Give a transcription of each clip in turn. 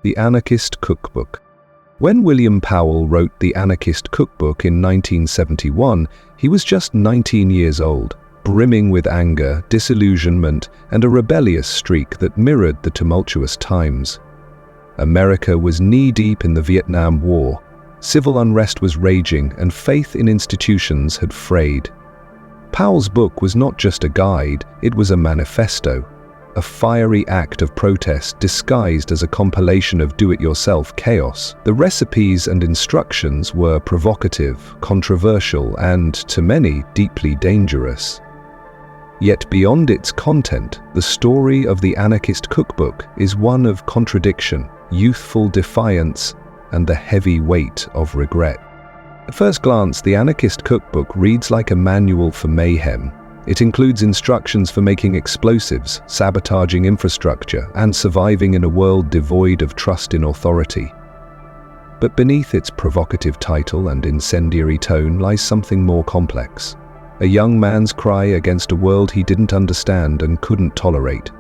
The Anarchist Cookbook. When William Powell wrote The Anarchist Cookbook in 1971, he was just 19 years old, brimming with anger, disillusionment, and a rebellious streak that mirrored the tumultuous times. America was knee-deep in the Vietnam War, civil unrest was raging, and faith in institutions had frayed. Powell's book was not just a guide, it was a manifesto, a fiery act of protest disguised as a compilation of do-it-yourself chaos. The recipes and instructions were provocative, controversial, and, to many, deeply dangerous. Yet beyond its content, the story of the Anarchist Cookbook is one of contradiction, youthful defiance, and the heavy weight of regret. At first glance, the Anarchist Cookbook reads like a manual for mayhem. It includes instructions for making explosives, sabotaging infrastructure, and surviving in a world devoid of trust in authority. But beneath its provocative title and incendiary tone lies something more complex. A young man's cry against a world he didn't understand and couldn't tolerate.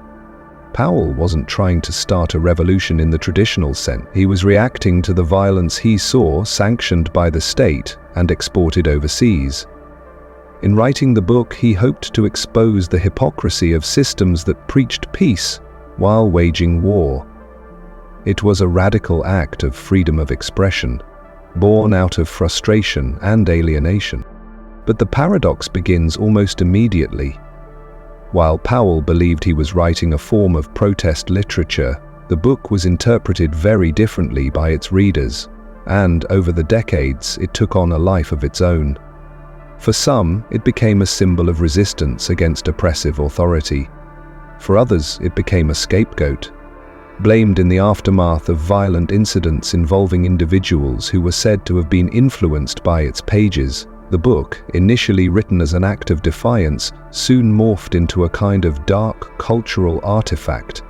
Powell wasn't trying to start a revolution in the traditional sense. He was reacting to the violence he saw sanctioned by the state and exported overseas. In writing the book, he hoped to expose the hypocrisy of systems that preached peace while waging war. It was a radical act of freedom of expression, born out of frustration and alienation. But the paradox begins almost immediately. While Powell believed he was writing a form of protest literature, the book was interpreted very differently by its readers, and over the decades, it took on a life of its own. For some, it became a symbol of resistance against oppressive authority. For others, it became a scapegoat, blamed in the aftermath of violent incidents involving individuals who were said to have been influenced by its pages. The book, initially written as an act of defiance, soon morphed into a kind of dark cultural artifact,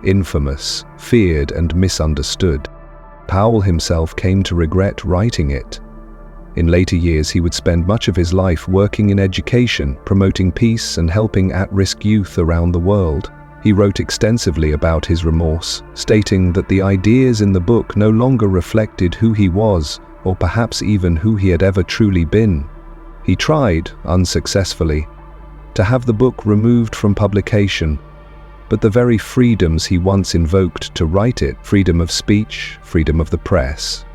infamous, feared, and misunderstood. Powell himself came to regret writing it. In later years, he would spend much of his life working in education, promoting peace and helping at-risk youth around the world. He wrote extensively about his remorse, stating that the ideas in the book no longer reflected who he was, or perhaps even who he had ever truly been. He tried, unsuccessfully, to have the book removed from publication, but the very freedoms he once invoked to write it, freedom of speech, freedom of the press,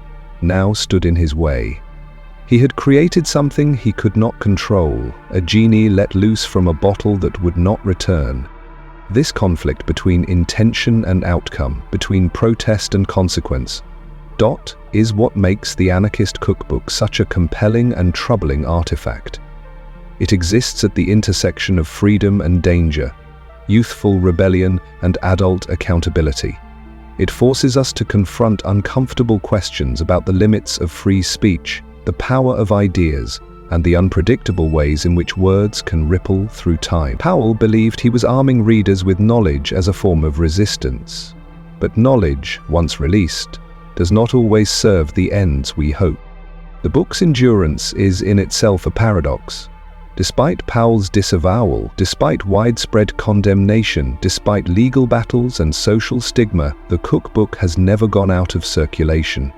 now stood in his way. He had created something he could not control, a genie let loose from a bottle that would not return. This conflict between intention and outcome, between protest and consequence, is what makes the Anarchist Cookbook such a compelling and troubling artifact. It exists at the intersection of freedom and danger, youthful rebellion and adult accountability. It forces us to confront uncomfortable questions about the limits of free speech, the power of ideas, and the unpredictable ways in which words can ripple through time. Powell believed he was arming readers with knowledge as a form of resistance. But knowledge, once released, does not always serve the ends we hope. The book's endurance is in itself a paradox. Despite Powell's disavowal, despite widespread condemnation, despite legal battles and social stigma, the cookbook has never gone out of circulation.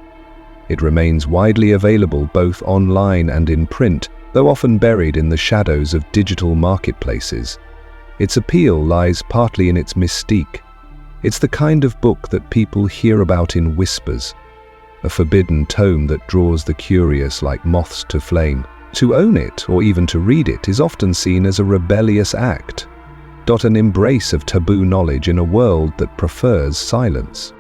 It remains widely available both online and in print, though often buried in the shadows of digital marketplaces. Its appeal lies partly in its mystique. It's the kind of book that people hear about in whispers, a forbidden tome that draws the curious like moths to flame. To own it, or even to read it, is often seen as a rebellious act, an embrace of taboo knowledge in a world that prefers silence.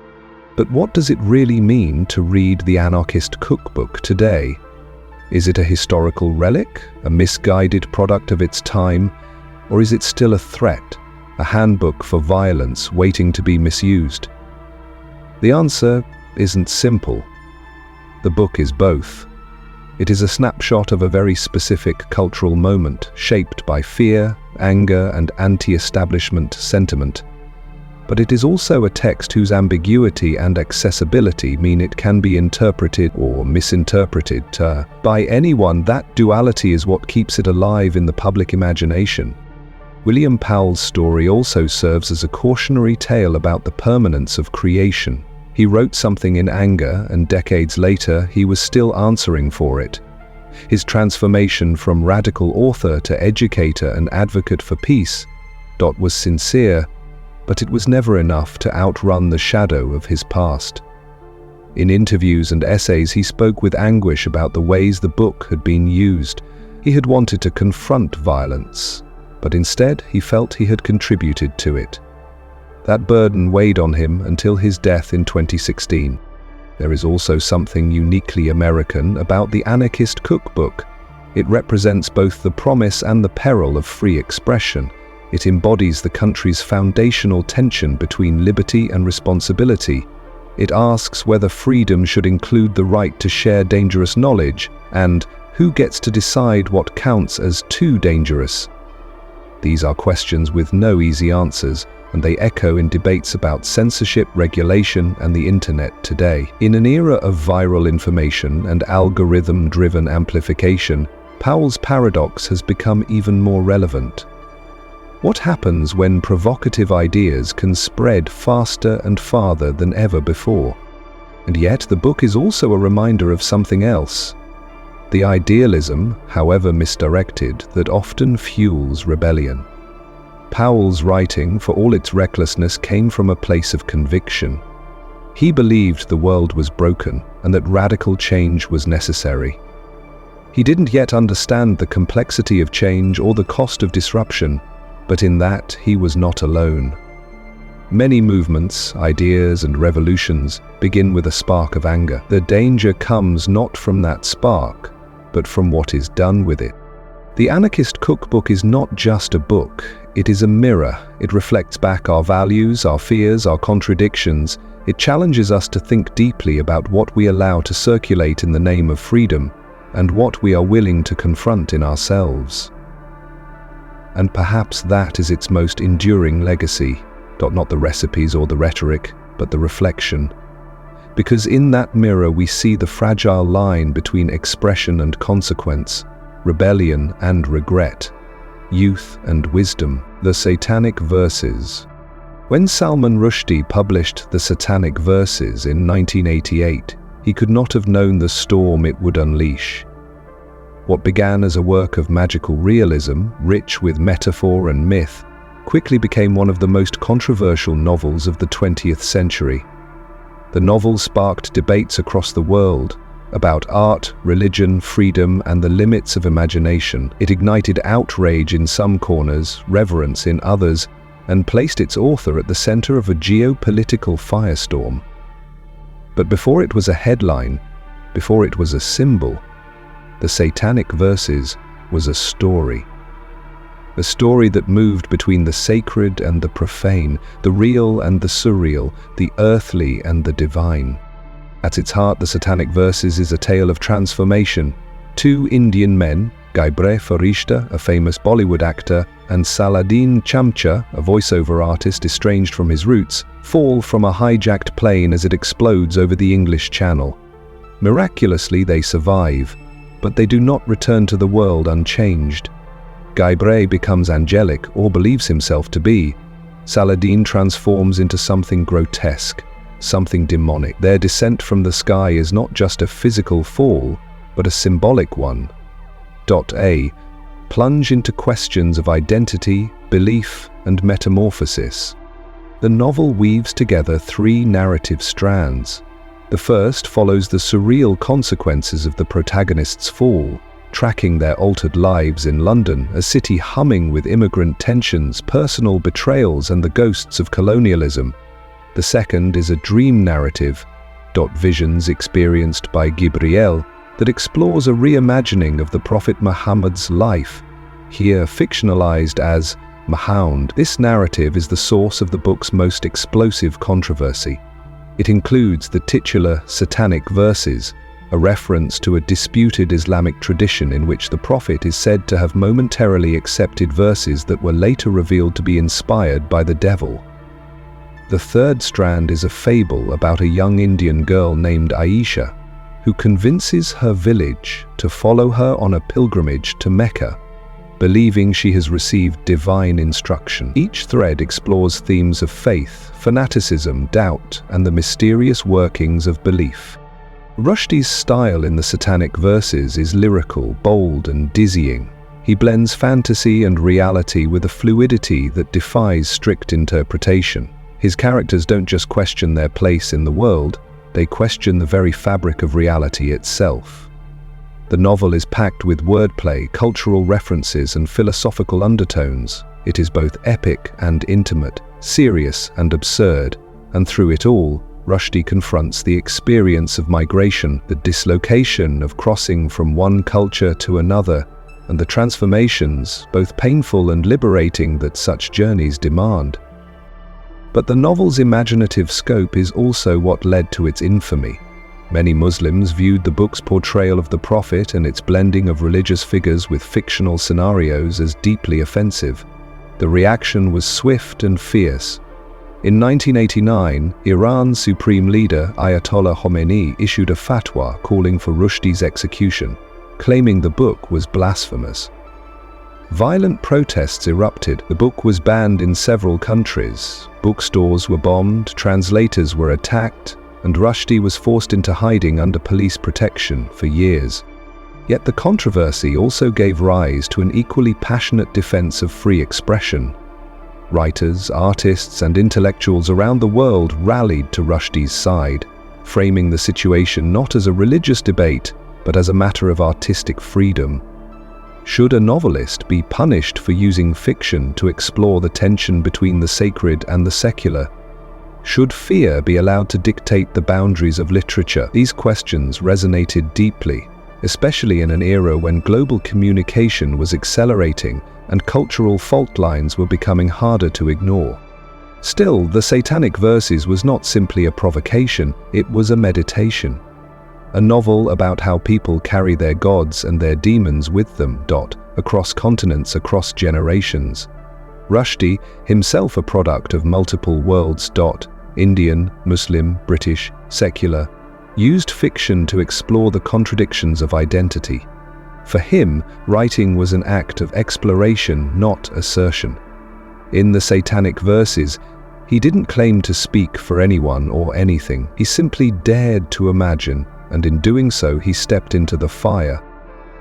But what does it really mean to read the Anarchist Cookbook today? Is it a historical relic, a misguided product of its time, or is it still a threat, a handbook for violence waiting to be misused? The answer isn't simple. The book is both. It is a snapshot of a very specific cultural moment, shaped by fear, anger, and anti-establishment sentiment. But it is also a text whose ambiguity and accessibility mean it can be interpreted or misinterpreted by anyone. That duality is what keeps it alive in the public imagination. William Powell's story also serves as a cautionary tale about the permanence of creation. He wrote something in anger, and decades later, he was still answering for it. His transformation from radical author to educator and advocate for peace was sincere, but it was never enough to outrun the shadow of his past. In interviews and essays, he spoke with anguish about the ways the book had been used. He had wanted to confront violence, but instead he felt he had contributed to it. That burden weighed on him until his death in 2016. There is also something uniquely American about the Anarchist Cookbook. It represents both the promise and the peril of free expression. It embodies the country's foundational tension between liberty and responsibility. It asks whether freedom should include the right to share dangerous knowledge, and who gets to decide what counts as too dangerous. These are questions with no easy answers, and they echo in debates about censorship, regulation, and the internet today. In an era of viral information and algorithm-driven amplification, Powell's paradox has become even more relevant. What happens when provocative ideas can spread faster and farther than ever before? And yet, the book is also a reminder of something else. The idealism, however misdirected, that often fuels rebellion. Powell's writing, for all its recklessness, came from a place of conviction. He believed the world was broken and that radical change was necessary. He didn't yet understand the complexity of change or the cost of disruption, but in that he was not alone. Many movements, ideas, and revolutions begin with a spark of anger. The danger comes not from that spark, but from what is done with it. The Anarchist Cookbook is not just a book, it is a mirror. It reflects back our values, our fears, our contradictions. It challenges us to think deeply about what we allow to circulate in the name of freedom, and what we are willing to confront in ourselves. And perhaps that is its most enduring legacy, not the recipes or the rhetoric, but the reflection. Because in that mirror we see the fragile line between expression and consequence, rebellion and regret, youth and wisdom. The Satanic Verses. When Salman Rushdie published The Satanic Verses in 1988, he could not have known the storm it would unleash. What began as a work of magical realism, rich with metaphor and myth, quickly became one of the most controversial novels of the 20th century. The novel sparked debates across the world about art, religion, freedom, and the limits of imagination. It ignited outrage in some corners, reverence in others, and placed its author at the center of a geopolitical firestorm. But before it was a headline, before it was a symbol, The Satanic Verses was a story. A story that moved between the sacred and the profane, the real and the surreal, the earthly and the divine. At its heart, The Satanic Verses is a tale of transformation. Two Indian men, Guibre Farishta, a famous Bollywood actor, and Saladin Chamcha, a voiceover artist estranged from his roots, fall from a hijacked plane as it explodes over the English Channel. Miraculously, they survive, but they do not return to the world unchanged. Guibre becomes angelic, or believes himself to be. Saladin transforms into something grotesque, something demonic. Their descent from the sky is not just a physical fall, but a symbolic one. A. Plunge into questions of identity, belief, and metamorphosis. The novel weaves together three narrative strands. The first follows the surreal consequences of the protagonist's fall, tracking their altered lives in London, a city humming with immigrant tensions, personal betrayals, and the ghosts of colonialism. The second is a dream narrative, visions experienced by Gabriel, that explores a reimagining of the Prophet Muhammad's life, here fictionalized as Mahound. This narrative is the source of the book's most explosive controversy. It includes the titular Satanic Verses, a reference to a disputed Islamic tradition in which the Prophet is said to have momentarily accepted verses that were later revealed to be inspired by the devil. The third strand is a fable about a young Indian girl named Aisha, who convinces her village to follow her on a pilgrimage to Mecca. believing she has received divine instruction. Each thread explores themes of faith, fanaticism, doubt, and the mysterious workings of belief. Rushdie's style in the Satanic Verses is lyrical, bold, and dizzying. He blends fantasy and reality with a fluidity that defies strict interpretation. His characters don't just question their place in the world, they question the very fabric of reality itself. The novel is packed with wordplay, cultural references, and philosophical undertones. It is both epic and intimate, serious and absurd, and through it all, Rushdie confronts the experience of migration, the dislocation of crossing from one culture to another, and the transformations, both painful and liberating, that such journeys demand. But the novel's imaginative scope is also what led to its infamy. Many Muslims viewed the book's portrayal of the Prophet and its blending of religious figures with fictional scenarios as deeply offensive. The reaction was swift and fierce. In 1989, Iran's supreme leader Ayatollah Khomeini issued a fatwa calling for Rushdie's execution, claiming the book was blasphemous. Violent protests erupted. The book was banned in several countries. Bookstores were bombed, translators were attacked, and Rushdie was forced into hiding under police protection for years. Yet the controversy also gave rise to an equally passionate defense of free expression. Writers, artists, and intellectuals around the world rallied to Rushdie's side, framing the situation not as a religious debate, but as a matter of artistic freedom. Should a novelist be punished for using fiction to explore the tension between the sacred and the secular? Should fear be allowed to dictate the boundaries of literature? These questions resonated deeply, especially in an era when global communication was accelerating and cultural fault lines were becoming harder to ignore. Still, the Satanic Verses was not simply a provocation, it was a meditation. A novel about how people carry their gods and their demons with them, across continents, across generations. Rushdie, himself a product of multiple worlds, Indian, Muslim, British, secular, used fiction to explore the contradictions of identity. For him, writing was an act of exploration, not assertion. In the Satanic Verses, he didn't claim to speak for anyone or anything. He simply dared to imagine, and in doing so, he stepped into the fire.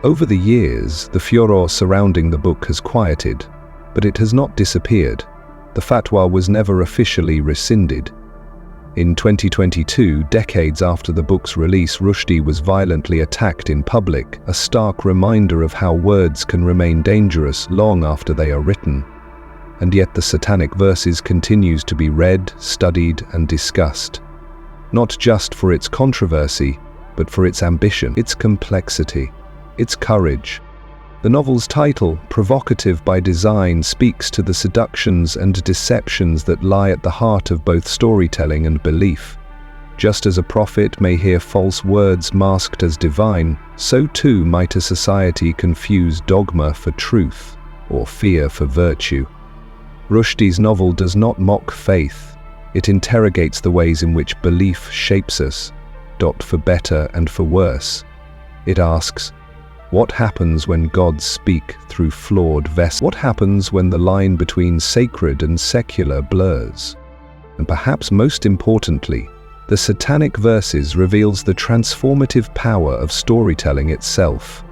Over the years, the furor surrounding the book has quieted, but it has not disappeared. The fatwa was never officially rescinded. In 2022, decades after the book's release, Rushdie was violently attacked in public, a stark reminder of how words can remain dangerous long after they are written. And yet the Satanic Verses continues to be read, studied, and discussed. Not just for its controversy, but for its ambition, its complexity, its courage. The novel's title, provocative by design, speaks to the seductions and deceptions that lie at the heart of both storytelling and belief. Just as a prophet may hear false words masked as divine, so too might a society confuse dogma for truth, or fear for virtue. Rushdie's novel does not mock faith. It interrogates the ways in which belief shapes us, for better and for worse. It asks, what happens when gods speak through flawed vessels? What happens when the line between sacred and secular blurs? And perhaps most importantly, the Satanic Verses reveals the transformative power of storytelling itself.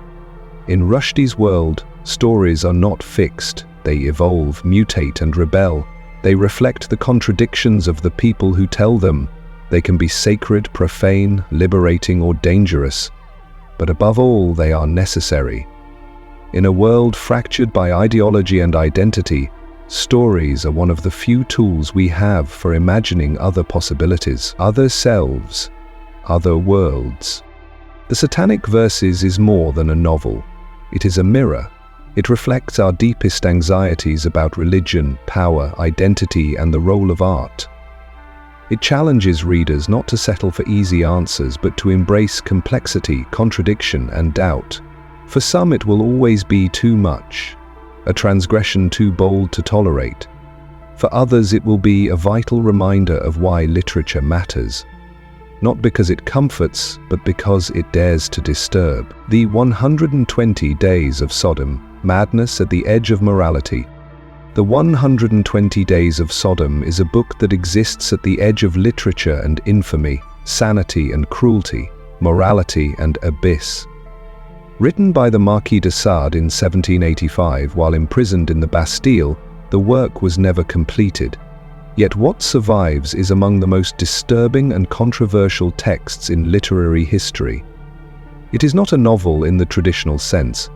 In Rushdie's world, stories are not fixed. They evolve, mutate, and rebel. They reflect the contradictions of the people who tell them. They can be sacred, profane, liberating, or dangerous. But above all, they are necessary. In a world fractured by ideology and identity, stories are one of the few tools we have for imagining other possibilities, other selves, other worlds. The Satanic Verses is more than a novel. It is a mirror. It reflects our deepest anxieties about religion, power, identity, and the role of art. It challenges readers not to settle for easy answers, but to embrace complexity, contradiction, and doubt. For some, it will always be too much, a transgression too bold to tolerate. For others, it will be a vital reminder of why literature matters. Not because it comforts, but because it dares to disturb. The 120 Days of Sodom Madness at the Edge of Morality. The 120 Days of Sodom is a book that exists at the edge of literature and infamy, sanity and cruelty, morality and abyss. Written by the Marquis de Sade in 1785 while imprisoned in the Bastille, the work was never completed. Yet what survives is among the most disturbing and controversial texts in literary history. It is not a novel in the traditional sense.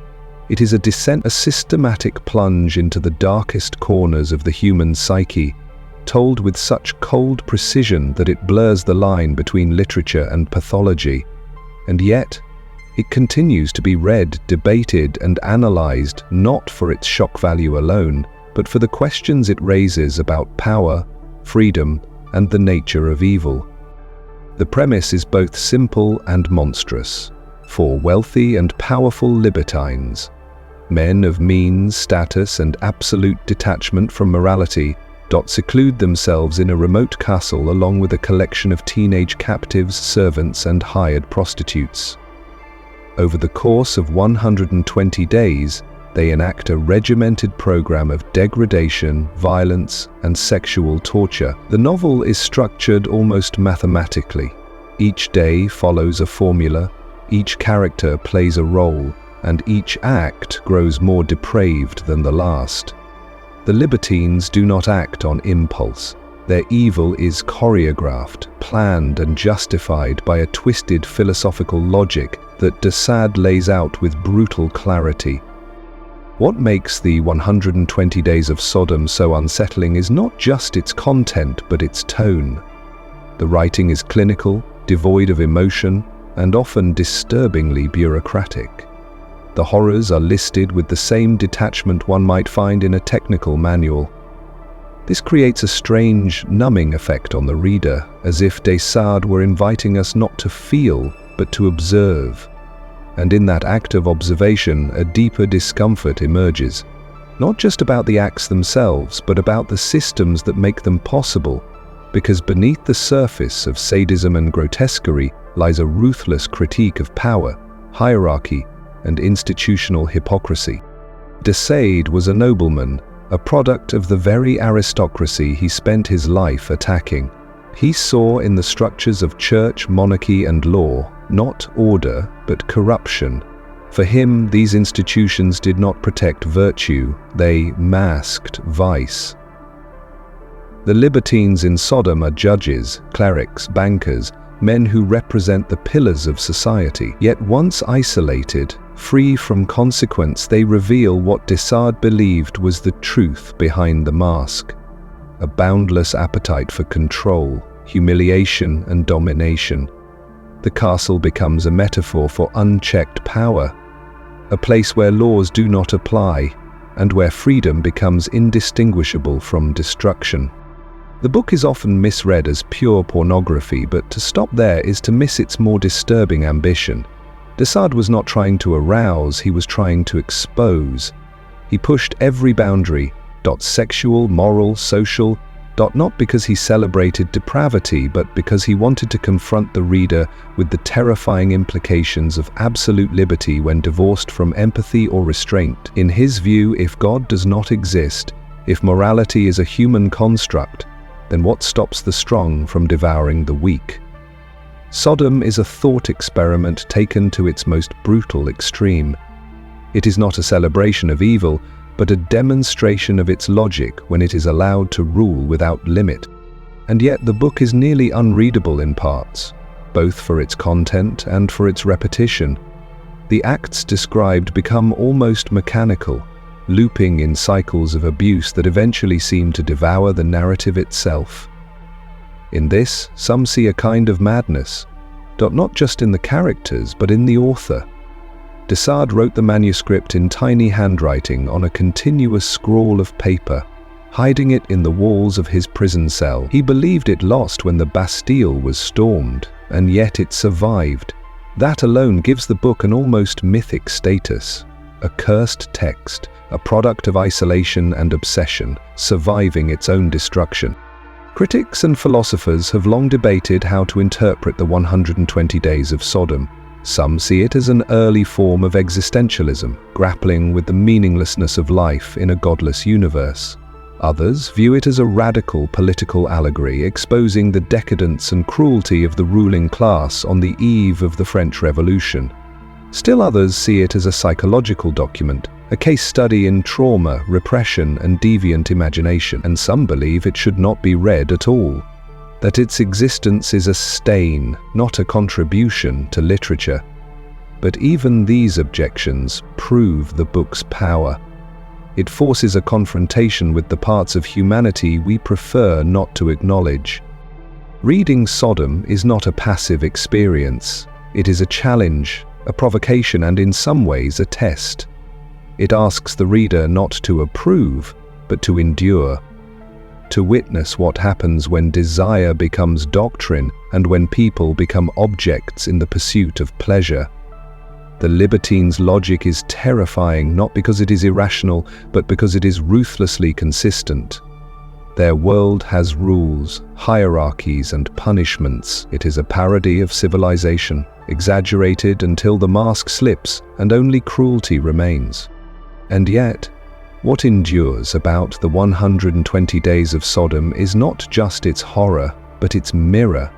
It is a systematic plunge into the darkest corners of the human psyche, told with such cold precision that it blurs the line between literature and pathology. And yet, it continues to be read, debated, and analyzed not for its shock value alone, but for the questions it raises about power, freedom, and the nature of evil. The premise is both simple and monstrous. For wealthy and powerful libertines, men of means, status, and absolute detachment from morality, seclude themselves in a remote castle along with a collection of teenage captives, servants, and hired prostitutes. Over the course of 120 days, they enact a regimented program of degradation, violence, and sexual torture. The novel is structured almost mathematically. Each day follows a formula, each character plays a role, and each act grows more depraved than the last. The libertines do not act on impulse. Their evil is choreographed, planned, and justified by a twisted philosophical logic that de Sade lays out with brutal clarity. What makes the 120 Days of Sodom so unsettling is not just its content, but its tone. The writing is clinical, devoid of emotion, and often disturbingly bureaucratic. The horrors are listed with the same detachment one might find in a technical manual. This creates a strange, numbing effect on the reader, as if de Sade were inviting us not to feel, but to observe. And in that act of observation, a deeper discomfort emerges, not just about the acts themselves, but about the systems that make them possible, because beneath the surface of sadism and grotesquerie lies a ruthless critique of power, hierarchy, and institutional hypocrisy. De Sade was a nobleman, a product of the very aristocracy he spent his life attacking. He saw in the structures of church, monarchy, and law not order, but corruption. For him, these institutions did not protect virtue, they masked vice. The libertines in Sodom are judges, clerics, bankers, men who represent the pillars of society. Yet once isolated, free from consequence, they reveal what de Sade believed was the truth behind the mask: a boundless appetite for control, humiliation, and domination. The castle becomes a metaphor for unchecked power, a place where laws do not apply, and where freedom becomes indistinguishable from destruction. The book is often misread as pure pornography, but to stop there is to miss its more disturbing ambition. De Sade was not trying to arouse, he was trying to expose. He pushed every boundary, sexual, moral, social, not because he celebrated depravity, but because he wanted to confront the reader with the terrifying implications of absolute liberty when divorced from empathy or restraint. In his view, if God does not exist, if morality is a human construct, then what stops the strong from devouring the weak? Sodom is a thought experiment taken to its most brutal extreme. It is not a celebration of evil, but a demonstration of its logic when it is allowed to rule without limit. And yet the book is nearly unreadable in parts, both for its content and for its repetition. The acts described become almost mechanical, looping in cycles of abuse that eventually seem to devour the narrative itself. In this, some see a kind of madness, not just in the characters, but in the author. De Sade wrote the manuscript in tiny handwriting on a continuous scrawl of paper, hiding it in the walls of his prison cell. He believed it lost when the Bastille was stormed, and yet it survived. That alone gives the book an almost mythic status, a cursed text, a product of isolation and obsession, surviving its own destruction. Critics and philosophers have long debated how to interpret the 120 Days of Sodom. Some see it as an early form of existentialism, grappling with the meaninglessness of life in a godless universe. Others view it as a radical political allegory, exposing the decadence and cruelty of the ruling class on the eve of the French Revolution. Still others see it as a psychological document, a case study in trauma, repression, and deviant imagination, and some believe it should not be read at all, that its existence is a stain, not a contribution to literature. But even these objections prove the book's power. It forces a confrontation with the parts of humanity we prefer not to acknowledge. Reading Sodom is not a passive experience. It is a challenge, a provocation, and in some ways a test. It asks the reader not to approve, but to endure. To witness what happens when desire becomes doctrine and when people become objects in the pursuit of pleasure. The libertine's logic is terrifying not because it is irrational, but because it is ruthlessly consistent. Their world has rules, hierarchies, and punishments. It is a parody of civilization, exaggerated until the mask slips and only cruelty remains. And yet, what endures about the 120 Days of Sodom is not just its horror, but its mirror.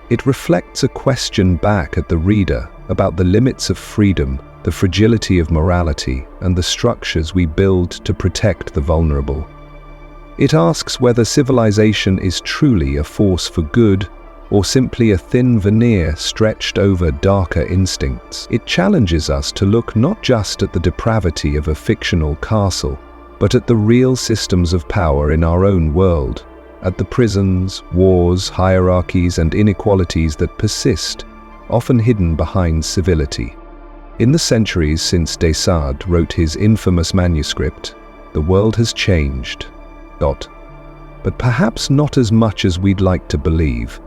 It reflects a question back at the reader about the limits of freedom, the fragility of morality, and the structures we build to protect the vulnerable. It asks whether civilization is truly a force for good or simply a thin veneer stretched over darker instincts. It challenges us to look not just at the depravity of a fictional castle, but at the real systems of power in our own world, at the prisons, wars, hierarchies, and inequalities that persist, often hidden behind civility. In the centuries since de Sade wrote his infamous manuscript, the world has changed. But perhaps not as much as we'd like to believe.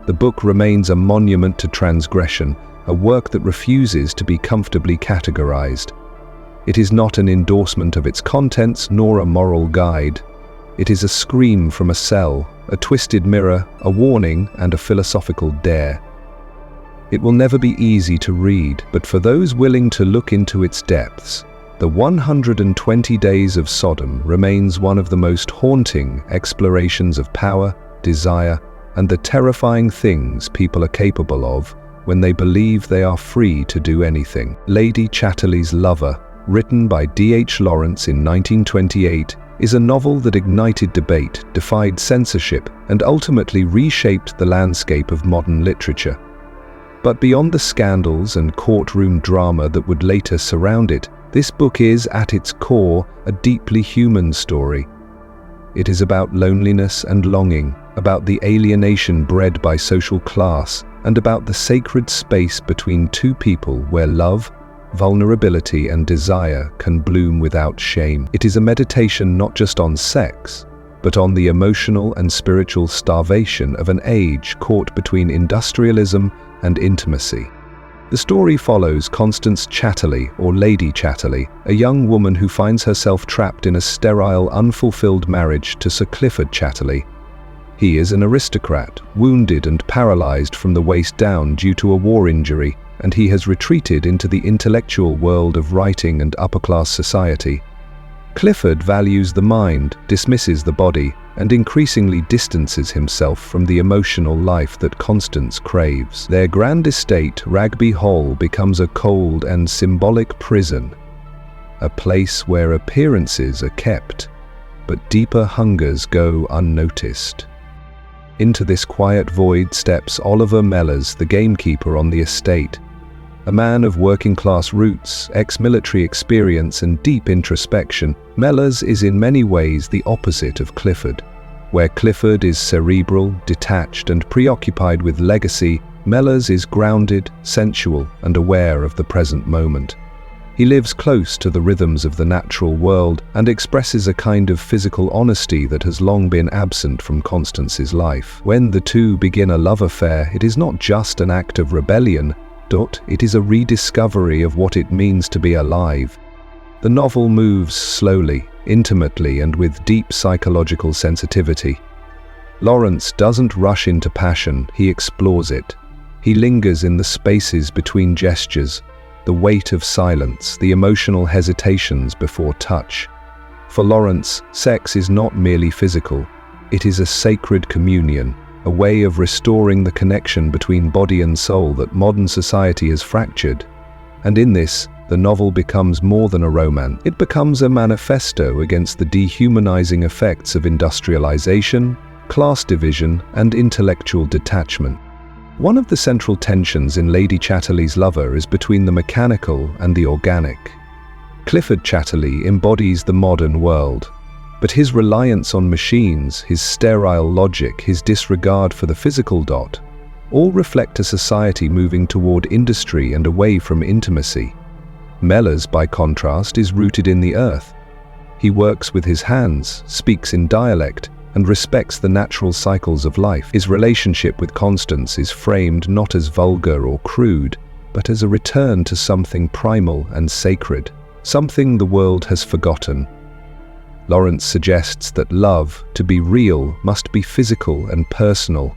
The book remains a monument to transgression, a work that refuses to be comfortably categorized. It is not an endorsement of its contents nor a moral guide. It is a scream from a cell, a twisted mirror, a warning, and a philosophical dare. It will never be easy to read, but for those willing to look into its depths, the 120 Days of Sodom remains one of the most haunting explorations of power, desire, and the terrifying things people are capable of when they believe they are free to do anything. Lady Chatterley's Lover, written by D.H. Lawrence in 1928, is a novel that ignited debate, defied censorship, and ultimately reshaped the landscape of modern literature. But beyond the scandals and courtroom drama that would later surround it, this book is, at its core, a deeply human story. It is about loneliness and longing, about the alienation bred by social class, and about the sacred space between two people where love, vulnerability, and desire can bloom without shame. It is a meditation not just on sex, but on the emotional and spiritual starvation of an age caught between industrialism and intimacy. The story follows Constance Chatterley, or Lady Chatterley, a young woman who finds herself trapped in a sterile, unfulfilled marriage to Sir Clifford Chatterley. He is an aristocrat, wounded and paralyzed from the waist down due to a war injury, and he has retreated into the intellectual world of writing and upper-class society. Clifford values the mind, dismisses the body, and increasingly distances himself from the emotional life that Constance craves. Their grand estate, Ragby Hall, becomes a cold and symbolic prison, a place where appearances are kept, but deeper hungers go unnoticed. Into this quiet void steps Oliver Mellors, the gamekeeper on the estate. A man of working-class roots, ex-military experience, and deep introspection, Mellors is in many ways the opposite of Clifford. Where Clifford is cerebral, detached, and preoccupied with legacy, Mellors is grounded, sensual, and aware of the present moment. He lives close to the rhythms of the natural world and expresses a kind of physical honesty that has long been absent from Constance's life. When the two begin a love affair, it is not just an act of rebellion, it is a rediscovery of what it means to be alive. The novel moves slowly, intimately, and with deep psychological sensitivity. Lawrence doesn't rush into passion, he explores it. He lingers in the spaces between gestures, the weight of silence, the emotional hesitations before touch. For Lawrence, sex is not merely physical. It is a sacred communion, a way of restoring the connection between body and soul that modern society has fractured. And in this, the novel becomes more than a romance. It becomes a manifesto against the dehumanizing effects of industrialization, class division, and intellectual detachment. One of the central tensions in Lady Chatterley's Lover is between the mechanical and the organic. Clifford Chatterley embodies the modern world, but his reliance on machines, his sterile logic, his disregard for the physical dot, all reflect a society moving toward industry and away from intimacy. Mellors, by contrast, is rooted in the earth. He works with his hands, speaks in dialect, and respects the natural cycles of life. His relationship with Constance is framed not as vulgar or crude, but as a return to something primal and sacred, something the world has forgotten. Lawrence suggests that love, to be real, must be physical and personal.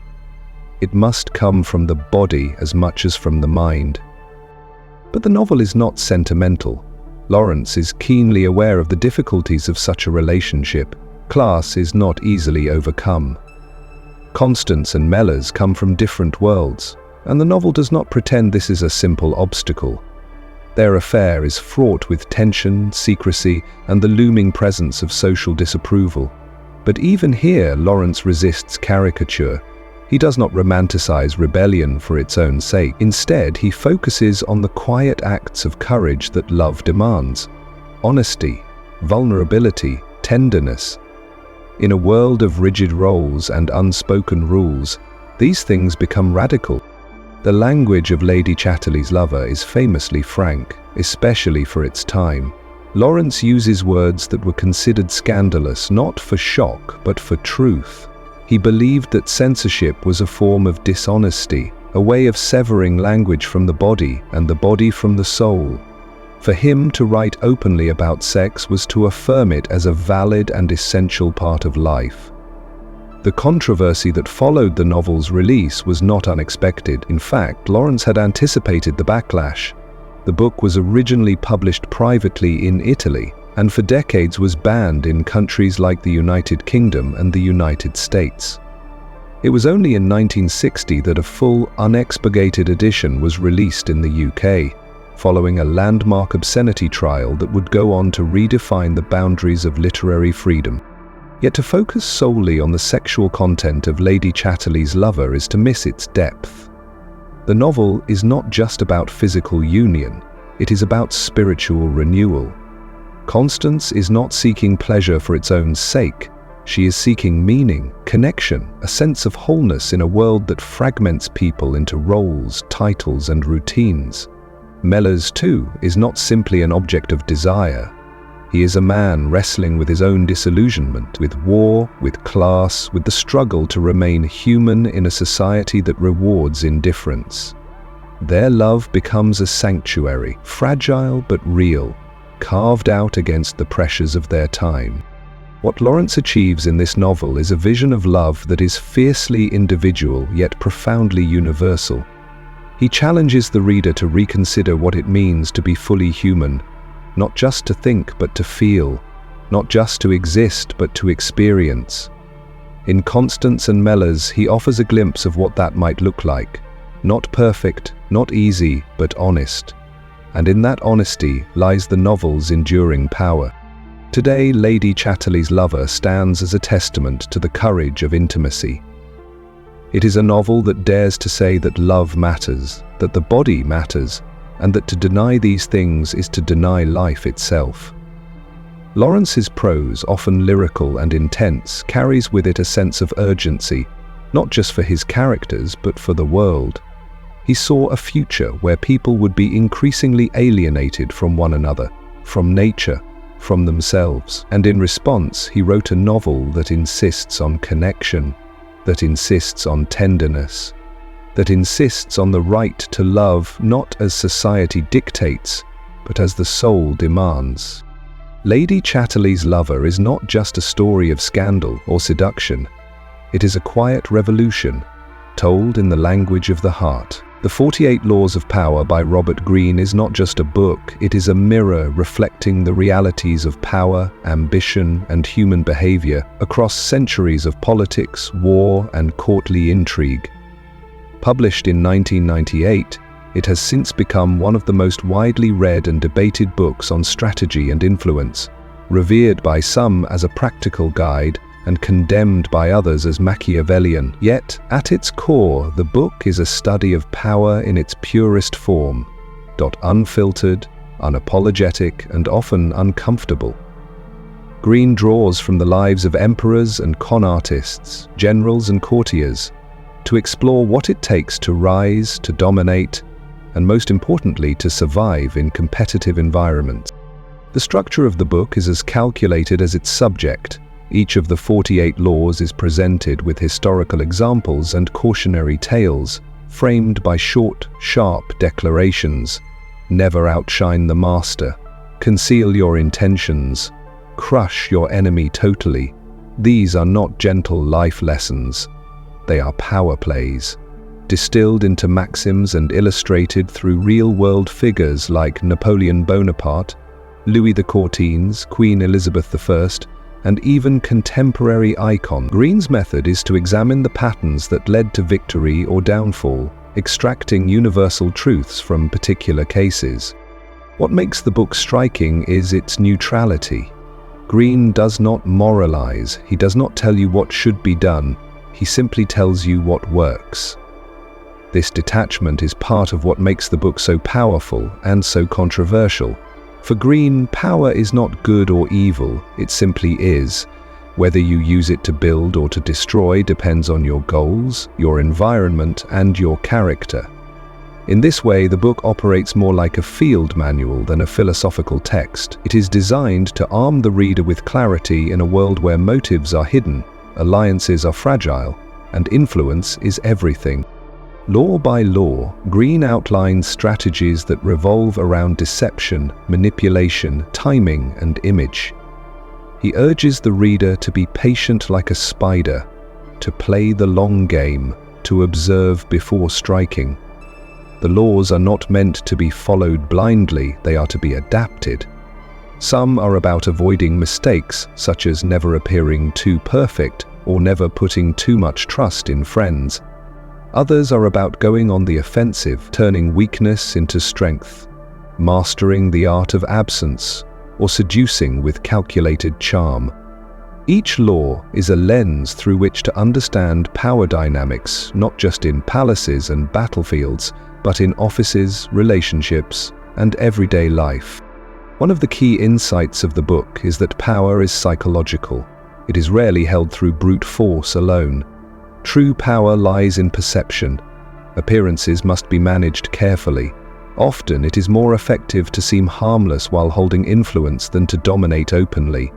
It must come from the body as much as from the mind. But the novel is not sentimental. Lawrence is keenly aware of the difficulties of such a relationship. Class is not easily overcome. Constance and Mellors come from different worlds, and the novel does not pretend this is a simple obstacle. Their affair is fraught with tension, secrecy, and the looming presence of social disapproval. But even here, Lawrence resists caricature. He does not romanticize rebellion for its own sake. Instead, he focuses on the quiet acts of courage that love demands: honesty, vulnerability, tenderness. In a world of rigid roles and unspoken rules, these things become radical. The language of Lady Chatterley's Lover is famously frank, especially for its time. Lawrence uses words that were considered scandalous not for shock but for truth. He believed that censorship was a form of dishonesty, a way of severing language from the body and the body from the soul. For him to write openly about sex was to affirm it as a valid and essential part of life. The controversy that followed the novel's release was not unexpected. In fact, Lawrence had anticipated the backlash. The book was originally published privately in Italy, and for decades was banned in countries like the United Kingdom and the United States. It was only in 1960 that a full, unexpurgated edition was released in the UK, following a landmark obscenity trial that would go on to redefine the boundaries of literary freedom. Yet to focus solely on the sexual content of Lady Chatterley's Lover is to miss its depth. The novel is not just about physical union, it is about spiritual renewal. Constance is not seeking pleasure for its own sake. She is seeking meaning, connection, a sense of wholeness in a world that fragments people into roles, titles, and routines. Mellors, too, is not simply an object of desire. He is a man wrestling with his own disillusionment, with war, with class, with the struggle to remain human in a society that rewards indifference. Their love becomes a sanctuary, fragile but real, carved out against the pressures of their time. What Lawrence achieves in this novel is a vision of love that is fiercely individual yet profoundly universal. He challenges the reader to reconsider what it means to be fully human, not just to think but to feel, not just to exist but to experience. In Constance and Mellors, he offers a glimpse of what that might look like. Not perfect, not easy, but honest. And in that honesty lies the novel's enduring power. Today, Lady Chatterley's Lover stands as a testament to the courage of intimacy. It is a novel that dares to say that love matters, that the body matters, and that to deny these things is to deny life itself. Lawrence's prose, often lyrical and intense, carries with it a sense of urgency, not just for his characters, but for the world. He saw a future where people would be increasingly alienated from one another, from nature, from themselves. And in response, he wrote a novel that insists on connection, that insists on tenderness, that insists on the right to love not as society dictates, but as the soul demands. Lady Chatterley's Lover is not just a story of scandal or seduction. It is a quiet revolution, told in the language of the heart. The 48 Laws of Power by Robert Greene is not just a book, it is a mirror reflecting the realities of power, ambition, and human behavior across centuries of politics, war, and courtly intrigue. Published in 1998, it has since become one of the most widely read and debated books on strategy and influence, revered by some as a practical guide and condemned by others as Machiavellian. Yet, at its core, the book is a study of power in its purest form, unfiltered, unapologetic, and often uncomfortable. Greene draws from the lives of emperors and con artists, generals and courtiers, to explore what it takes to rise, to dominate, and most importantly, to survive in competitive environments. The structure of the book is as calculated as its subject. Each of the 48 laws is presented with historical examples and cautionary tales, framed by short, sharp declarations. Never outshine the master. Conceal your intentions. Crush your enemy totally. These are not gentle life lessons. They are power plays, distilled into maxims and illustrated through real-world figures like Napoleon Bonaparte, Louis XIV, Queen Elizabeth I, and even contemporary icon. Greene's method is to examine the patterns that led to victory or downfall, extracting universal truths from particular cases. What makes the book striking is its neutrality. Greene does not moralize, he does not tell you what should be done, he simply tells you what works. This detachment is part of what makes the book so powerful and so controversial. For Greene, power is not good or evil, it simply is. Whether you use it to build or to destroy depends on your goals, your environment, and your character. In this way, the book operates more like a field manual than a philosophical text. It is designed to arm the reader with clarity in a world where motives are hidden, alliances are fragile, and influence is everything. Law by law, Greene outlines strategies that revolve around deception, manipulation, timing, and image. He urges the reader to be patient like a spider, to play the long game, to observe before striking. The laws are not meant to be followed blindly, they are to be adapted. Some are about avoiding mistakes, such as never appearing too perfect or never putting too much trust in friends. Others are about going on the offensive, turning weakness into strength, mastering the art of absence, or seducing with calculated charm. Each law is a lens through which to understand power dynamics, not just in palaces and battlefields, but in offices, relationships, and everyday life. One of the key insights of the book is that power is psychological. It is rarely held through brute force alone. True power lies in perception. Appearances must be managed carefully. Often it is more effective to seem harmless while holding influence than to dominate openly.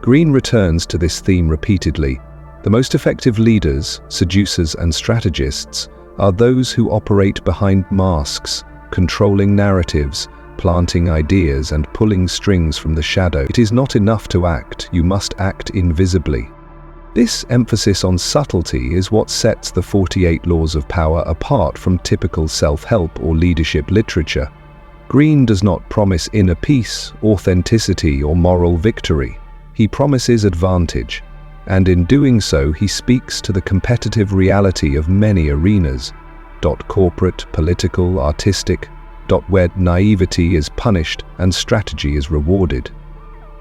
Greene returns to this theme repeatedly. The most effective leaders, seducers, and strategists are those who operate behind masks, controlling narratives, planting ideas, and pulling strings from the shadow. It is not enough to act, you must act invisibly. This emphasis on subtlety is what sets the 48 Laws of Power apart from typical self-help or leadership literature. Greene does not promise inner peace, authenticity, or moral victory. He promises advantage, and in doing so he speaks to the competitive reality of many arenas. Corporate, political, artistic, where naivety is punished and strategy is rewarded.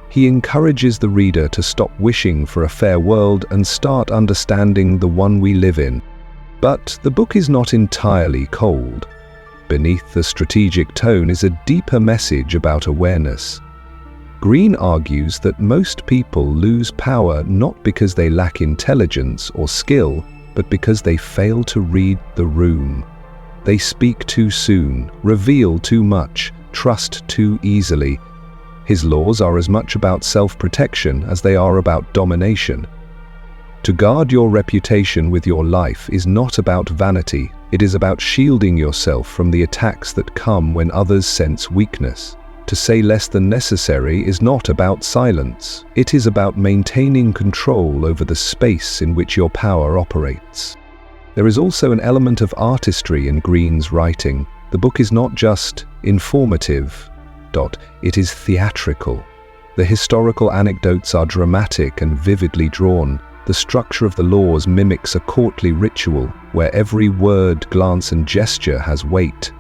He encourages the reader to stop wishing for a fair world and start understanding the one we live in. But the book is not entirely cold. Beneath the strategic tone is a deeper message about awareness. Greene argues that most people lose power not because they lack intelligence or skill, but because they fail to read the room. They speak too soon, reveal too much, trust too easily. His laws are as much about self-protection as they are about domination. To guard your reputation with your life is not about vanity, it is about shielding yourself from the attacks that come when others sense weakness. To say less than necessary is not about silence, it is about maintaining control over the space in which your power operates. There is also an element of artistry in Green's writing. The book is not just informative, it is theatrical. The historical anecdotes are dramatic and vividly drawn. The structure of the laws mimics a courtly ritual where every word, glance, and gesture has weight.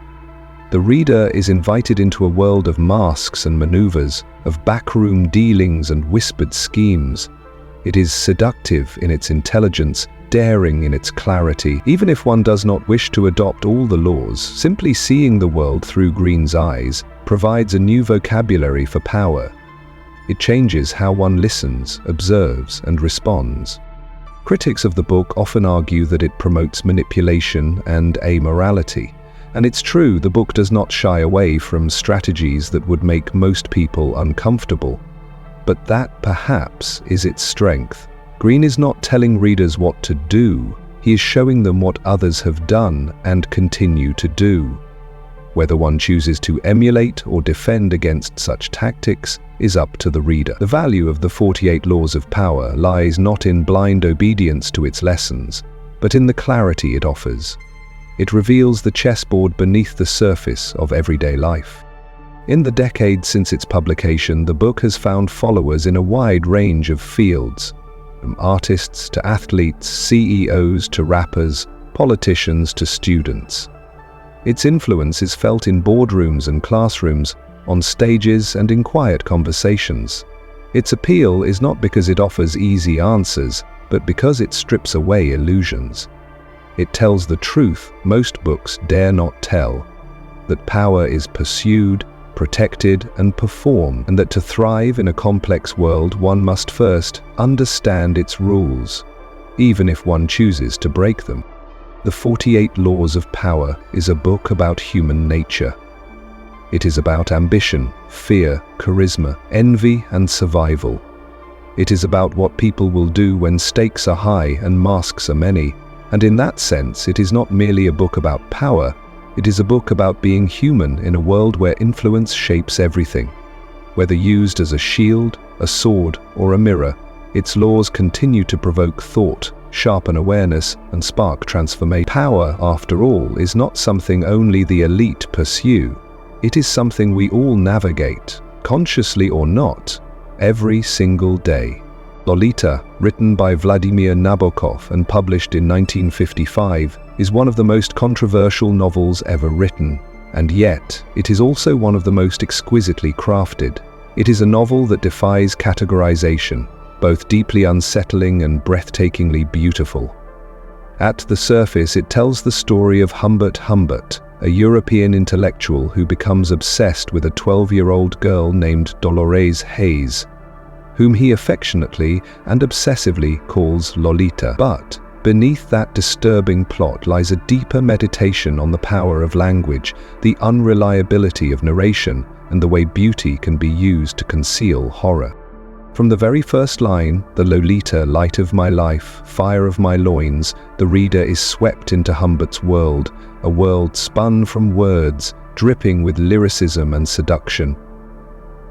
The reader is invited into a world of masks and maneuvers, of backroom dealings and whispered schemes. It is seductive in its intelligence, daring in its clarity. Even if one does not wish to adopt all the laws, simply seeing the world through Green's eyes provides a new vocabulary for power. It changes how one listens, observes, and responds. Critics of the book often argue that it promotes manipulation and amorality. And it's true, the book does not shy away from strategies that would make most people uncomfortable. But that, perhaps, is its strength. Green is not telling readers what to do, he is showing them what others have done and continue to do. Whether one chooses to emulate or defend against such tactics is up to the reader. The value of the 48 Laws of Power lies not in blind obedience to its lessons, but in the clarity it offers. It reveals the chessboard beneath the surface of everyday life. In the decades since its publication, the book has found followers in a wide range of fields, from artists to athletes, CEOs to rappers, politicians to students. Its influence is felt in boardrooms and classrooms, on stages and in quiet conversations. Its appeal is not because it offers easy answers, but because it strips away illusions. It tells the truth most books dare not tell, that power is pursued, protected, and performed, and that to thrive in a complex world one must first understand its rules, even if one chooses to break them. The 48 Laws of Power is a book about human nature. It is about ambition, fear, charisma, envy, and survival. It is about what people will do when stakes are high and masks are many, and in that sense it is not merely a book about power, it is a book about being human in a world where influence shapes everything. Whether used as a shield, a sword, or a mirror, its laws continue to provoke thought, sharpen awareness, and spark transformation. Power, after all, is not something only the elite pursue. It is something we all navigate, consciously or not, every single day. Lolita, written by Vladimir Nabokov and published in 1955, is one of the most controversial novels ever written, and yet it is also one of the most exquisitely crafted. It is a novel that defies categorization, both deeply unsettling and breathtakingly beautiful. At the surface, it tells the story of Humbert Humbert, a European intellectual who becomes obsessed with a 12-year-old girl named Dolores Hayes, whom he affectionately and obsessively calls Lolita. But beneath that disturbing plot lies a deeper meditation on the power of language, the unreliability of narration, and the way beauty can be used to conceal horror. From the very first line, the Lolita, light of my life, fire of my loins, the reader is swept into Humbert's world, a world spun from words, dripping with lyricism and seduction.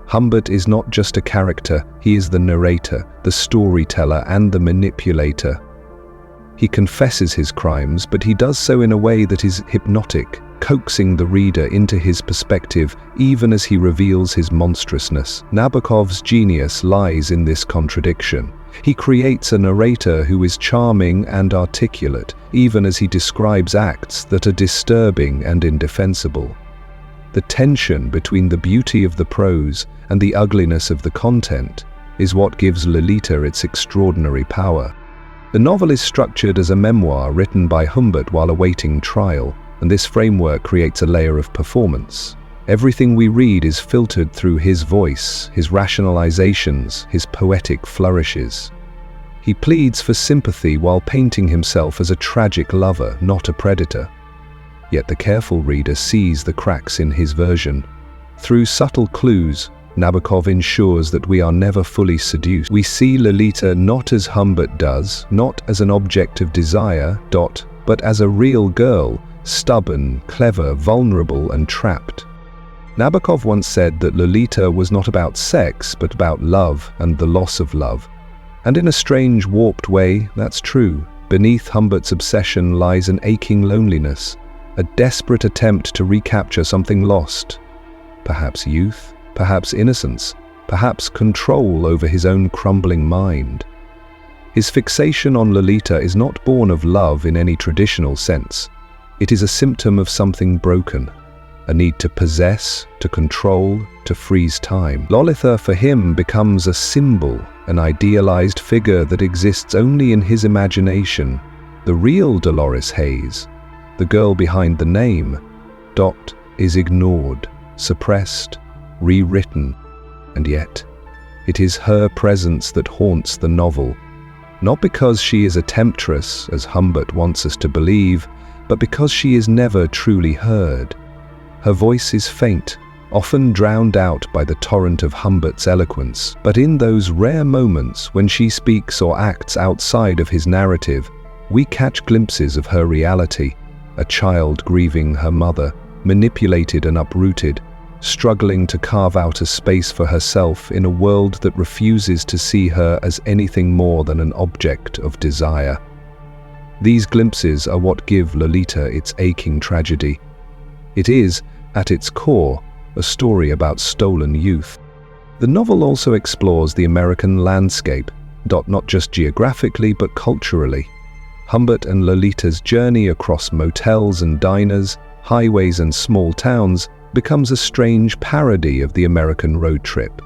Humbert is not just a character, he is the narrator, the storyteller, and the manipulator. He confesses his crimes, but he does so in a way that is hypnotic, coaxing the reader into his perspective even as he reveals his monstrousness. Nabokov's genius lies in this contradiction. He creates a narrator who is charming and articulate, even as he describes acts that are disturbing and indefensible. The tension between the beauty of the prose and the ugliness of the content is what gives Lolita its extraordinary power. The novel is structured as a memoir written by Humbert while awaiting trial, and this framework creates a layer of performance. Everything we read is filtered through his voice, his rationalizations, his poetic flourishes. He pleads for sympathy while painting himself as a tragic lover, not a predator. Yet the careful reader sees the cracks in his version. Through subtle clues, Nabokov ensures that we are never fully seduced. We see Lolita not as Humbert does, not as an object of desire, but as a real girl, stubborn, clever, vulnerable, and trapped. Nabokov once said that Lolita was not about sex, but about love and the loss of love. And in a strange, warped way, that's true. Beneath Humbert's obsession lies an aching loneliness, a desperate attempt to recapture something lost. Perhaps youth, perhaps innocence, perhaps control over his own crumbling mind. His fixation on Lolita is not born of love in any traditional sense. It is a symptom of something broken, a need to possess, to control, to freeze time. Lolita for him becomes a symbol, an idealized figure that exists only in his imagination. The real Dolores Haze, the girl behind the name, Dot, is ignored, suppressed, rewritten, and yet it is her presence that haunts the novel, not because she is a temptress, as Humbert wants us to believe, but because she is never truly heard. Her voice is faint, often drowned out by the torrent of Humbert's eloquence, but in those rare moments when she speaks or acts outside of his narrative, we catch glimpses of her reality, a child grieving her mother, manipulated and uprooted, struggling to carve out a space for herself in a world that refuses to see her as anything more than an object of desire. These glimpses are what give Lolita its aching tragedy. It is, at its core, a story about stolen youth. The novel also explores the American landscape, not just geographically but culturally. Humbert and Lolita's journey across motels and diners, highways and small towns becomes a strange parody of the American road trip.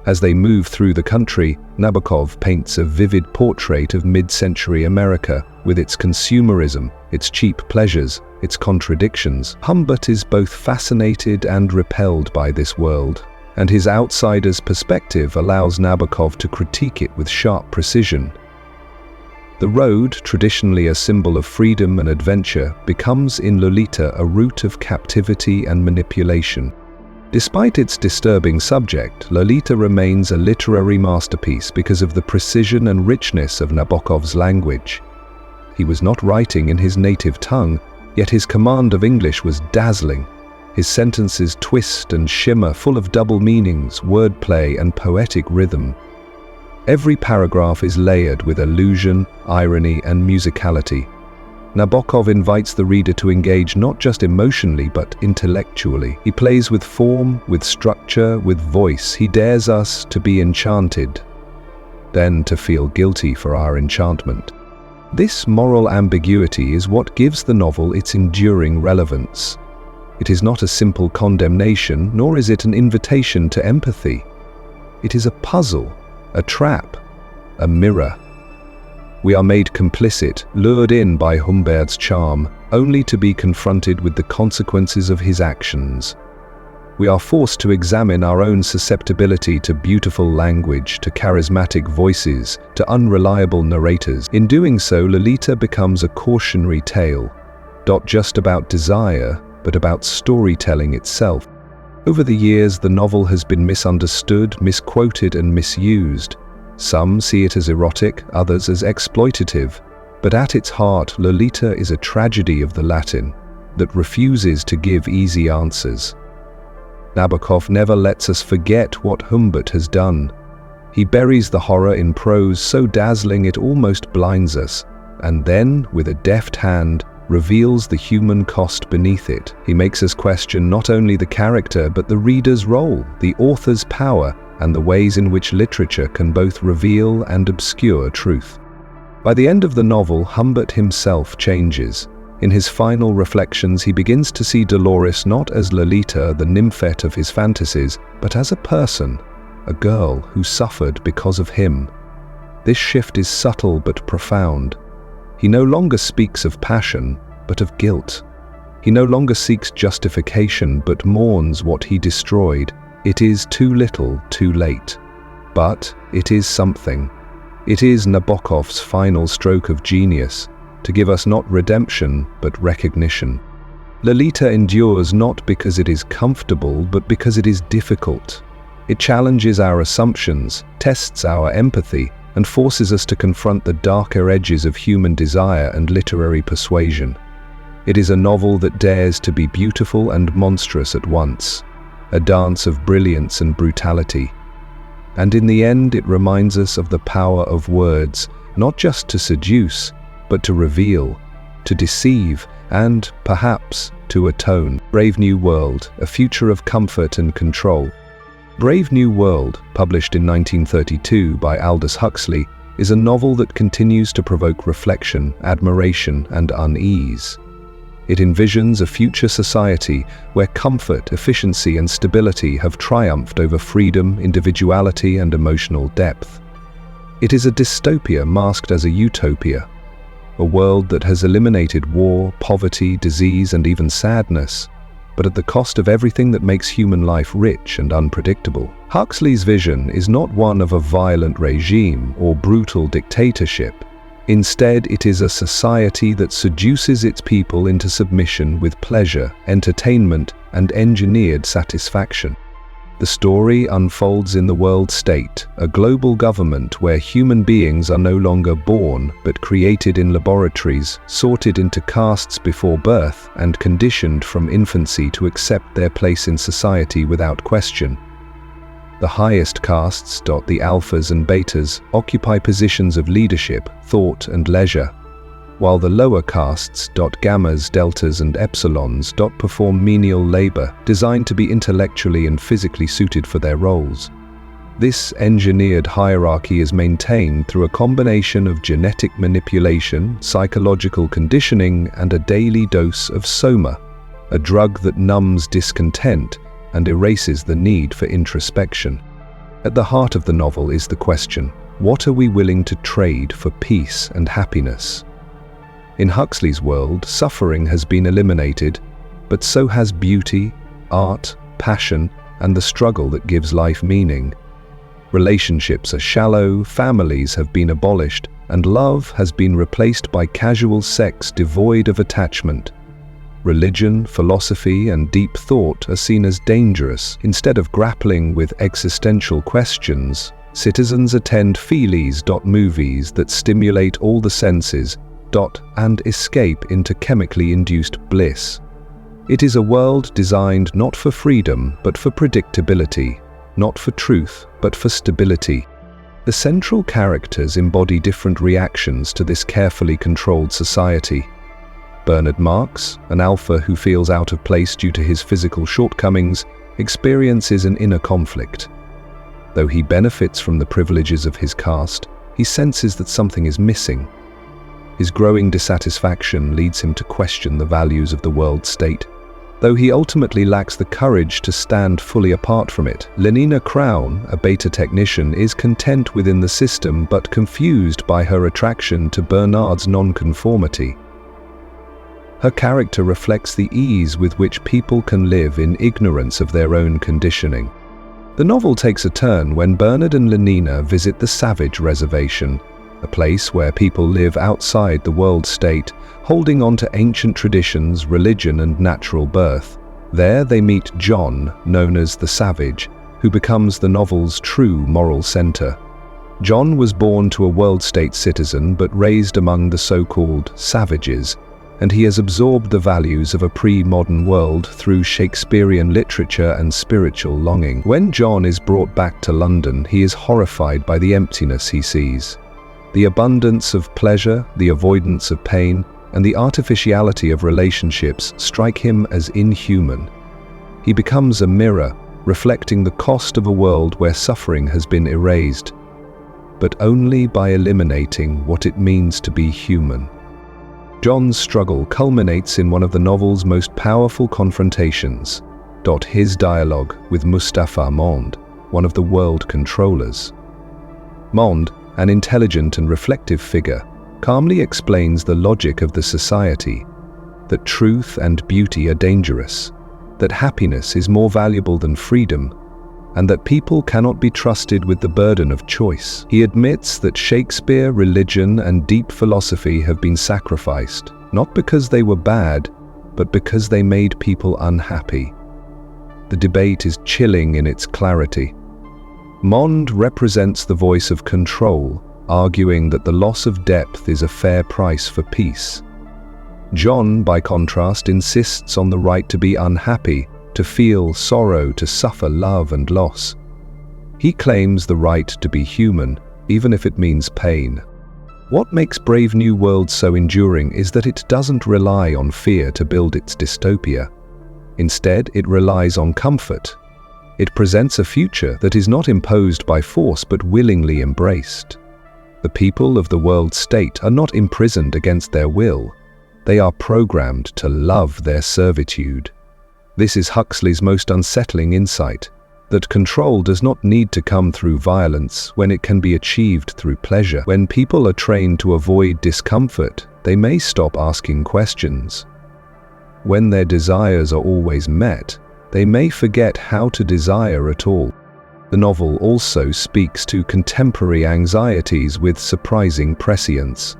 As they move through the country, Nabokov paints a vivid portrait of mid-century America, with its consumerism, its cheap pleasures, its contradictions. Humbert is both fascinated and repelled by this world, and his outsider's perspective allows Nabokov to critique it with sharp precision. The road, traditionally a symbol of freedom and adventure, becomes in Lolita a route of captivity and manipulation. Despite its disturbing subject, Lolita remains a literary masterpiece because of the precision and richness of Nabokov's language. He was not writing in his native tongue, yet his command of English was dazzling. His sentences twist and shimmer, full of double meanings, wordplay, and poetic rhythm. Every paragraph is layered with allusion, irony, and musicality. Nabokov invites the reader to engage not just emotionally but intellectually. He plays with form, with structure, with voice. He dares us to be enchanted, then to feel guilty for our enchantment. This moral ambiguity is what gives the novel its enduring relevance. It is not a simple condemnation, nor is it an invitation to empathy. It is a puzzle, a trap, a mirror. We are made complicit, lured in by Humbert's charm, only to be confronted with the consequences of his actions. We are forced to examine our own susceptibility to beautiful language, to charismatic voices, to unreliable narrators. In doing so, Lolita becomes a cautionary tale, not just about desire, but about storytelling itself. Over the years, the novel has been misunderstood, misquoted, and misused. Some see it as erotic, others as exploitative. But at its heart, Lolita is a tragedy of the Latin that refuses to give easy answers. Nabokov never lets us forget what Humbert has done. He buries the horror in prose so dazzling it almost blinds us, and then, with a deft hand, reveals the human cost beneath it. He makes us question not only the character but the reader's role, the author's power, and the ways in which literature can both reveal and obscure truth. By the end of the novel, Humbert himself changes. In his final reflections, he begins to see Dolores not as Lolita, the nymphette of his fantasies, but as a person, a girl who suffered because of him. This shift is subtle but profound. He no longer speaks of passion, but of guilt. He no longer seeks justification, but mourns what he destroyed. It is too little, too late. But it is something. It is Nabokov's final stroke of genius, to give us not redemption, but recognition. Lolita endures not because it is comfortable, but because it is difficult. It challenges our assumptions, tests our empathy, and forces us to confront the darker edges of human desire and literary persuasion. It is a novel that dares to be beautiful and monstrous at once, a dance of brilliance and brutality. And in the end, it reminds us of the power of words, not just to seduce, but to reveal, to deceive, and, perhaps, to atone. Brave New World, A Future of Comfort and Control. Brave New World, published in 1932 by Aldous Huxley, is a novel that continues to provoke reflection, admiration, and unease. It envisions a future society where comfort, efficiency, and stability have triumphed over freedom, individuality, and emotional depth. It is a dystopia masked as a utopia, a world that has eliminated war, poverty, disease, and even sadness, but at the cost of everything that makes human life rich and unpredictable. Huxley's vision is not one of a violent regime or brutal dictatorship. Instead, it is a society that seduces its people into submission with pleasure, entertainment, and engineered satisfaction. The story unfolds in the world state, a global government where human beings are no longer born but created in laboratories, sorted into castes before birth, and conditioned from infancy to accept their place in society without question. The highest castes, the alphas and betas, occupy positions of leadership, thought, and leisure, while the lower castes, gammas, deltas, and epsilons, perform menial labor, designed to be intellectually and physically suited for their roles. This engineered hierarchy is maintained through a combination of genetic manipulation, psychological conditioning, and a daily dose of soma, a drug that numbs discontent and erases the need for introspection. At the heart of the novel is the question, what are we willing to trade for peace and happiness? In Huxley's world, suffering has been eliminated, but so has beauty, art, passion, and the struggle that gives life meaning. Relationships are shallow, families have been abolished, and love has been replaced by casual sex devoid of attachment. Religion, philosophy, and deep thought are seen as dangerous. Instead of grappling with existential questions, citizens attend feelies, movies that stimulate all the senses, and escape into chemically induced bliss. It is a world designed not for freedom, but for predictability, not for truth, but for stability. The central characters embody different reactions to this carefully controlled society. Bernard Marx, an alpha who feels out of place due to his physical shortcomings, experiences an inner conflict. Though he benefits from the privileges of his caste, he senses that something is missing. His growing dissatisfaction leads him to question the values of the world state. Though he ultimately lacks the courage to stand fully apart from it, Lenina Crown, a beta technician, is content within the system but confused by her attraction to Bernard's nonconformity. Her character reflects the ease with which people can live in ignorance of their own conditioning. The novel takes a turn when Bernard and Lenina visit the Savage Reservation, a place where people live outside the world state, holding on to ancient traditions, religion, and natural birth. There they meet John, known as the Savage, who becomes the novel's true moral center. John was born to a world state citizen but raised among the so-called savages, and he has absorbed the values of a pre-modern world through Shakespearean literature and spiritual longing. When John is brought back to London, he is horrified by the emptiness he sees. The abundance of pleasure, the avoidance of pain, and the artificiality of relationships strike him as inhuman. He becomes a mirror, reflecting the cost of a world where suffering has been erased, but only by eliminating what it means to be human. John's struggle culminates in one of the novel's most powerful confrontations, his dialogue with Mustapha Mond, one of the world controllers. Mond, an intelligent and reflective figure, calmly explains the logic of the society, that truth and beauty are dangerous, that happiness is more valuable than freedom, and that people cannot be trusted with the burden of choice. He admits that Shakespeare, religion, and deep philosophy have been sacrificed, not because they were bad, but because they made people unhappy. The debate is chilling in its clarity. Mond represents the voice of control, arguing that the loss of depth is a fair price for peace. John, by contrast, insists on the right to be unhappy, to feel sorrow, to suffer love and loss. He claims the right to be human, even if it means pain. What makes Brave New World so enduring is that it doesn't rely on fear to build its dystopia. Instead, it relies on comfort. It presents a future that is not imposed by force but willingly embraced. The people of the world state are not imprisoned against their will. They are programmed to love their servitude. This is Huxley's most unsettling insight, that control does not need to come through violence when it can be achieved through pleasure. When people are trained to avoid discomfort, they may stop asking questions. When their desires are always met, they may forget how to desire at all. The novel also speaks to contemporary anxieties with surprising prescience.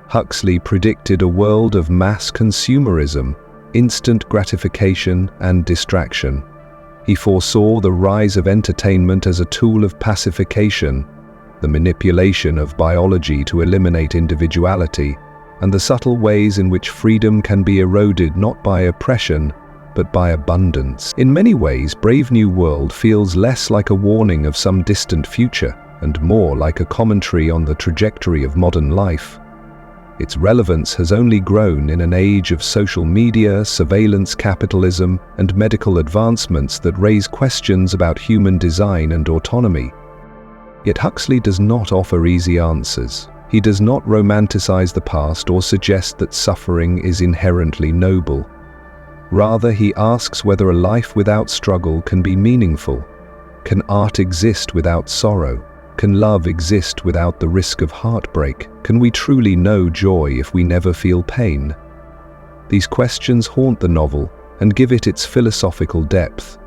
Huxley predicted a world of mass consumerism, instant gratification, and distraction. He foresaw the rise of entertainment as a tool of pacification, the manipulation of biology to eliminate individuality, and the subtle ways in which freedom can be eroded not by oppression, but by abundance. In many ways, Brave New World feels less like a warning of some distant future, and more like a commentary on the trajectory of modern life. Its relevance has only grown in an age of social media, surveillance capitalism, and medical advancements that raise questions about human design and autonomy. Yet Huxley does not offer easy answers. He does not romanticize the past or suggest that suffering is inherently noble. Rather, he asks whether a life without struggle can be meaningful. Can art exist without sorrow? Can love exist without the risk of heartbreak? Can we truly know joy if we never feel pain? These questions haunt the novel and give it its philosophical depth.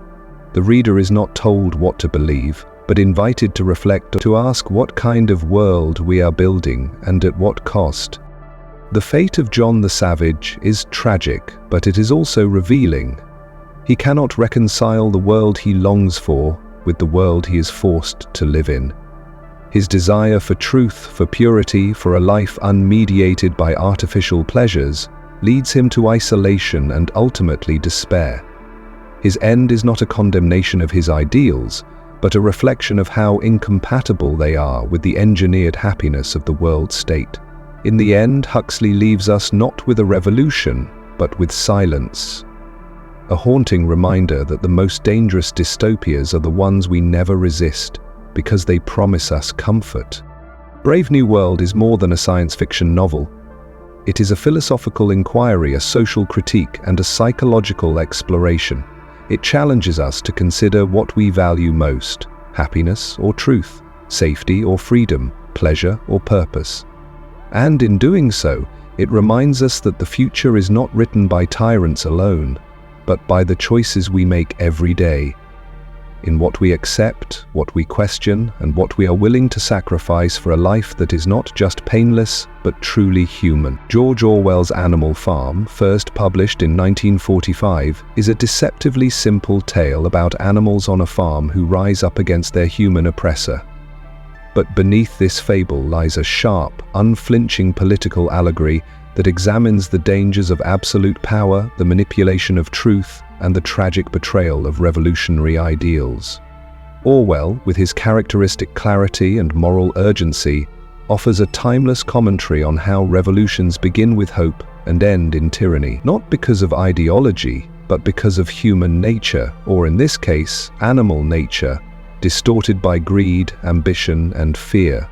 The reader is not told what to believe, but invited to reflect, to ask what kind of world we are building and at what cost. The fate of John the Savage is tragic, but it is also revealing. He cannot reconcile the world he longs for with the world he is forced to live in. His desire for truth, for purity, for a life unmediated by artificial pleasures, leads him to isolation and ultimately despair. His end is not a condemnation of his ideals, but a reflection of how incompatible they are with the engineered happiness of the world state. In the end, Huxley leaves us not with a revolution, but with silence. A haunting reminder that the most dangerous dystopias are the ones we never resist, because they promise us comfort. Brave New World is more than a science fiction novel. It is a philosophical inquiry, a social critique, and a psychological exploration. It challenges us to consider what we value most: happiness or truth, safety or freedom, pleasure or purpose. And in doing so, it reminds us that the future is not written by tyrants alone, but by the choices we make every day. In what we accept, what we question, and what we are willing to sacrifice for a life that is not just painless, but truly human. George Orwell's Animal Farm, first published in 1945, is a deceptively simple tale about animals on a farm who rise up against their human oppressor. But beneath this fable lies a sharp, unflinching political allegory that examines the dangers of absolute power, the manipulation of truth, and the tragic betrayal of revolutionary ideals. Orwell, with his characteristic clarity and moral urgency, offers a timeless commentary on how revolutions begin with hope and end in tyranny, not because of ideology, but because of human nature, or in this case, animal nature, distorted by greed, ambition, and fear.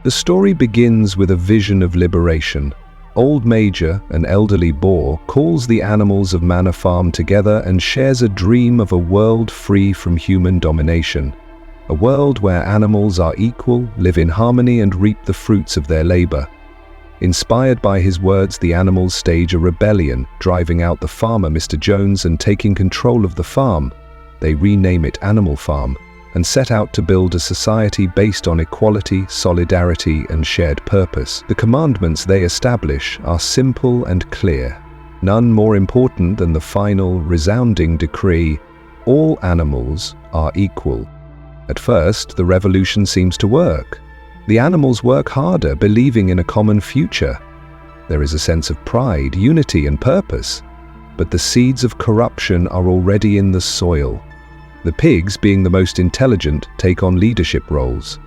The story begins with a vision of liberation. Old Major, an elderly boar, calls the animals of Manor Farm together and shares a dream of a world free from human domination. A world where animals are equal, live in harmony, and reap the fruits of their labor. Inspired by his words, the animals stage a rebellion, driving out the farmer, Mr. Jones, and taking control of the farm. They rename it Animal Farm and set out to build a society based on equality, solidarity, and shared purpose. The commandments they establish are simple and clear, none more important than the final, resounding decree: all animals are equal. At first, the revolution seems to work. The animals work harder, believing in a common future. There is a sense of pride, unity, and purpose. But the seeds of corruption are already in the soil. The pigs, being the most intelligent, take on leadership roles.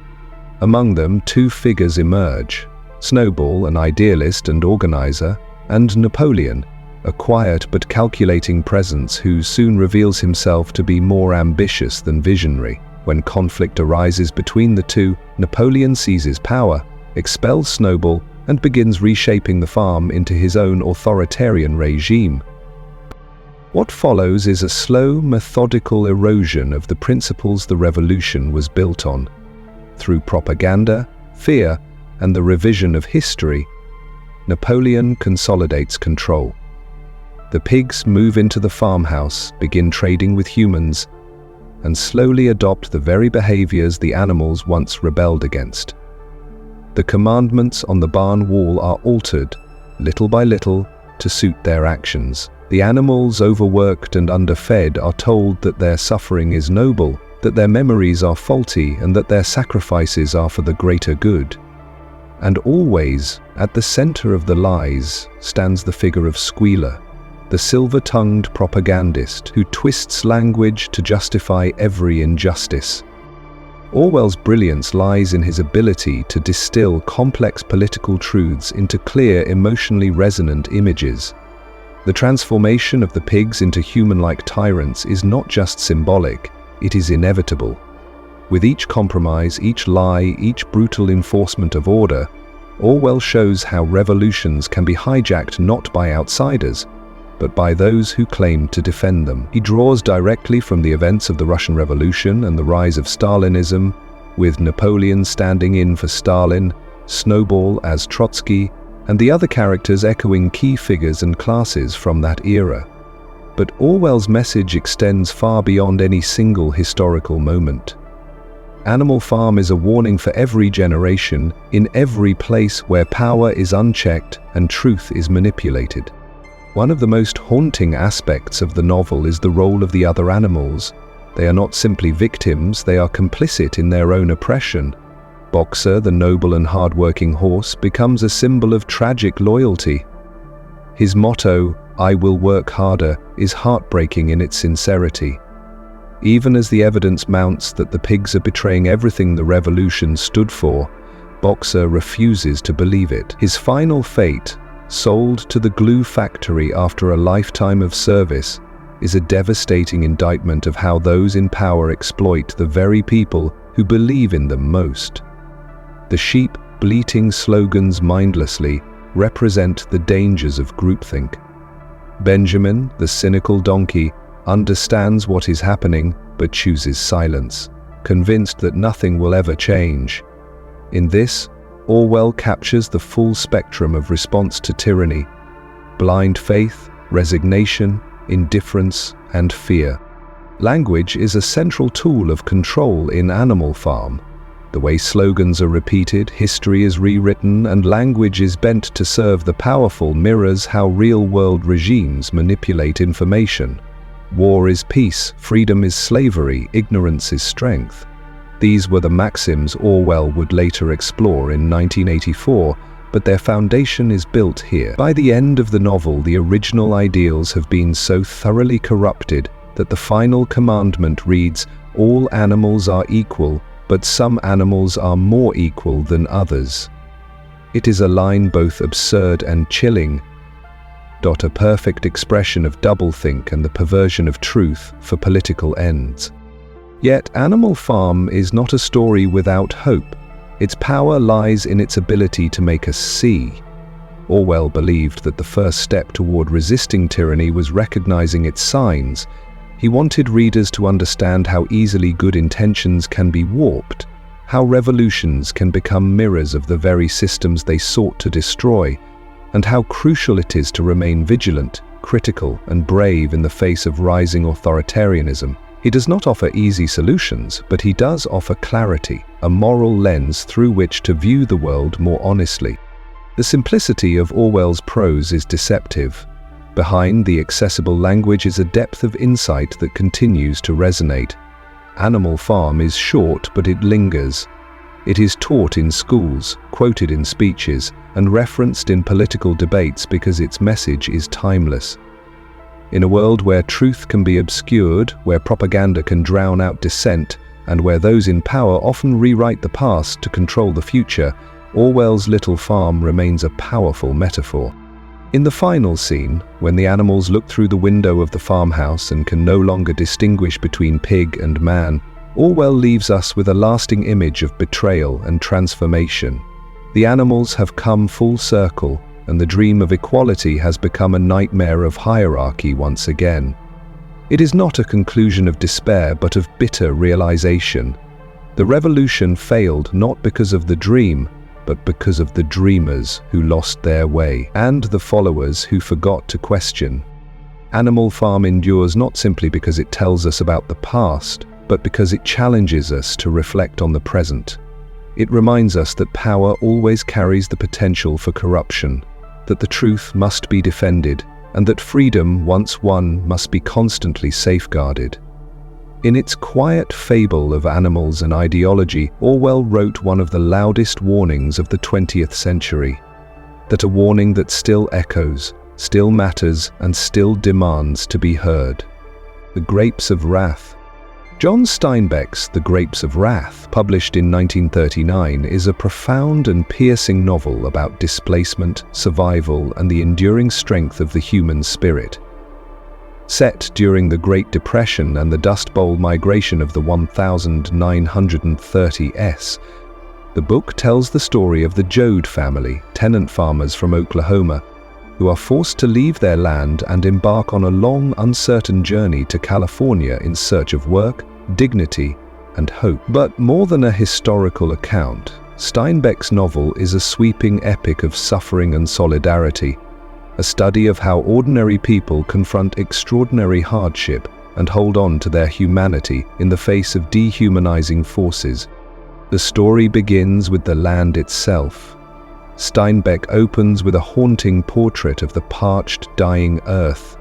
Among them, two figures emerge: Snowball, an idealist and organizer, and Napoleon, a quiet but calculating presence who soon reveals himself to be more ambitious than visionary. When conflict arises between the two, Napoleon seizes power, expels Snowball, and begins reshaping the farm into his own authoritarian regime. What follows is a slow, methodical erosion of the principles the revolution was built on. Through propaganda, fear, and the revision of history, Napoleon consolidates control. The pigs move into the farmhouse, begin trading with humans, and slowly adopt the very behaviors the animals once rebelled against. The commandments on the barn wall are altered, little by little, to suit their actions. The animals, overworked and underfed, are told that their suffering is noble, that their memories are faulty, and that their sacrifices are for the greater good. And always, at the center of the lies, stands the figure of Squealer, the silver-tongued propagandist who twists language to justify every injustice. Orwell's brilliance lies in his ability to distill complex political truths into clear, emotionally resonant images. The transformation of the pigs into human-like tyrants is not just symbolic, it is inevitable. With each compromise, each lie, each brutal enforcement of order, Orwell shows how revolutions can be hijacked not by outsiders, but by those who claim to defend them. He draws directly from the events of the Russian Revolution and the rise of Stalinism, with Napoleon standing in for Stalin, Snowball as Trotsky, and the other characters echoing key figures and classes from that era. But Orwell's message extends far beyond any single historical moment. Animal Farm is a warning for every generation, in every place where power is unchecked and truth is manipulated. One of the most haunting aspects of the novel is the role of the other animals. They are not simply victims, they are complicit in their own oppression. Boxer, the noble and hard-working horse, becomes a symbol of tragic loyalty. His motto, "I will work harder," is heartbreaking in its sincerity. Even as the evidence mounts that the pigs are betraying everything the revolution stood for, Boxer refuses to believe it. His final fate, sold to the glue factory after a lifetime of service, is a devastating indictment of how those in power exploit the very people who believe in them most. The sheep bleating slogans mindlessly represent the dangers of groupthink. Benjamin, the cynical donkey, understands what is happening but chooses silence, convinced that nothing will ever change. In this, Orwell captures the full spectrum of response to tyranny: blind faith, resignation, indifference, and fear. Language is a central tool of control in Animal Farm. The way slogans are repeated, history is rewritten, and language is bent to serve the powerful mirrors how real-world regimes manipulate information. War is peace, freedom is slavery, ignorance is strength. These were the maxims Orwell would later explore in 1984, but their foundation is built here. By the end of the novel, the original ideals have been so thoroughly corrupted that the final commandment reads, "All animals are equal, but some animals are more equal than others." It is a line both absurd and chilling, a perfect expression of doublethink and the perversion of truth for political ends. Yet Animal Farm is not a story without hope. Its power lies in its ability to make us see. Orwell believed that the first step toward resisting tyranny was recognizing its signs. He wanted readers to understand how easily good intentions can be warped, how revolutions can become mirrors of the very systems they sought to destroy, and how crucial it is to remain vigilant, critical, and brave in the face of rising authoritarianism. He does not offer easy solutions, but he does offer clarity, a moral lens through which to view the world more honestly. The simplicity of Orwell's prose is deceptive. Behind the accessible language is a depth of insight that continues to resonate. Animal Farm is short, but it lingers. It is taught in schools, quoted in speeches, and referenced in political debates because its message is timeless. In a world where truth can be obscured, where propaganda can drown out dissent, and where those in power often rewrite the past to control the future, Orwell's little farm remains a powerful metaphor. In the final scene, when the animals look through the window of the farmhouse and can no longer distinguish between pig and man, Orwell leaves us with a lasting image of betrayal and transformation. The animals have come full circle, and the dream of equality has become a nightmare of hierarchy once again. It is not a conclusion of despair, but of bitter realization. The revolution failed not because of the dream, but because of the dreamers who lost their way, and the followers who forgot to question. Animal Farm endures not simply because it tells us about the past, but because it challenges us to reflect on the present. It reminds us that power always carries the potential for corruption, that the truth must be defended, and that freedom, once won, must be constantly safeguarded. In its quiet fable of animals and ideology, Orwell wrote one of the loudest warnings of the 20th century. That a warning that still echoes, still matters, and still demands to be heard. The Grapes of Wrath. John Steinbeck's The Grapes of Wrath, published in 1939, is a profound and piercing novel about displacement, survival, and the enduring strength of the human spirit. Set during the Great Depression and the Dust Bowl migration of the 1930s, the book tells the story of the Joad family, tenant farmers from Oklahoma, who are forced to leave their land and embark on a long, uncertain journey to California in search of work, dignity, and hope. But more than a historical account, Steinbeck's novel is a sweeping epic of suffering and solidarity, a study of how ordinary people confront extraordinary hardship and hold on to their humanity in the face of dehumanizing forces. The story begins with the land itself. Steinbeck opens with a haunting portrait of the parched, dying earth,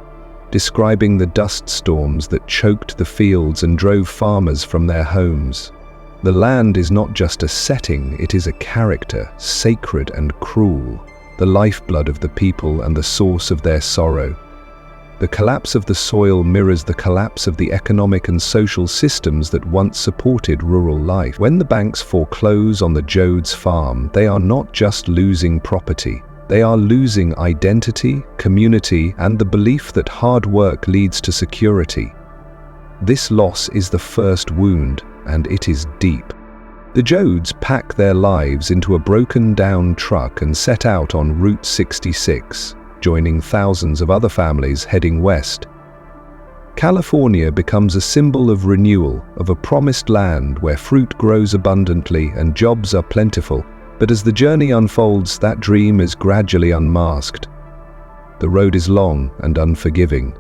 describing the dust storms that choked the fields and drove farmers from their homes. The land is not just a setting, it is a character, sacred and cruel, the lifeblood of the people and the source of their sorrow. The collapse of the soil mirrors the collapse of the economic and social systems that once supported rural life. When the banks foreclose on the Joad's farm, they are not just losing property. They are losing identity, community, and the belief that hard work leads to security. This loss is the first wound, and it is deep. The Joads pack their lives into a broken-down truck and set out on Route 66, joining thousands of other families heading west. California becomes a symbol of renewal, of a promised land where fruit grows abundantly and jobs are plentiful. But as the journey unfolds, that dream is gradually unmasked. The road is long and unforgiving.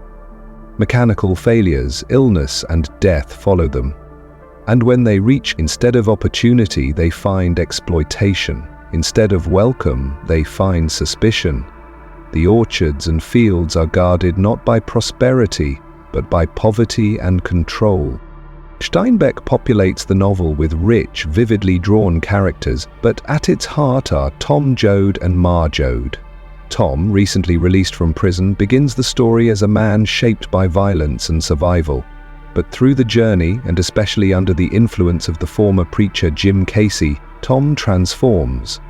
Mechanical failures, illness, and death follow them. And when they reach, instead of opportunity, they find exploitation. Instead of welcome, they find suspicion. The orchards and fields are guarded not by prosperity, but by poverty and control. Steinbeck populates the novel with rich, vividly drawn characters, but at its heart are Tom Joad and Ma Joad. Tom, recently released from prison, begins the story as a man shaped by violence and survival. But through the journey, and especially under the influence of the former preacher Jim Casey, Tom transforms.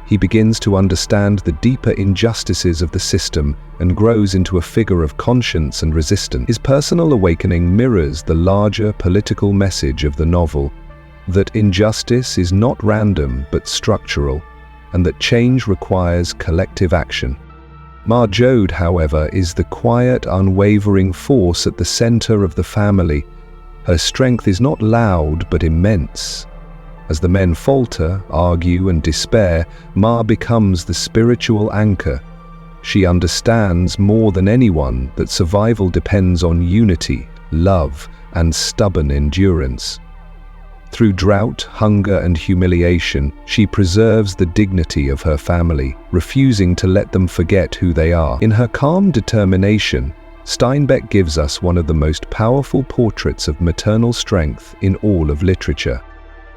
He begins to understand the deeper injustices of the system and grows into a figure of conscience and resistance. His personal awakening mirrors the larger political message of the novel, that injustice is not random but structural, and that change requires collective action. Ma Joad, however, is the quiet, unwavering force at the center of the family. Her strength is not loud but immense. As the men falter, argue, and despair, Ma becomes the spiritual anchor. She understands more than anyone that survival depends on unity, love, and stubborn endurance. Through drought, hunger, and humiliation, she preserves the dignity of her family, refusing to let them forget who they are. In her calm determination, Steinbeck gives us one of the most powerful portraits of maternal strength in all of literature.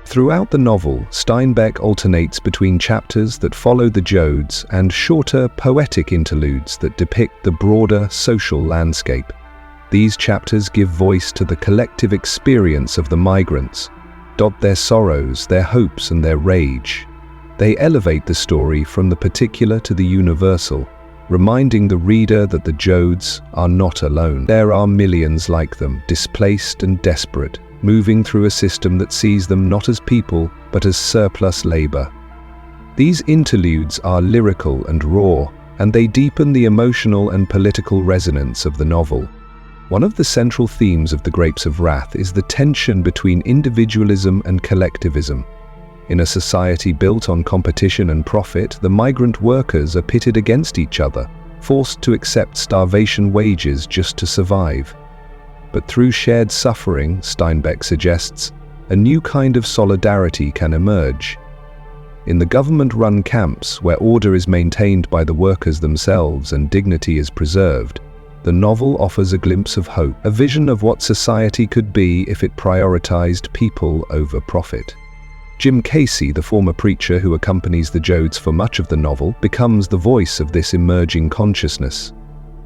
Throughout the novel, Steinbeck alternates between chapters that follow the Joads and shorter, poetic interludes that depict the broader social landscape. These chapters give voice to the collective experience of the migrants, dot their sorrows, their hopes, and their rage. They elevate the story from the particular to the universal, reminding the reader that the Jodes are not alone. There are millions like them, displaced and desperate, moving through a system that sees them not as people, but as surplus labor. These interludes are lyrical and raw, and they deepen the emotional and political resonance of the novel. One of the central themes of The Grapes of Wrath is the tension between individualism and collectivism. In a society built on competition and profit, the migrant workers are pitted against each other, forced to accept starvation wages just to survive. But through shared suffering, Steinbeck suggests, a new kind of solidarity can emerge. In the government-run camps, where order is maintained by the workers themselves and dignity is preserved, the novel offers a glimpse of hope, a vision of what society could be if it prioritized people over profit. Jim Casey, the former preacher who accompanies the Jodes for much of the novel, becomes the voice of this emerging consciousness.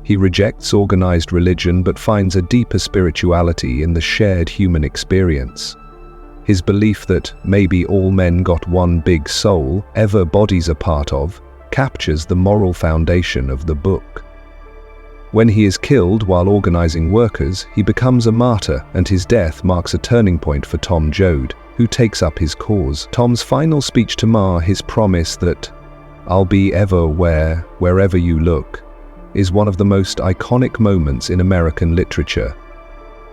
He rejects organized religion but finds a deeper spirituality in the shared human experience. His belief that maybe all men got one big soul, ever bodies are part of, captures the moral foundation of the book. When he is killed while organizing workers, he becomes a martyr, and his death marks a turning point for Tom Joad, who takes up his cause. Tom's final speech to Ma, his promise that "I'll be ever wherever you look," is one of the most iconic moments in American literature.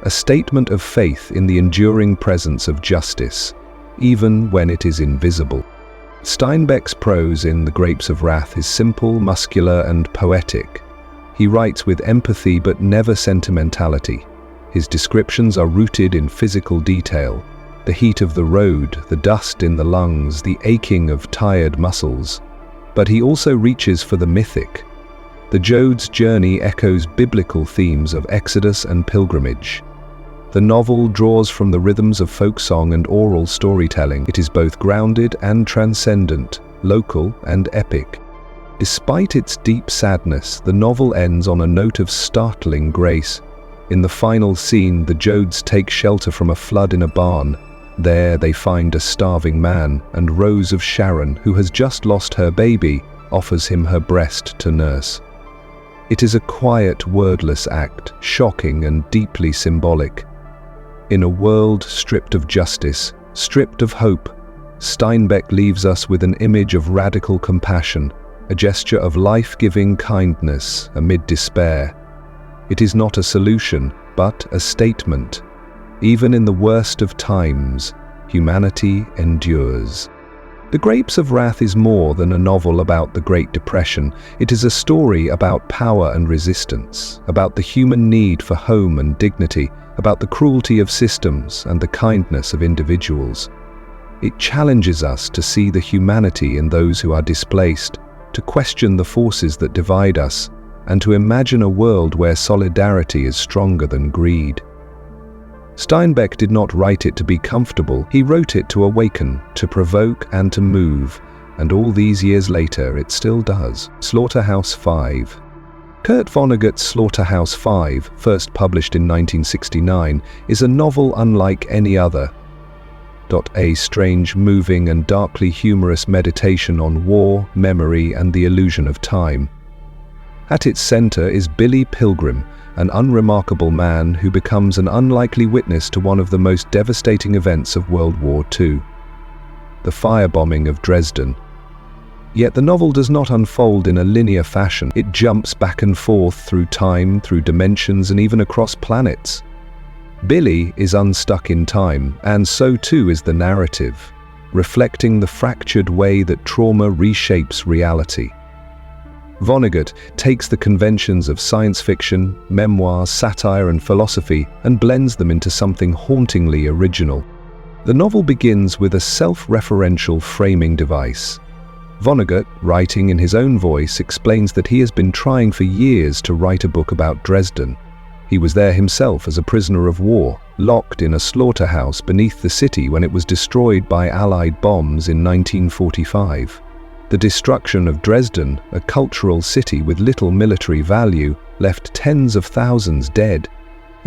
A statement of faith in the enduring presence of justice, even when it is invisible. Steinbeck's prose in The Grapes of Wrath is simple, muscular, and poetic. He writes with empathy but never sentimentality. His descriptions are rooted in physical detail: the heat of the road, the dust in the lungs, the aching of tired muscles. But he also reaches for the mythic. The Jodes' journey echoes biblical themes of exodus and pilgrimage. The novel draws from the rhythms of folk song and oral storytelling. It is both grounded and transcendent, local and epic. Despite its deep sadness, the novel ends on a note of startling grace. In the final scene, the Jodes take shelter from a flood in a barn. There they find a starving man, and Rose of Sharon, who has just lost her baby, offers him her breast to nurse. It is a quiet, wordless act, shocking and deeply symbolic. In a world stripped of justice, stripped of hope, Steinbeck leaves us with an image of radical compassion, a gesture of life-giving kindness amid despair. It is not a solution, but a statement. Even in the worst of times, humanity endures. The Grapes of Wrath is more than a novel about the Great Depression. It is a story about power and resistance, about the human need for home and dignity, about the cruelty of systems and the kindness of individuals. It challenges us to see the humanity in those who are displaced, to question the forces that divide us, and to imagine a world where solidarity is stronger than greed. Steinbeck did not write it to be comfortable. He wrote it to awaken, to provoke, and to move, and all these years later it still does. Slaughterhouse-Five. Kurt Vonnegut's Slaughterhouse-Five, first published in 1969, is a novel unlike any other. A strange, moving, and darkly humorous meditation on war, memory, and the illusion of time. At its center is Billy Pilgrim, an unremarkable man who becomes an unlikely witness to one of the most devastating events of World War II, the firebombing of Dresden. Yet the novel does not unfold in a linear fashion. It jumps back and forth through time, through dimensions, and even across planets. Billy is unstuck in time, and so too is the narrative, reflecting the fractured way that trauma reshapes reality. Vonnegut takes the conventions of science fiction, memoir, satire, and philosophy and blends them into something hauntingly original. The novel begins with a self-referential framing device. Vonnegut, writing in his own voice, explains that he has been trying for years to write a book about Dresden. He was there himself as a prisoner of war, locked in a slaughterhouse beneath the city when it was destroyed by Allied bombs in 1945. The destruction of Dresden, a cultural city with little military value, left tens of thousands dead,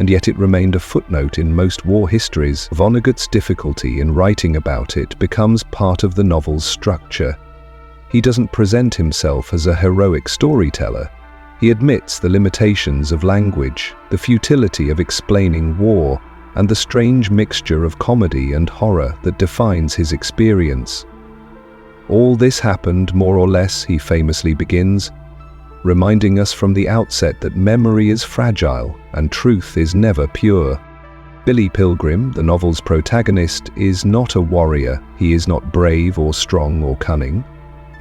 and yet it remained a footnote in most war histories. Vonnegut's difficulty in writing about it becomes part of the novel's structure. He doesn't present himself as a heroic storyteller. He admits the limitations of language, the futility of explaining war, and the strange mixture of comedy and horror that defines his experience. All this happened, more or less, he famously begins, reminding us from the outset that memory is fragile and truth is never pure. Billy Pilgrim, the novel's protagonist, is not a warrior. He is not brave or strong or cunning.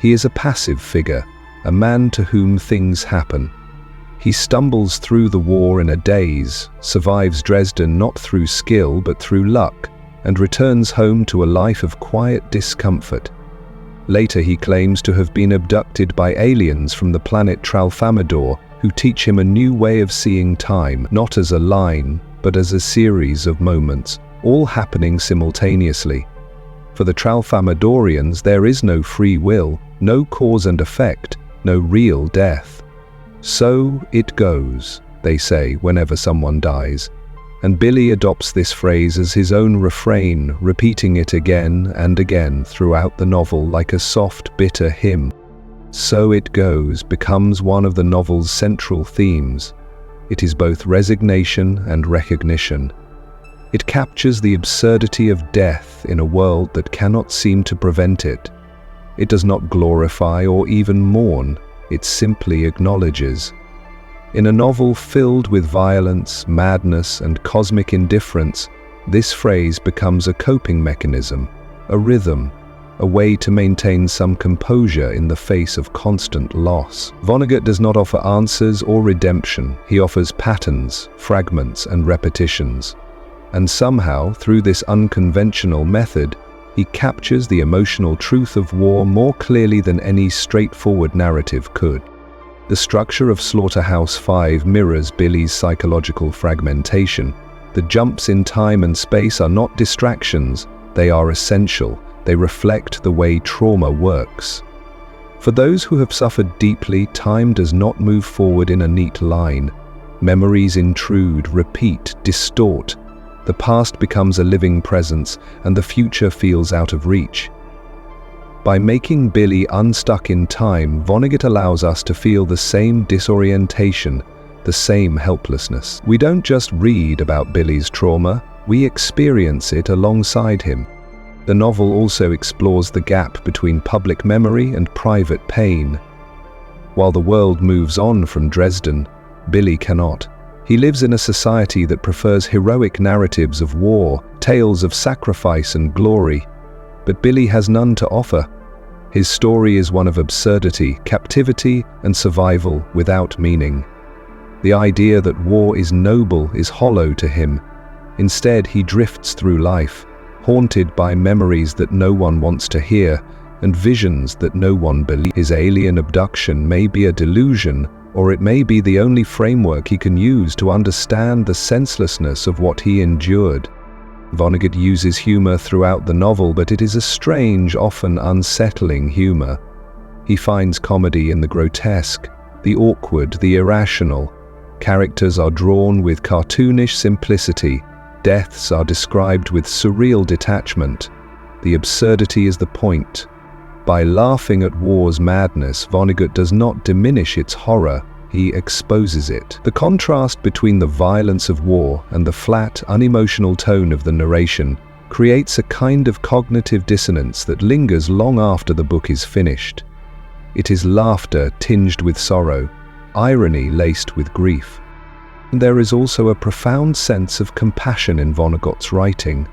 He is a passive figure, a man to whom things happen. He stumbles through the war in a daze, survives Dresden not through skill but through luck, and returns home to a life of quiet discomfort. Later he claims to have been abducted by aliens from the planet Tralfamadore, who teach him a new way of seeing time, not as a line, but as a series of moments, all happening simultaneously. For the Tralfamadorians there is no free will, no cause and effect, no real death. So it goes, they say whenever someone dies. And Billy adopts this phrase as his own refrain, repeating it again and again throughout the novel like a soft, bitter hymn. So it goes becomes one of the novel's central themes. It is both resignation and recognition. It captures the absurdity of death in a world that cannot seem to prevent it. It does not glorify or even mourn, it simply acknowledges. In a novel filled with violence, madness, and cosmic indifference, this phrase becomes a coping mechanism, a rhythm, a way to maintain some composure in the face of constant loss. Vonnegut does not offer answers or redemption. He offers patterns, fragments, and repetitions. And somehow, through this unconventional method, he captures the emotional truth of war more clearly than any straightforward narrative could. The structure of Slaughterhouse-Five mirrors Billy's psychological fragmentation. The jumps in time and space are not distractions, they are essential. They reflect the way trauma works. For those who have suffered deeply, time does not move forward in a neat line. Memories intrude, repeat, distort. The past becomes a living presence, and the future feels out of reach. By making Billy unstuck in time, Vonnegut allows us to feel the same disorientation, the same helplessness. We don't just read about Billy's trauma, we experience it alongside him. The novel also explores the gap between public memory and private pain. While the world moves on from Dresden, Billy cannot. He lives in a society that prefers heroic narratives of war, tales of sacrifice and glory. But Billy has none to offer. His story is one of absurdity, captivity, and survival without meaning. The idea that war is noble is hollow to him. Instead, he drifts through life, haunted by memories that no one wants to hear, and visions that no one believes. His alien abduction may be a delusion, or it may be the only framework he can use to understand the senselessness of what he endured. Vonnegut uses humor throughout the novel, but it is a strange, often unsettling humor. He finds comedy in the grotesque, the awkward, the irrational. Characters are drawn with cartoonish simplicity. Deaths are described with surreal detachment. The absurdity is the point. By laughing at war's madness, Vonnegut does not diminish its horror, he exposes it. The contrast between the violence of war and the flat, unemotional tone of the narration creates a kind of cognitive dissonance that lingers long after the book is finished. It is laughter tinged with sorrow, irony laced with grief. And there is also a profound sense of compassion in Vonnegut's writing.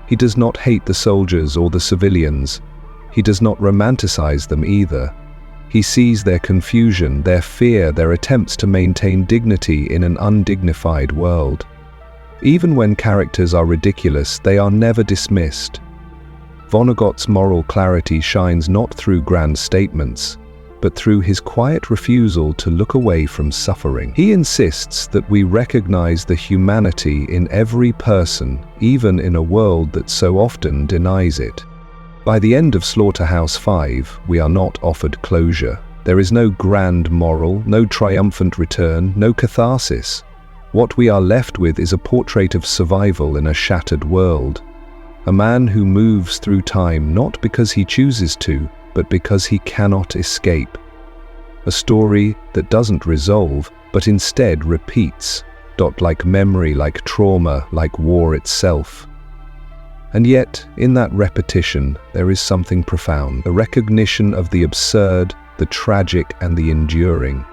He does not hate the soldiers or the civilians. He does not romanticize them either. He sees their confusion, their fear, their attempts to maintain dignity in an undignified world. Even when characters are ridiculous, they are never dismissed. Vonnegut's moral clarity shines not through grand statements, but through his quiet refusal to look away from suffering. He insists that we recognize the humanity in every person, even in a world that so often denies it. By the end of Slaughterhouse-Five, we are not offered closure. There is no grand moral, no triumphant return, no catharsis. What we are left with is a portrait of survival in a shattered world. A man who moves through time not because he chooses to, but because he cannot escape. A story that doesn't resolve, but instead repeats, like memory, like trauma, like war itself. And yet, in that repetition, there is something profound, a recognition of the absurd, the tragic, and the enduring.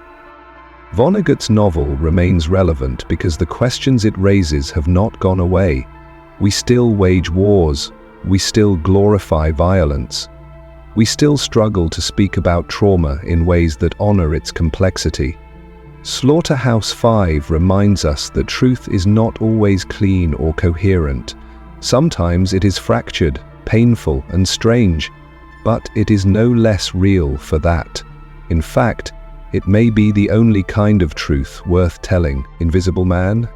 Vonnegut's novel remains relevant because the questions it raises have not gone away. We still wage wars, we still glorify violence, we still struggle to speak about trauma in ways that honor its complexity. Slaughterhouse-Five reminds us that truth is not always clean or coherent. Sometimes it is fractured, painful, and strange, but it is no less real for that. In fact, it may be the only kind of truth worth telling. Invisible Man?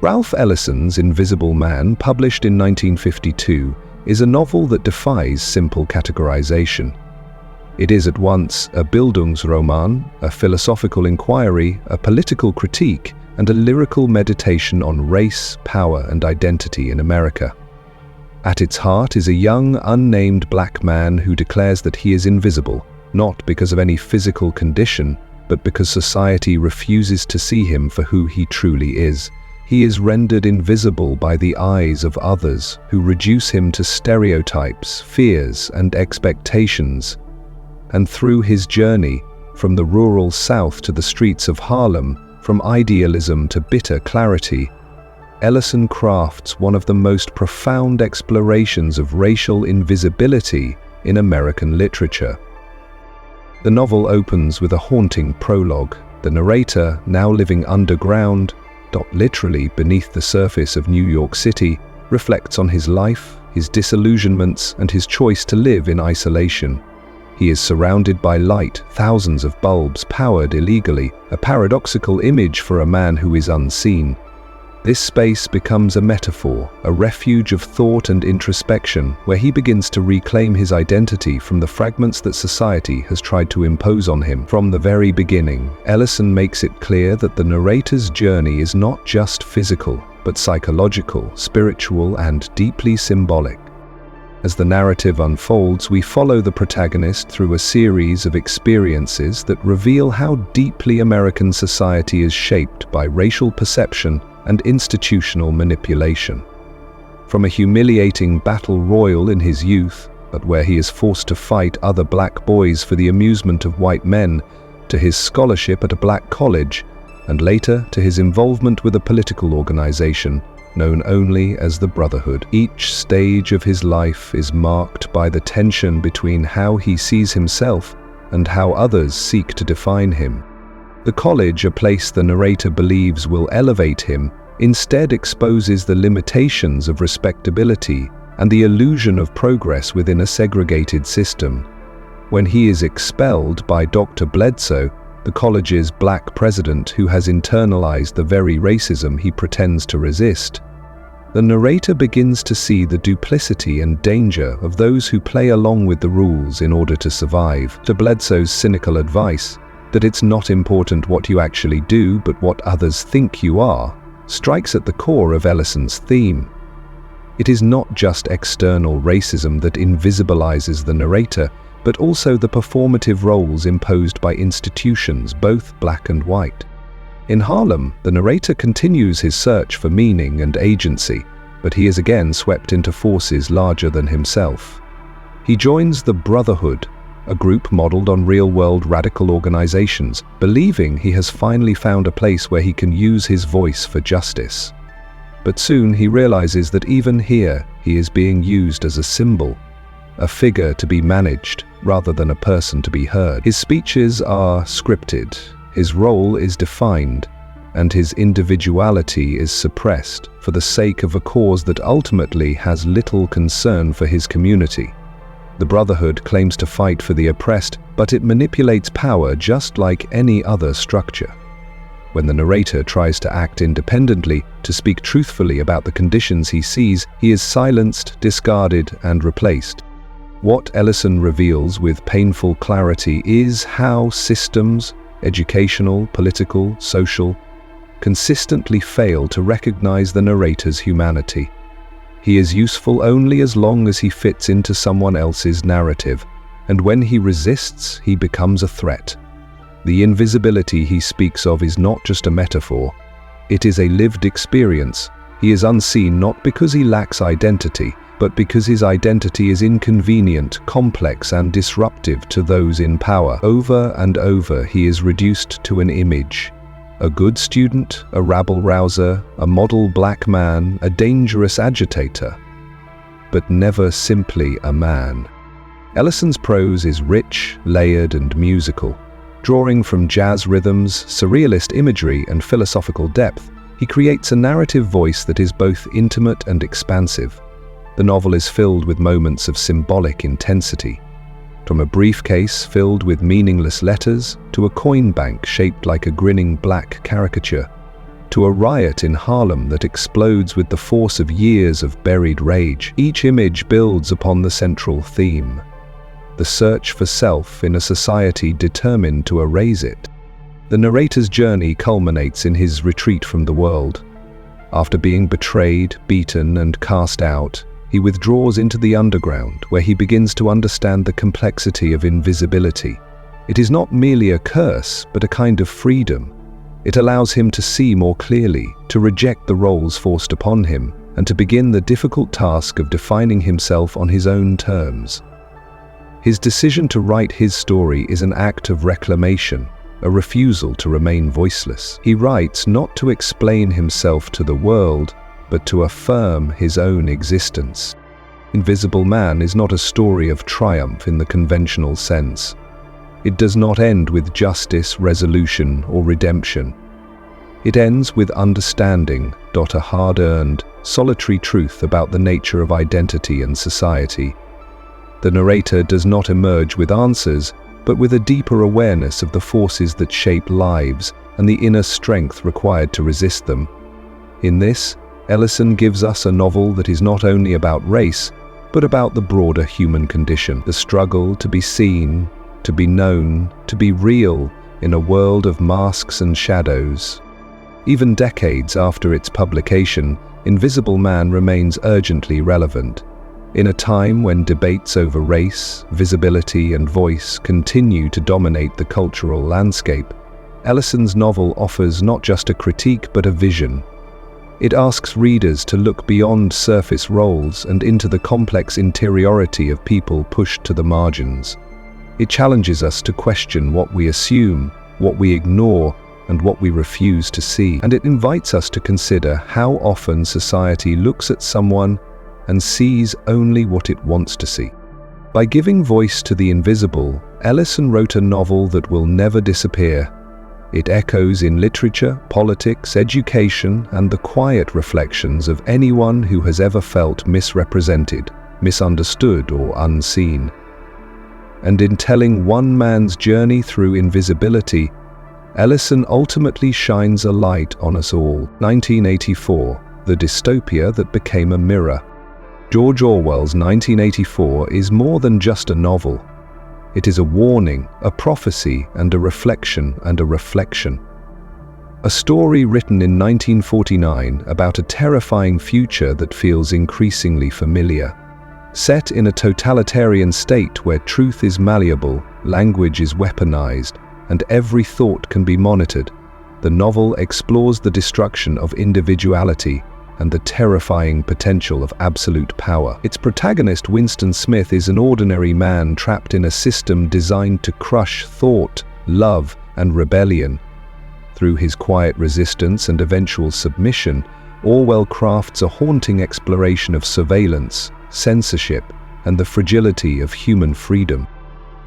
Ralph Ellison's Invisible Man, published in 1952, is a novel that defies simple categorization. It is at once a Bildungsroman, a philosophical inquiry, a political critique, and a lyrical meditation on race, power, and identity in America. At its heart is a young, unnamed black man who declares that he is invisible, not because of any physical condition, but because society refuses to see him for who he truly is. He is rendered invisible by the eyes of others, who reduce him to stereotypes, fears, and expectations. And through his journey, from the rural South to the streets of Harlem, from idealism to bitter clarity, Ellison crafts one of the most profound explorations of racial invisibility in American literature. The novel opens with a haunting prologue. The narrator, now living underground, literally beneath the surface of New York City, reflects on his life, his disillusionments, and his choice to live in isolation. He is surrounded by light, thousands of bulbs powered illegally, a paradoxical image for a man who is unseen. This space becomes a metaphor, a refuge of thought and introspection, where he begins to reclaim his identity from the fragments that society has tried to impose on him. From the very beginning, Ellison makes it clear that the narrator's journey is not just physical, but psychological, spiritual, and deeply symbolic. As the narrative unfolds, we follow the protagonist through a series of experiences that reveal how deeply American society is shaped by racial perception and institutional manipulation. From a humiliating battle royal in his youth, but where he is forced to fight other black boys for the amusement of white men, to his scholarship at a black college, and later to his involvement with a political organization known only as the Brotherhood. Each stage of his life is marked by the tension between how he sees himself and how others seek to define him. The college, a place the narrator believes will elevate him, instead exposes the limitations of respectability and the illusion of progress within a segregated system. When he is expelled by Dr. Bledsoe, the college's black president who has internalized the very racism he pretends to resist, the narrator begins to see the duplicity and danger of those who play along with the rules in order to survive. To Bledsoe's cynical advice, that it's not important what you actually do, but what others think you are, strikes at the core of Ellison's theme. It is not just external racism that invisibilizes the narrator, but also the performative roles imposed by institutions, both black and white. In Harlem, the narrator continues his search for meaning and agency, but he is again swept into forces larger than himself. He joins the Brotherhood, a group modeled on real-world radical organizations, believing he has finally found a place where he can use his voice for justice. But soon he realizes that even here, he is being used as a symbol, a figure to be managed, rather than a person to be heard. His speeches are scripted, his role is defined, and his individuality is suppressed for the sake of a cause that ultimately has little concern for his community. The Brotherhood claims to fight for the oppressed, but it manipulates power just like any other structure. When the narrator tries to act independently, to speak truthfully about the conditions he sees, he is silenced, discarded, and replaced. What Ellison reveals with painful clarity is how systems, educational, political, social, consistently fail to recognize the narrator's humanity. He is useful only as long as he fits into someone else's narrative, and when he resists, he becomes a threat. The invisibility he speaks of is not just a metaphor. It is a lived experience. He is unseen not because he lacks identity, but because his identity is inconvenient, complex, and disruptive to those in power. Over and over, he is reduced to an image. A good student, a rabble-rouser, a model black man, a dangerous agitator, but never simply a man. Ellison's prose is rich, layered, and musical. Drawing from jazz rhythms, surrealist imagery, and philosophical depth, he creates a narrative voice that is both intimate and expansive. The novel is filled with moments of symbolic intensity. From a briefcase filled with meaningless letters, to a coin bank shaped like a grinning black caricature, to a riot in Harlem that explodes with the force of years of buried rage, each image builds upon the central theme: the search for self in a society determined to erase it. The narrator's journey culminates in his retreat from the world. After being betrayed, beaten, and cast out, he withdraws into the underground, where he begins to understand the complexity of invisibility. It is not merely a curse, but a kind of freedom. It allows him to see more clearly, to reject the roles forced upon him, and to begin the difficult task of defining himself on his own terms. His decision to write his story is an act of reclamation, a refusal to remain voiceless. He writes not to explain himself to the world, but to affirm his own existence. Invisible Man is not a story of triumph in the conventional sense. It does not end with justice, resolution, or redemption. It ends with understanding, a hard-earned, solitary truth about the nature of identity and society. The narrator does not emerge with answers, but with a deeper awareness of the forces that shape lives and the inner strength required to resist them. In this, Ellison gives us a novel that is not only about race, but about the broader human condition, the struggle to be seen, to be known, to be real in a world of masks and shadows. Even decades after its publication, Invisible Man remains urgently relevant. In a time when debates over race, visibility, and voice continue to dominate the cultural landscape, Ellison's novel offers not just a critique but a vision. It asks readers to look beyond surface roles and into the complex interiority of people pushed to the margins. It challenges us to question what we assume, what we ignore, and what we refuse to see. And it invites us to consider how often society looks at someone and sees only what it wants to see. By giving voice to the invisible, Ellison wrote a novel that will never disappear. It echoes in literature, politics, education, and the quiet reflections of anyone who has ever felt misrepresented, misunderstood, or unseen. And in telling one man's journey through invisibility, Ellison ultimately shines a light on us all. 1984, the dystopia that became a mirror. George Orwell's 1984 is more than just a novel. It is a warning, a prophecy, and a reflection and a reflection. A story written in 1949 about a terrifying future that feels increasingly familiar. Set in a totalitarian state where truth is malleable, language is weaponized, and every thought can be monitored, the novel explores the destruction of individuality and the terrifying potential of absolute power. Its protagonist, Winston Smith, is an ordinary man trapped in a system designed to crush thought, love, and rebellion. Through his quiet resistance and eventual submission, Orwell crafts a haunting exploration of surveillance, censorship, and the fragility of human freedom.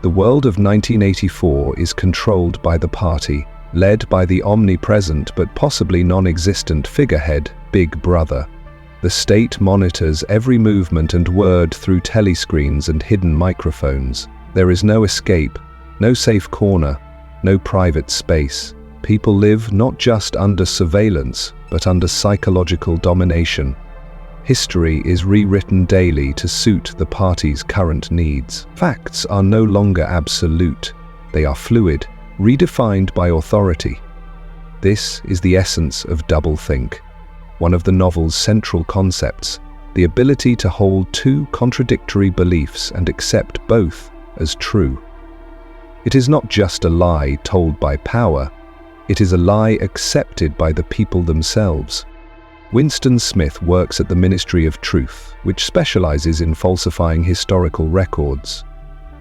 The world of 1984 is controlled by the party, led by the omnipresent but possibly non-existent figurehead, Big Brother. The state monitors every movement and word through telescreens and hidden microphones. There is no escape, no safe corner, no private space. People live not just under surveillance, but under psychological domination. History is rewritten daily to suit the party's current needs. Facts are no longer absolute. They are fluid, redefined by authority. This is the essence of doublethink, one of the novel's central concepts, the ability to hold two contradictory beliefs and accept both as true. It is not just a lie told by power, it is a lie accepted by the people themselves. Winston Smith works at the Ministry of Truth, which specializes in falsifying historical records.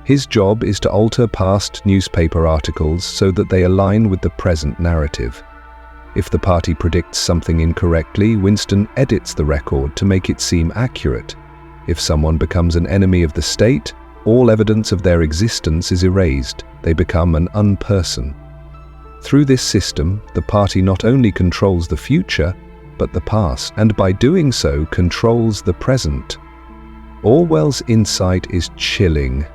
His job is to alter past newspaper articles so that they align with the present narrative. If the party predicts something incorrectly, Winston edits the record to make it seem accurate. If someone becomes an enemy of the state, all evidence of their existence is erased. They become an unperson. Through this system, the party not only controls the future, but the past, and by doing so controls the present. Orwell's insight is chilling.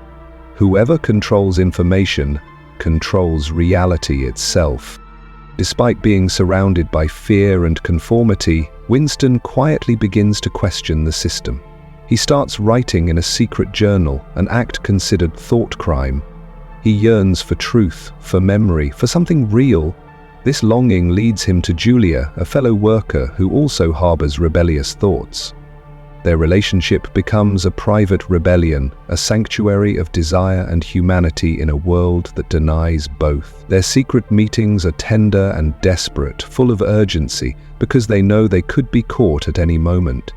Whoever controls information controls reality itself. Despite being surrounded by fear and conformity, Winston quietly begins to question the system. He starts writing in a secret journal, an act considered thought crime. He yearns for truth, for memory, for something real. This longing leads him to Julia, a fellow worker who also harbors rebellious thoughts. Their relationship becomes a private rebellion, a sanctuary of desire and humanity in a world that denies both. Their secret meetings are tender and desperate, full of urgency, because they know they could be caught at any moment.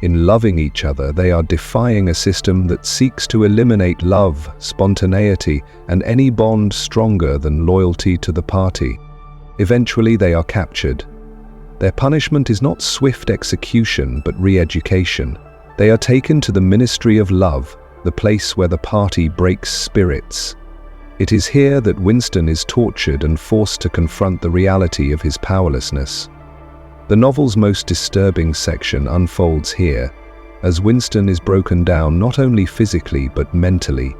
In loving each other, they are defying a system that seeks to eliminate love, spontaneity, and any bond stronger than loyalty to the party. Eventually, they are captured. Their punishment is not swift execution, but re-education. They are taken to the Ministry of Love, the place where the party breaks spirits. It is here that Winston is tortured and forced to confront the reality of his powerlessness. The novel's most disturbing section unfolds here, as Winston is broken down not only physically but mentally.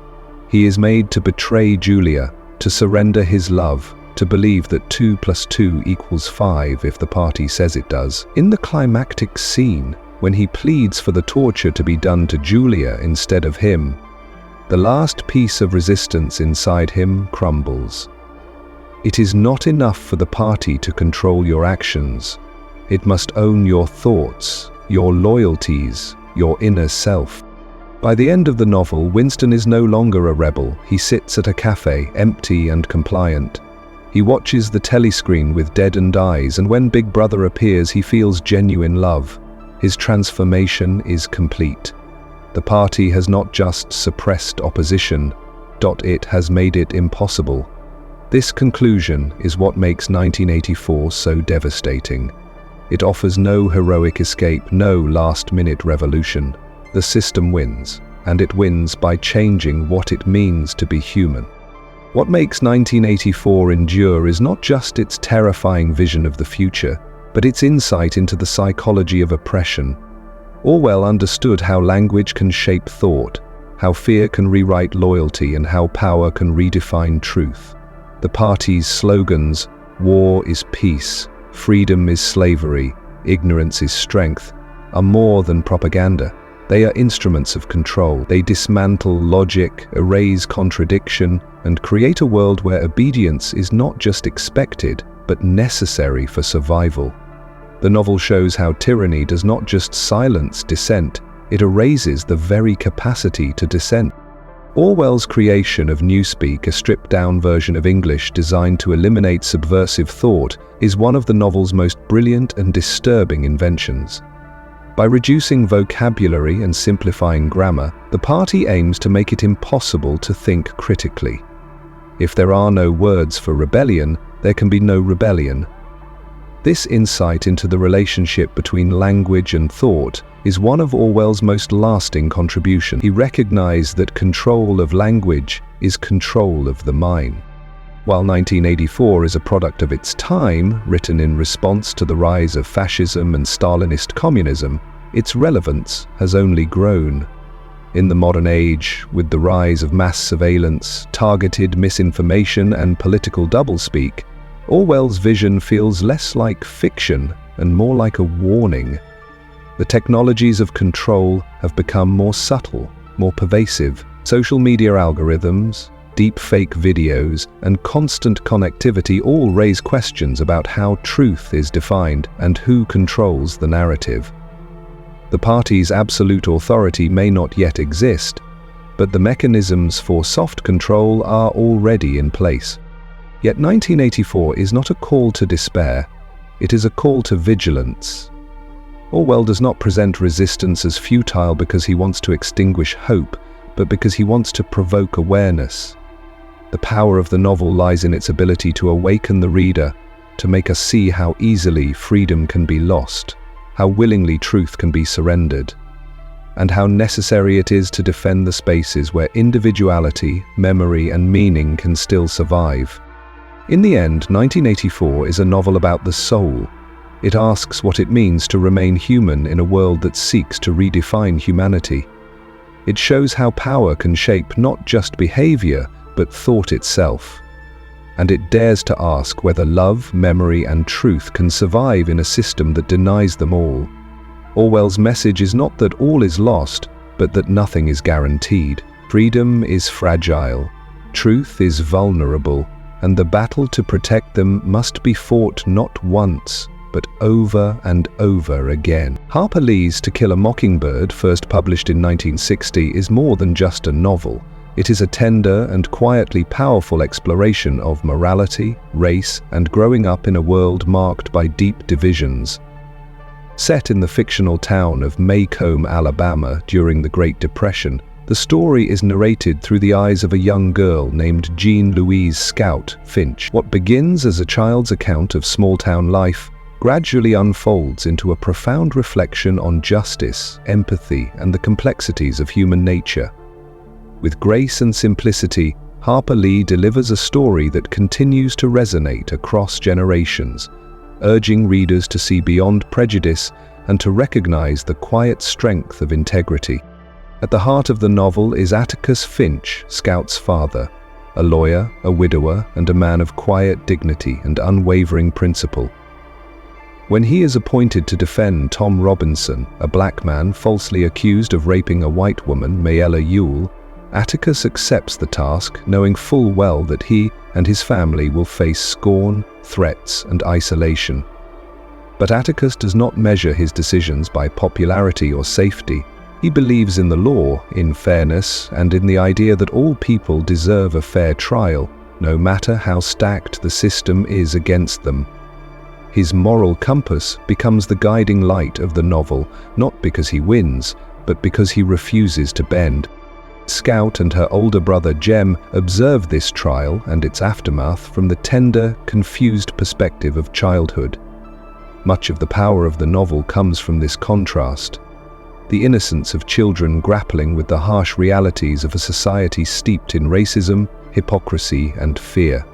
He is made to betray Julia, to surrender his love, to believe that 2 + 2 = 5 if the party says it does. In the climactic scene, when he pleads for the torture to be done to Julia instead of him, the last piece of resistance inside him crumbles. It is not enough for the party to control your actions. It must own your thoughts, your loyalties, your inner self. By the end of the novel, Winston is no longer a rebel. He sits at a cafe, empty and compliant. He watches the telescreen with deadened eyes, and when Big Brother appears, he feels genuine love. His transformation is complete. The party has not just suppressed opposition, it has made it impossible. This conclusion is what makes 1984 so devastating. It offers no heroic escape, no last-minute revolution. The system wins, and it wins by changing what it means to be human. What makes 1984 endure is not just its terrifying vision of the future, but its insight into the psychology of oppression. Orwell understood how language can shape thought, how fear can rewrite loyalty, and how power can redefine truth. The party's slogans, "War is peace," "Freedom is slavery," "Ignorance is strength," are more than propaganda. They are instruments of control. They dismantle logic, erase contradiction, and create a world where obedience is not just expected, but necessary for survival. The novel shows how tyranny does not just silence dissent, it erases the very capacity to dissent. Orwell's creation of Newspeak, a stripped-down version of English designed to eliminate subversive thought, is one of the novel's most brilliant and disturbing inventions. By reducing vocabulary and simplifying grammar, the party aims to make it impossible to think critically. If there are no words for rebellion, there can be no rebellion. This insight into the relationship between language and thought is one of Orwell's most lasting contributions. He recognized that control of language is control of the mind. While 1984 is a product of its time, written in response to the rise of fascism and Stalinist communism, its relevance has only grown. In the modern age, with the rise of mass surveillance, targeted misinformation, and political doublespeak, Orwell's vision feels less like fiction and more like a warning. The technologies of control have become more subtle, more pervasive. Social media algorithms, deepfake videos, and constant connectivity all raise questions about how truth is defined and who controls the narrative. The party's absolute authority may not yet exist, but the mechanisms for soft control are already in place. Yet 1984 is not a call to despair, it is a call to vigilance. Orwell does not present resistance as futile because he wants to extinguish hope, but because he wants to provoke awareness. The power of the novel lies in its ability to awaken the reader, to make us see how easily freedom can be lost, how willingly truth can be surrendered, and how necessary it is to defend the spaces where individuality, memory, and meaning can still survive. In the end, 1984 is a novel about the soul. It asks what it means to remain human in a world that seeks to redefine humanity. It shows how power can shape not just behavior, but thought itself. And it dares to ask whether love, memory, and truth can survive in a system that denies them all. Orwell's message is not that all is lost, but that nothing is guaranteed. Freedom is fragile, truth is vulnerable, and the battle to protect them must be fought not once, but over and over again. Harper Lee's To Kill a Mockingbird, first published in 1960, is more than just a novel. It is a tender and quietly powerful exploration of morality, race, and growing up in a world marked by deep divisions. Set in the fictional town of Maycomb, Alabama, during the Great Depression, the story is narrated through the eyes of a young girl named Jean Louise Scout Finch. What begins as a child's account of small-town life gradually unfolds into a profound reflection on justice, empathy, and the complexities of human nature. With grace and simplicity, Harper Lee delivers a story that continues to resonate across generations, urging readers to see beyond prejudice and to recognize the quiet strength of integrity. At the heart of the novel is Atticus Finch, Scout's father, a lawyer, a widower, and a man of quiet dignity and unwavering principle. When he is appointed to defend Tom Robinson, a black man falsely accused of raping a white woman, Mayella Ewell, Atticus accepts the task, knowing full well that he and his family will face scorn, threats, and isolation. But Atticus does not measure his decisions by popularity or safety. He believes in the law, in fairness, and in the idea that all people deserve a fair trial, no matter how stacked the system is against them. His moral compass becomes the guiding light of the novel, not because he wins, but because he refuses to bend. Scout and her older brother Jem observe this trial and its aftermath from the tender, confused perspective of childhood. Much of the power of the novel comes from this contrast. The innocence of children grappling with the harsh realities of a society steeped in racism, hypocrisy, and fear.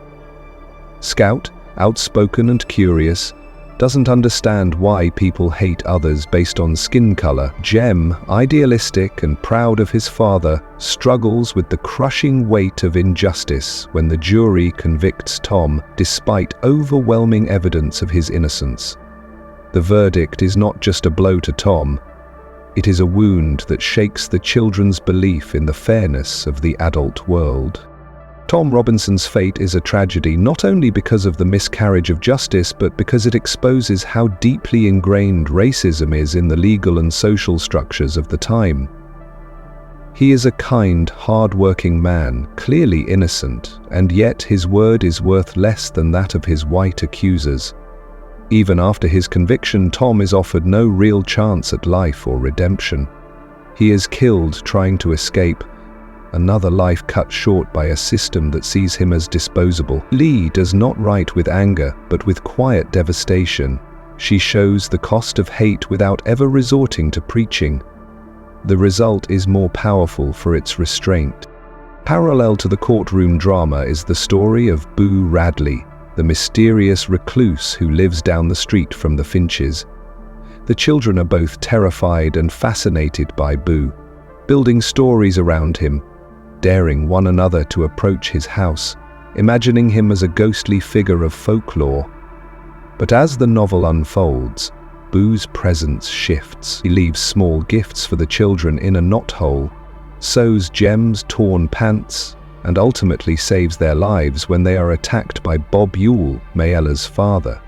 Scout, outspoken and curious, doesn't understand why people hate others based on skin color. Jem, idealistic and proud of his father, struggles with the crushing weight of injustice when the jury convicts Tom despite overwhelming evidence of his innocence. The verdict is not just a blow to Tom, it is a wound that shakes the children's belief in the fairness of the adult world. Tom Robinson's fate is a tragedy not only because of the miscarriage of justice, but because it exposes how deeply ingrained racism is in the legal and social structures of the time. He is a kind, hard-working man, clearly innocent, and yet his word is worth less than that of his white accusers. Even after his conviction, Tom is offered no real chance at life or redemption. He is killed trying to escape, another life cut short by a system that sees him as disposable. Lee does not write with anger, but with quiet devastation. She shows the cost of hate without ever resorting to preaching. The result is more powerful for its restraint. Parallel to the courtroom drama is the story of Boo Radley, the mysterious recluse who lives down the street from the Finches. The children are both terrified and fascinated by Boo, building stories around him, daring one another to approach his house, imagining him as a ghostly figure of folklore. But as the novel unfolds, Boo's presence shifts. He leaves small gifts for the children in a knothole, sews Jem's torn pants, and ultimately saves their lives when they are attacked by Bob Ewell, Mayella's father.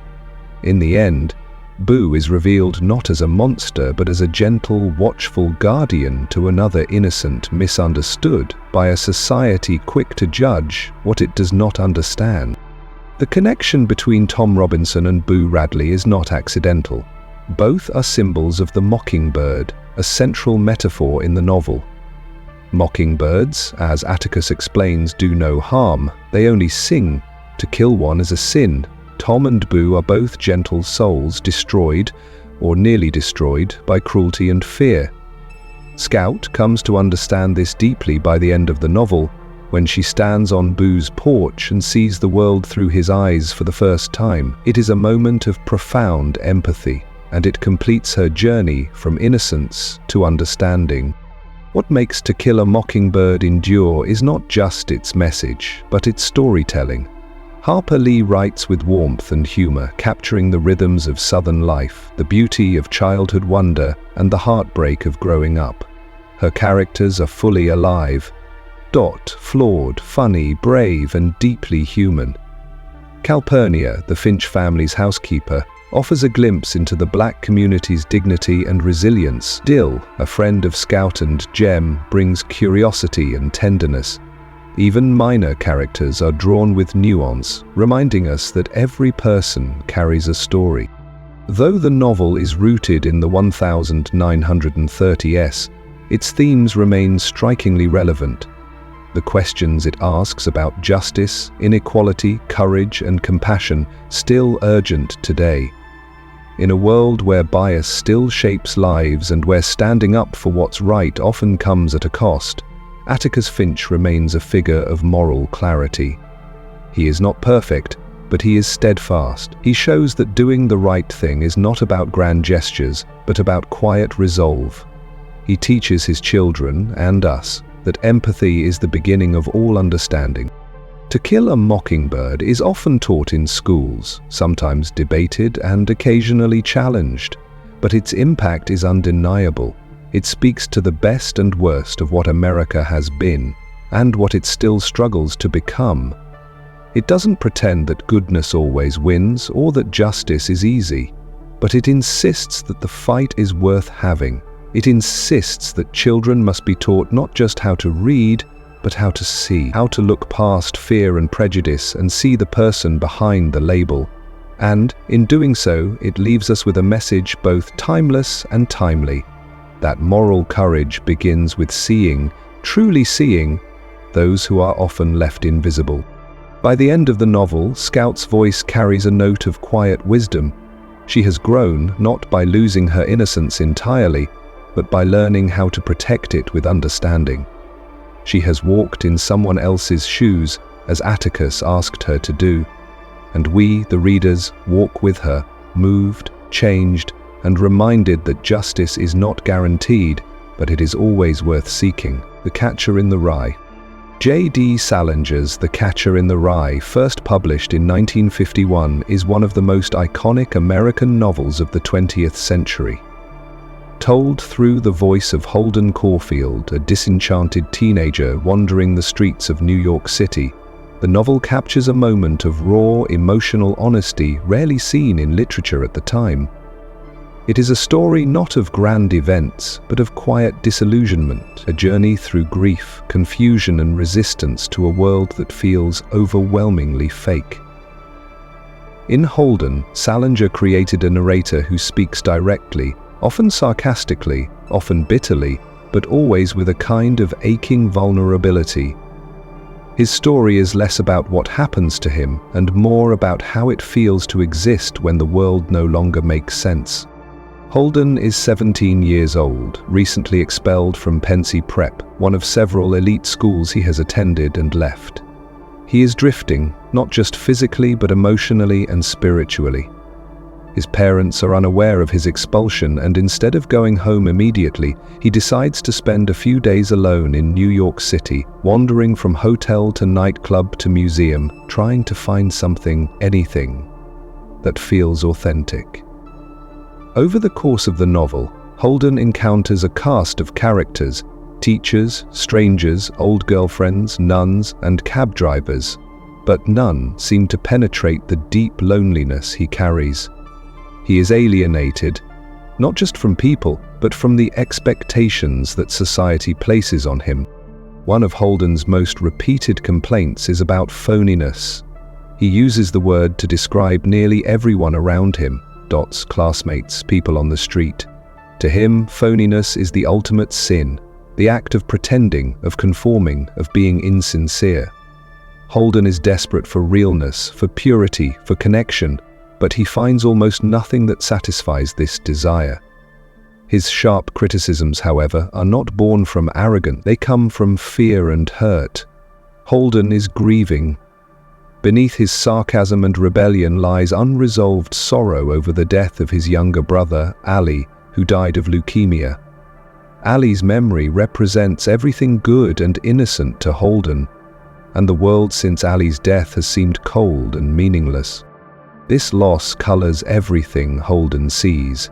In the end, Boo is revealed not as a monster but as a gentle, watchful guardian to another innocent misunderstood by a society quick to judge what it does not understand. The connection between Tom Robinson and Boo Radley is not accidental. Both are symbols of the mockingbird, a central metaphor in the novel. Mockingbirds, as Atticus explains, do no harm, they only sing. To kill one is a sin. Tom and Boo are both gentle souls destroyed, or nearly destroyed, by cruelty and fear. Scout comes to understand this deeply by the end of the novel, when she stands on Boo's porch and sees the world through his eyes for the first time. It is a moment of profound empathy, and it completes her journey from innocence to understanding. What makes To Kill a Mockingbird endure is not just its message, but its storytelling. Harper Lee writes with warmth and humor, capturing the rhythms of Southern life, the beauty of childhood wonder, and the heartbreak of growing up. Her characters are fully alive. Dot, flawed, funny, brave, and deeply human. Calpurnia, the Finch family's housekeeper, offers a glimpse into the black community's dignity and resilience. Dill, a friend of Scout and Jem, brings curiosity and tenderness. Even minor characters are drawn with nuance, reminding us that every person carries a story. Though the novel is rooted in the 1930s, its themes remain strikingly relevant. The questions it asks about justice, inequality, courage, and compassion still urgent today. In a world where bias still shapes lives and where standing up for what's right often comes at a cost, Atticus Finch remains a figure of moral clarity. He is not perfect, but he is steadfast. He shows that doing the right thing is not about grand gestures, but about quiet resolve. He teaches his children, and us, that empathy is the beginning of all understanding. To Kill a Mockingbird is often taught in schools, sometimes debated and occasionally challenged, but its impact is undeniable. It speaks to the best and worst of what America has been, and what it still struggles to become. It doesn't pretend that goodness always wins, or that justice is easy, but it insists that the fight is worth having. It insists that children must be taught not just how to read, but how to see, how to look past fear and prejudice and see the person behind the label. And, in doing so, it leaves us with a message both timeless and timely. That moral courage begins with seeing, truly seeing, those who are often left invisible. By the end of the novel, Scout's voice carries a note of quiet wisdom. She has grown not by losing her innocence entirely, but by learning how to protect it with understanding. She has walked in someone else's shoes, as Atticus asked her to do. And we, the readers, walk with her, moved, changed, and reminded that justice is not guaranteed, but it is always worth seeking. The Catcher in the Rye. J.D. Salinger's The Catcher in the Rye, first published in 1951, is one of the most iconic American novels of the 20th century. Told through the voice of Holden Caulfield, a disenchanted teenager wandering the streets of New York City, the novel captures a moment of raw, emotional honesty rarely seen in literature at the time. It is a story not of grand events, but of quiet disillusionment, a journey through grief, confusion, and resistance to a world that feels overwhelmingly fake. In Holden, Salinger created a narrator who speaks directly, often sarcastically, often bitterly, but always with a kind of aching vulnerability. His story is less about what happens to him and more about how it feels to exist when the world no longer makes sense. Holden is 17 years old, recently expelled from Pensy Prep, one of several elite schools he has attended and left. He is drifting, not just physically but emotionally and spiritually. His parents are unaware of his expulsion, and instead of going home immediately, he decides to spend a few days alone in New York City, wandering from hotel to nightclub to museum, trying to find something, anything, that feels authentic. Over the course of the novel, Holden encounters a cast of characters, teachers, strangers, old girlfriends, nuns, and cab drivers, but none seem to penetrate the deep loneliness he carries. He is alienated, not just from people, but from the expectations that society places on him. One of Holden's most repeated complaints is about phoniness. He uses the word to describe nearly everyone around him, dots, classmates, people on the street. To him, phoniness is the ultimate sin, the act of pretending, of conforming, of being insincere. Holden is desperate for realness, for purity, for connection, but he finds almost nothing that satisfies this desire. His sharp criticisms, however, are not born from arrogance, they come from fear and hurt. Holden is grieving. Beneath his sarcasm and rebellion lies unresolved sorrow over the death of his younger brother, Ali, who died of leukemia. Ali's memory represents everything good and innocent to Holden, and the world since Ali's death has seemed cold and meaningless. This loss colors everything Holden sees.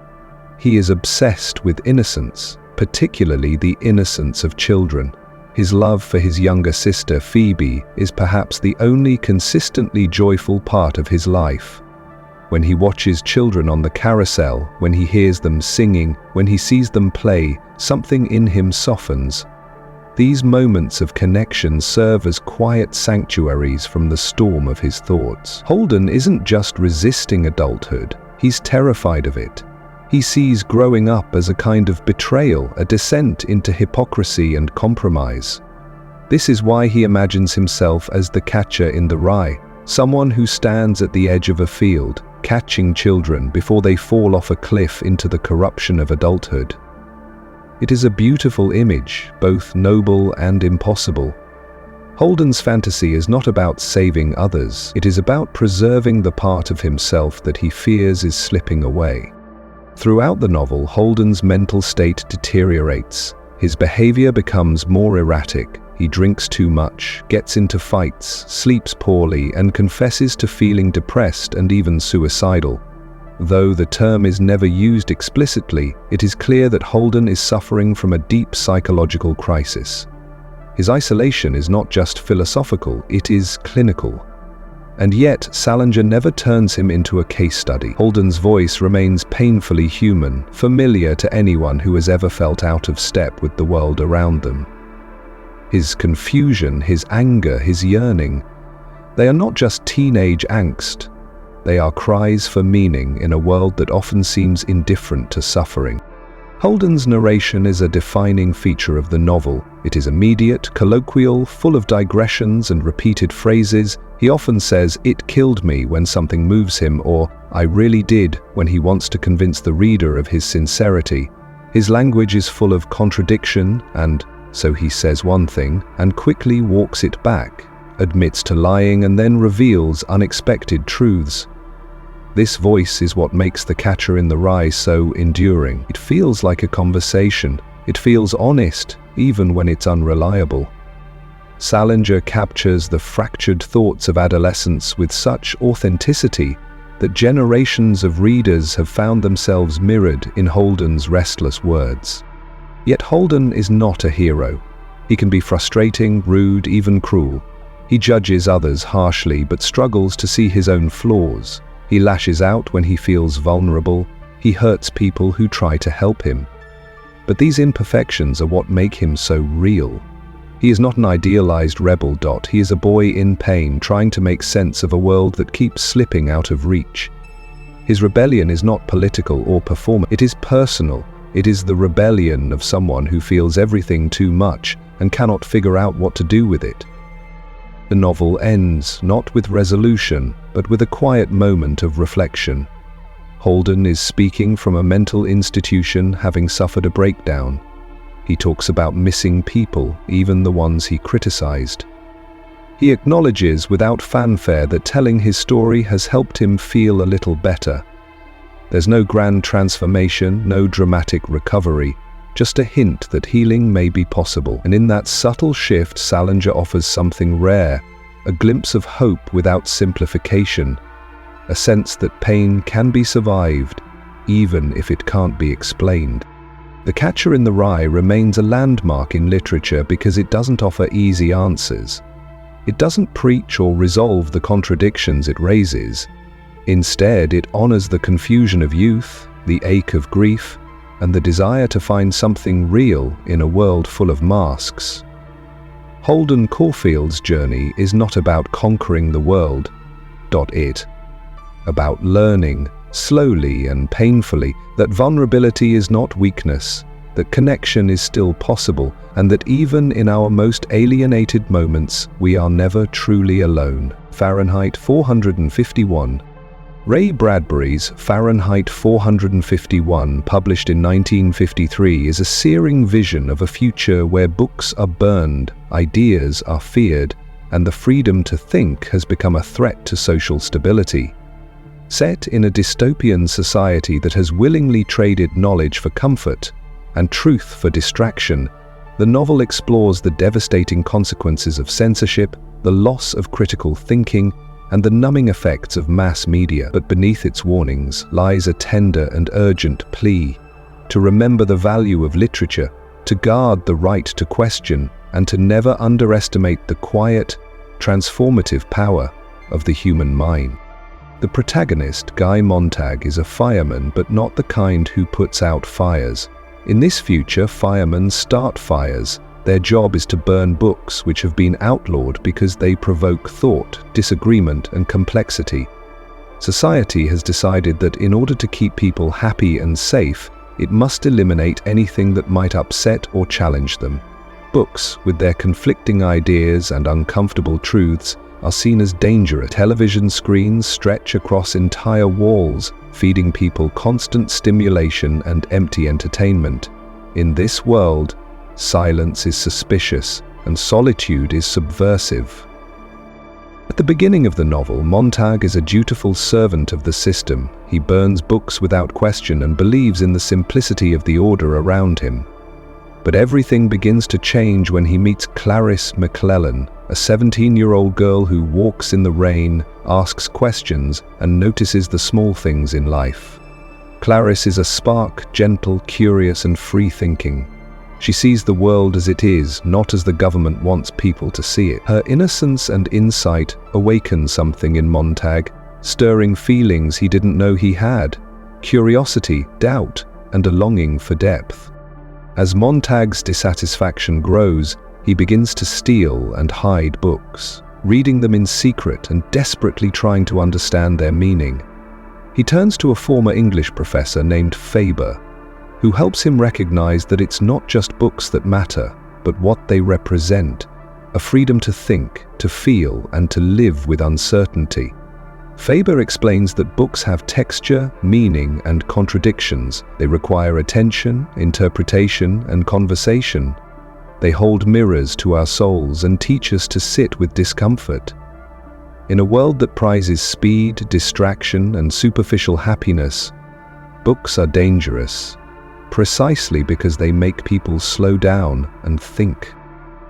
He is obsessed with innocence, particularly the innocence of children. His love for his younger sister, Phoebe, is perhaps the only consistently joyful part of his life. When he watches children on the carousel, when he hears them singing, when he sees them play, something in him softens. These moments of connection serve as quiet sanctuaries from the storm of his thoughts. Holden isn't just resisting adulthood, he's terrified of it. He sees growing up as a kind of betrayal, a descent into hypocrisy and compromise. This is why he imagines himself as the catcher in the rye, someone who stands at the edge of a field, catching children before they fall off a cliff into the corruption of adulthood. It is a beautiful image, both noble and impossible. Holden's fantasy is not about saving others, it is about preserving the part of himself that he fears is slipping away. Throughout the novel, Holden's mental state deteriorates. His behavior becomes more erratic. He drinks too much, gets into fights, sleeps poorly, and confesses to feeling depressed and even suicidal. Though the term is never used explicitly, it is clear that Holden is suffering from a deep psychological crisis. His isolation is not just philosophical, it is clinical. And yet, Salinger never turns him into a case study. Holden's voice remains painfully human, familiar to anyone who has ever felt out of step with the world around them. His confusion, his anger, his yearning, they are not just teenage angst. They are cries for meaning in a world that often seems indifferent to suffering. Holden's narration is a defining feature of the novel. It is immediate, colloquial, full of digressions and repeated phrases. He often says, "It killed me," when something moves him, or "I really did," when he wants to convince the reader of his sincerity. His language is full of contradiction, and so he says one thing and quickly walks it back, admits to lying, and then reveals unexpected truths. This voice is what makes The Catcher in the Rye so enduring. It feels like a conversation. It feels honest, even when it's unreliable. Salinger captures the fractured thoughts of adolescence with such authenticity that generations of readers have found themselves mirrored in Holden's restless words. Yet Holden is not a hero. He can be frustrating, rude, even cruel. He judges others harshly but struggles to see his own flaws. He lashes out when he feels vulnerable. He hurts people who try to help him. But these imperfections are what make him so real. He is not an idealized rebel. He is a boy in pain, trying to make sense of a world that keeps slipping out of reach. His rebellion is not political or performative. It is personal. It is the rebellion of someone who feels everything too much and cannot figure out what to do with it. The novel ends not with resolution, but with a quiet moment of reflection. Holden is speaking from a mental institution, having suffered a breakdown. He talks about missing people, even the ones he criticized. He acknowledges without fanfare that telling his story has helped him feel a little better. There's no grand transformation, no dramatic recovery, just a hint that healing may be possible. And in that subtle shift, Salinger offers something rare, a glimpse of hope without simplification, a sense that pain can be survived, even if it can't be explained. The Catcher in the Rye remains a landmark in literature because it doesn't offer easy answers. It doesn't preach or resolve the contradictions it raises. Instead, it honors the confusion of youth, the ache of grief, and the desire to find something real in a world full of masks. Holden Caulfield's journey is not about conquering the world, about learning, slowly and painfully, that vulnerability is not weakness, that connection is still possible, and that even in our most alienated moments, we are never truly alone. Fahrenheit 451. Ray Bradbury's Fahrenheit 451, published in 1953, is a searing vision of a future where books are burned, ideas are feared, and the freedom to think has become a threat to social stability. Set in a dystopian society that has willingly traded knowledge for comfort and truth for distraction, the novel explores the devastating consequences of censorship, the loss of critical thinking, and the numbing effects of mass media. But beneath its warnings lies a tender and urgent plea to remember the value of literature, to guard the right to question, and to never underestimate the quiet, transformative power of the human mind. The protagonist, Guy Montag, is a fireman, but not the kind who puts out fires. In this future, firemen start fires. Their job is to burn books which have been outlawed because they provoke thought, disagreement, and complexity. Society has decided that in order to keep people happy and safe, it must eliminate anything that might upset or challenge them. Books, with their conflicting ideas and uncomfortable truths, are seen as dangerous. Television screens stretch across entire walls, feeding people constant stimulation and empty entertainment. In this world, silence is suspicious, and solitude is subversive. At the beginning of the novel, Montag is a dutiful servant of the system. He burns books without question and believes in the simplicity of the order around him. But everything begins to change when he meets Clarice McClellan, a 17-year-old girl who walks in the rain, asks questions, and notices the small things in life. Clarice is a spark, gentle, curious, and free-thinking. She sees the world as it is, not as the government wants people to see it. Her innocence and insight awaken something in Montag, stirring feelings he didn't know he had: curiosity, doubt, and a longing for depth. As Montag's dissatisfaction grows, he begins to steal and hide books, reading them in secret and desperately trying to understand their meaning. He turns to a former English professor named Faber, who helps him recognize that it's not just books that matter, but what they represent: a freedom to think, to feel, and to live with uncertainty. Faber explains that books have texture, meaning, and contradictions. They require attention, interpretation, and conversation. They hold mirrors to our souls and teach us to sit with discomfort. In a world that prizes speed, distraction, and superficial happiness, books are dangerous, precisely because they make people slow down and think.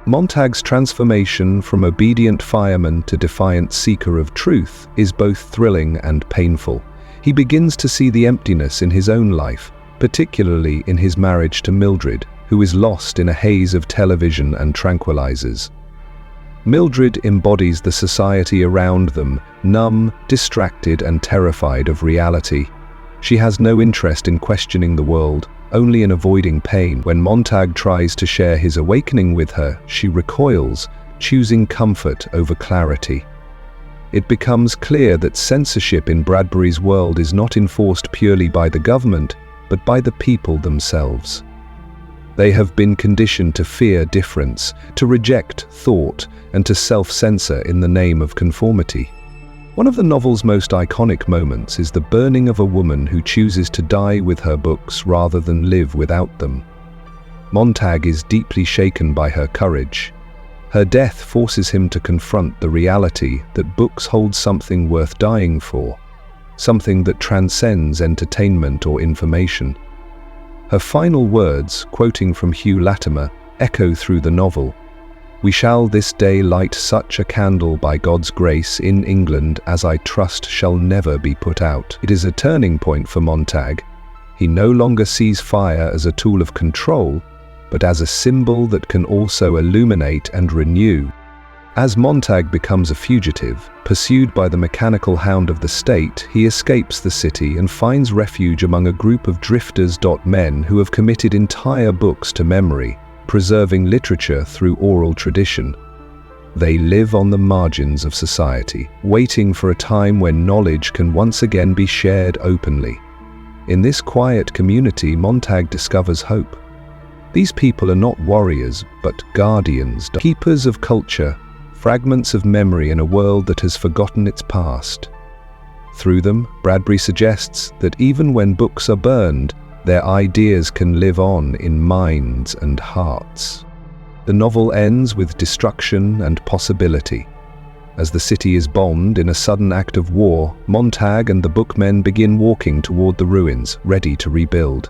Montag's transformation from obedient fireman to defiant seeker of truth is both thrilling and painful. He begins to see the emptiness in his own life, particularly in his marriage to Mildred, who is lost in a haze of television and tranquilizers. Mildred embodies the society around them, numb, distracted, and terrified of reality. She has no interest in questioning the world, only in avoiding pain. When Montag tries to share his awakening with her, she recoils, choosing comfort over clarity. It becomes clear that censorship in Bradbury's world is not enforced purely by the government, but by the people themselves. They have been conditioned to fear difference, to reject thought, and to self-censor in the name of conformity. One of the novel's most iconic moments is the burning of a woman who chooses to die with her books rather than live without them. Montag is deeply shaken by her courage. Her death forces him to confront the reality that books hold something worth dying for, something that transcends entertainment or information. Her final words, quoting from Hugh Latimer, echo through the novel: "We shall this day light such a candle by God's grace in England as I trust shall never be put out." It is a turning point for Montag. He no longer sees fire as a tool of control, but as a symbol that can also illuminate and renew. As Montag becomes a fugitive, pursued by the mechanical hound of the state, he escapes the city and finds refuge among a group of drifters. Men who have committed entire books to memory, preserving literature through oral tradition. They live on the margins of society, waiting for a time when knowledge can once again be shared openly. In this quiet community, Montag discovers hope. These people are not warriors, but guardians, keepers of culture, fragments of memory in a world that has forgotten its past. Through them, Bradbury suggests that even when books are burned, their ideas can live on in minds and hearts. The novel ends with destruction and possibility. As the city is bombed in a sudden act of war, Montag and the bookmen begin walking toward the ruins, ready to rebuild.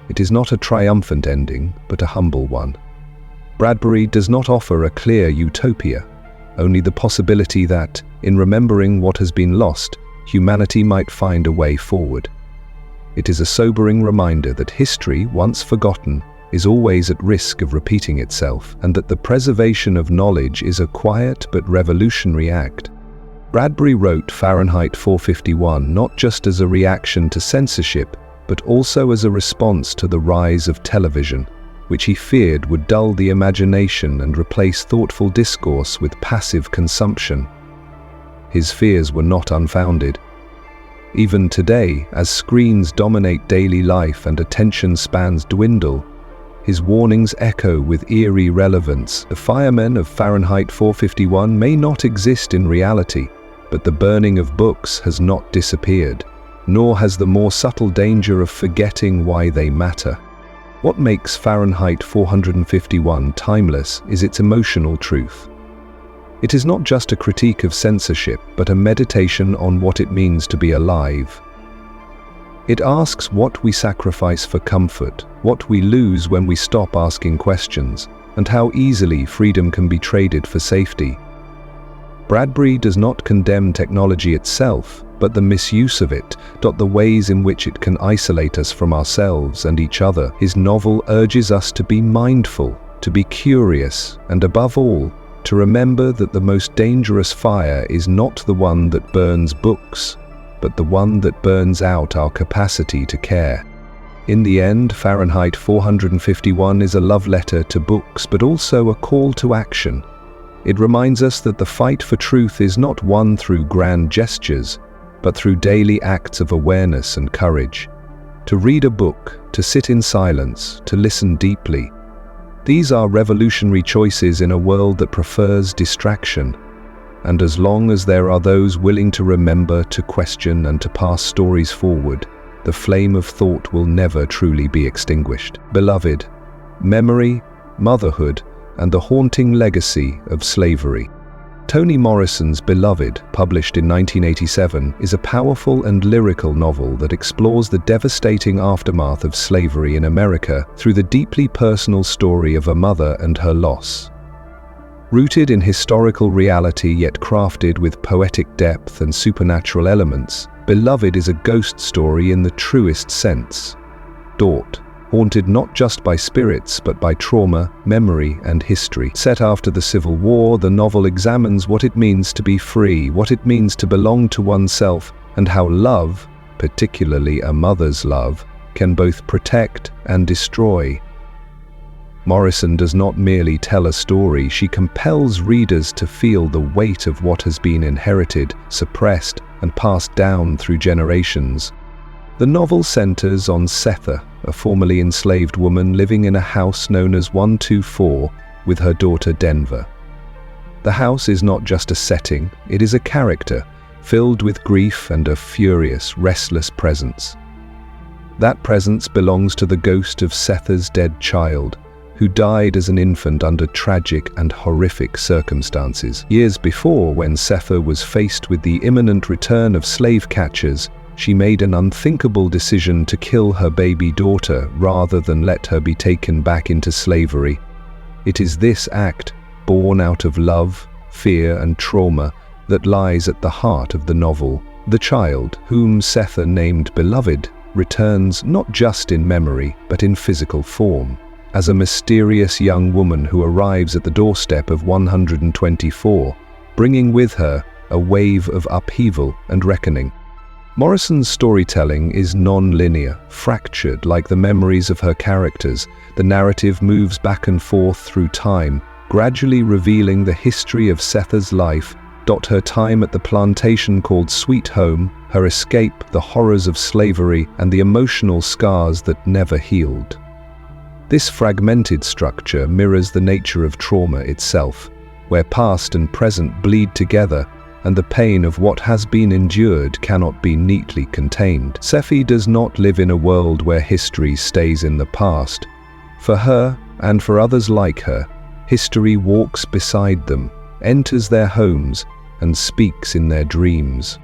It is not a triumphant ending, but a humble one. Bradbury does not offer a clear utopia, only the possibility that, in remembering what has been lost, humanity might find a way forward. It is a sobering reminder that history, once forgotten, is always at risk of repeating itself, and that the preservation of knowledge is a quiet but revolutionary act. Bradbury wrote Fahrenheit 451 not just as a reaction to censorship, but also as a response to the rise of television, which he feared would dull the imagination and replace thoughtful discourse with passive consumption. His fears were not unfounded. Even today, as screens dominate daily life and attention spans dwindle, his warnings echo with eerie relevance. The firemen of Fahrenheit 451 may not exist in reality, but the burning of books has not disappeared, nor has the more subtle danger of forgetting why they matter. What makes Fahrenheit 451 timeless is its emotional truth. It is not just a critique of censorship, but a meditation on what it means to be alive. It asks what we sacrifice for comfort, what we lose when we stop asking questions, and how easily freedom can be traded for safety. Bradbury does not condemn technology itself, but the misuse of it, the ways in which it can isolate us from ourselves and each other. His novel urges us to be mindful, to be curious, and above all, to remember that the most dangerous fire is not the one that burns books, but the one that burns out our capacity to care. In the end, Fahrenheit 451 is a love letter to books, but also a call to action. It reminds us that the fight for truth is not won through grand gestures, but through daily acts of awareness and courage. To read a book, to sit in silence, to listen deeply. These are revolutionary choices in a world that prefers distraction. And as long as there are those willing to remember, to question, and to pass stories forward, the flame of thought will never truly be extinguished. Beloved, memory, motherhood, and the haunting legacy of slavery. Toni Morrison's Beloved, published in 1987, is a powerful and lyrical novel that explores the devastating aftermath of slavery in America through the deeply personal story of a mother and her loss. Rooted in historical reality yet crafted with poetic depth and supernatural elements, Beloved is a ghost story in the truest sense. Haunted not just by spirits but by trauma, memory, and history. Set after the Civil War, the novel examines what it means to be free, what it means to belong to oneself, and how love, particularly a mother's love, can both protect and destroy. Morrison does not merely tell a story, she compels readers to feel the weight of what has been inherited, suppressed, and passed down through generations. The novel centers on Setha, a formerly enslaved woman living in a house known as 124 with her daughter Denver. The house is not just a setting, it is a character, filled with grief and a furious, restless presence. That presence belongs to the ghost of Setha's dead child, who died as an infant under tragic and horrific circumstances. Years before, when Setha was faced with the imminent return of slave catchers, she made an unthinkable decision to kill her baby daughter rather than let her be taken back into slavery. It is this act, born out of love, fear, and trauma, that lies at the heart of the novel. The child, whom Setha named Beloved, returns not just in memory, but in physical form, as a mysterious young woman who arrives at the doorstep of 124, bringing with her a wave of upheaval and reckoning. Morrison's storytelling is non-linear, fractured like the memories of her characters. The narrative moves back and forth through time, gradually revealing the history of Setha's life, her time at the plantation called Sweet Home, her escape, the horrors of slavery, and the emotional scars that never healed. This fragmented structure mirrors the nature of trauma itself, where past and present bleed together, and the pain of what has been endured cannot be neatly contained. Sefi does not live in a world where history stays in the past. For her, and for others like her, history walks beside them, enters their homes, and speaks in their dreams.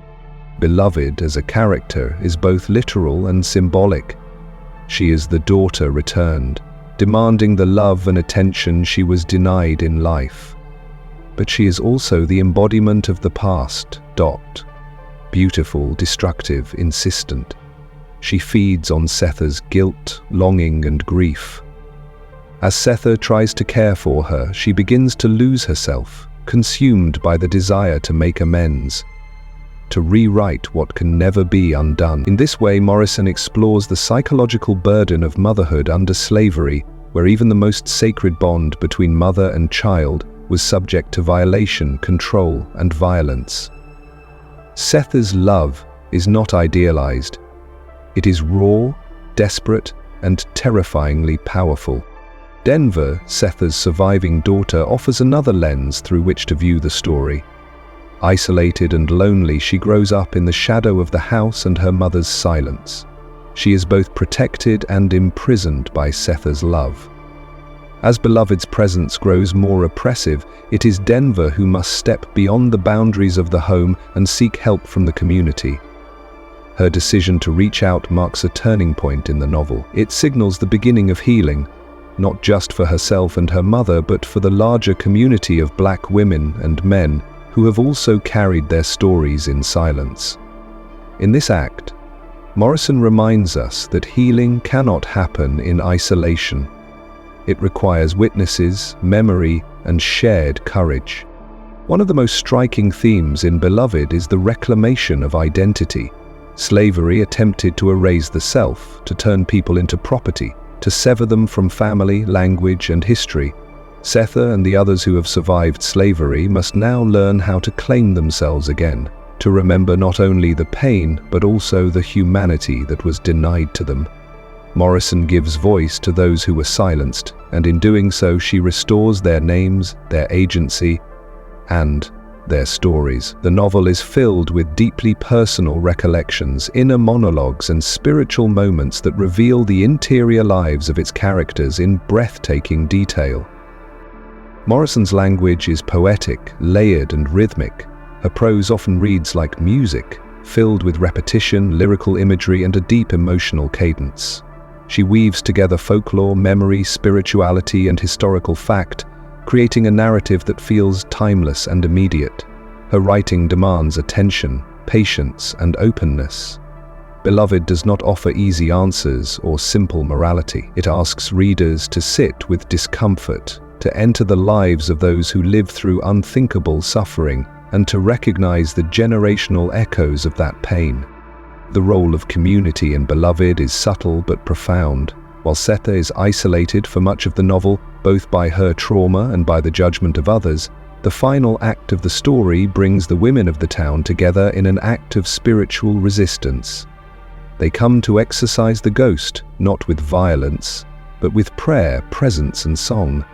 Beloved as a character is both literal and symbolic. She is the daughter returned, demanding the love and attention she was denied in life. But she is also the embodiment of the past. Beautiful, destructive, insistent. She feeds on Setha's guilt, longing, and grief. As Setha tries to care for her, she begins to lose herself, consumed by the desire to make amends, to rewrite what can never be undone. In this way, Morrison explores the psychological burden of motherhood under slavery, where even the most sacred bond between mother and child was subject to violation, control, and violence. Setha's love is not idealized. It is raw, desperate, and terrifyingly powerful. Denver, Setha's surviving daughter, offers another lens through which to view the story. Isolated and lonely, she grows up in the shadow of the house and her mother's silence. She is both protected and imprisoned by Setha's love. As Beloved's presence grows more oppressive, it is Denver who must step beyond the boundaries of the home and seek help from the community. Her decision to reach out marks a turning point in the novel. It signals the beginning of healing, not just for herself and her mother, but for the larger community of Black women and men who have also carried their stories in silence. In this act, Morrison reminds us that healing cannot happen in isolation. It requires witnesses, memory, and shared courage. One of the most striking themes in Beloved is the reclamation of identity. Slavery attempted to erase the self, to turn people into property, to sever them from family, language, and history. Setha and the others who have survived slavery must now learn how to claim themselves again, to remember not only the pain, but also the humanity that was denied to them. Morrison gives voice to those who were silenced, and in doing so she restores their names, their agency, and their stories. The novel is filled with deeply personal recollections, inner monologues, and spiritual moments that reveal the interior lives of its characters in breathtaking detail. Morrison's language is poetic, layered, and rhythmic. Her prose often reads like music, filled with repetition, lyrical imagery, and a deep emotional cadence. She weaves together folklore, memory, spirituality, and historical fact, creating a narrative that feels timeless and immediate. Her writing demands attention, patience, and openness. Beloved does not offer easy answers or simple morality. It asks readers to sit with discomfort, to enter the lives of those who live through unthinkable suffering, and to recognize the generational echoes of that pain. The role of community in Beloved is subtle but profound. While Setha is isolated for much of the novel, both by her trauma and by the judgment of others, the final act of the story brings the women of the town together in an act of spiritual resistance. They come to exorcise the ghost, not with violence, but with prayer, presence, and song.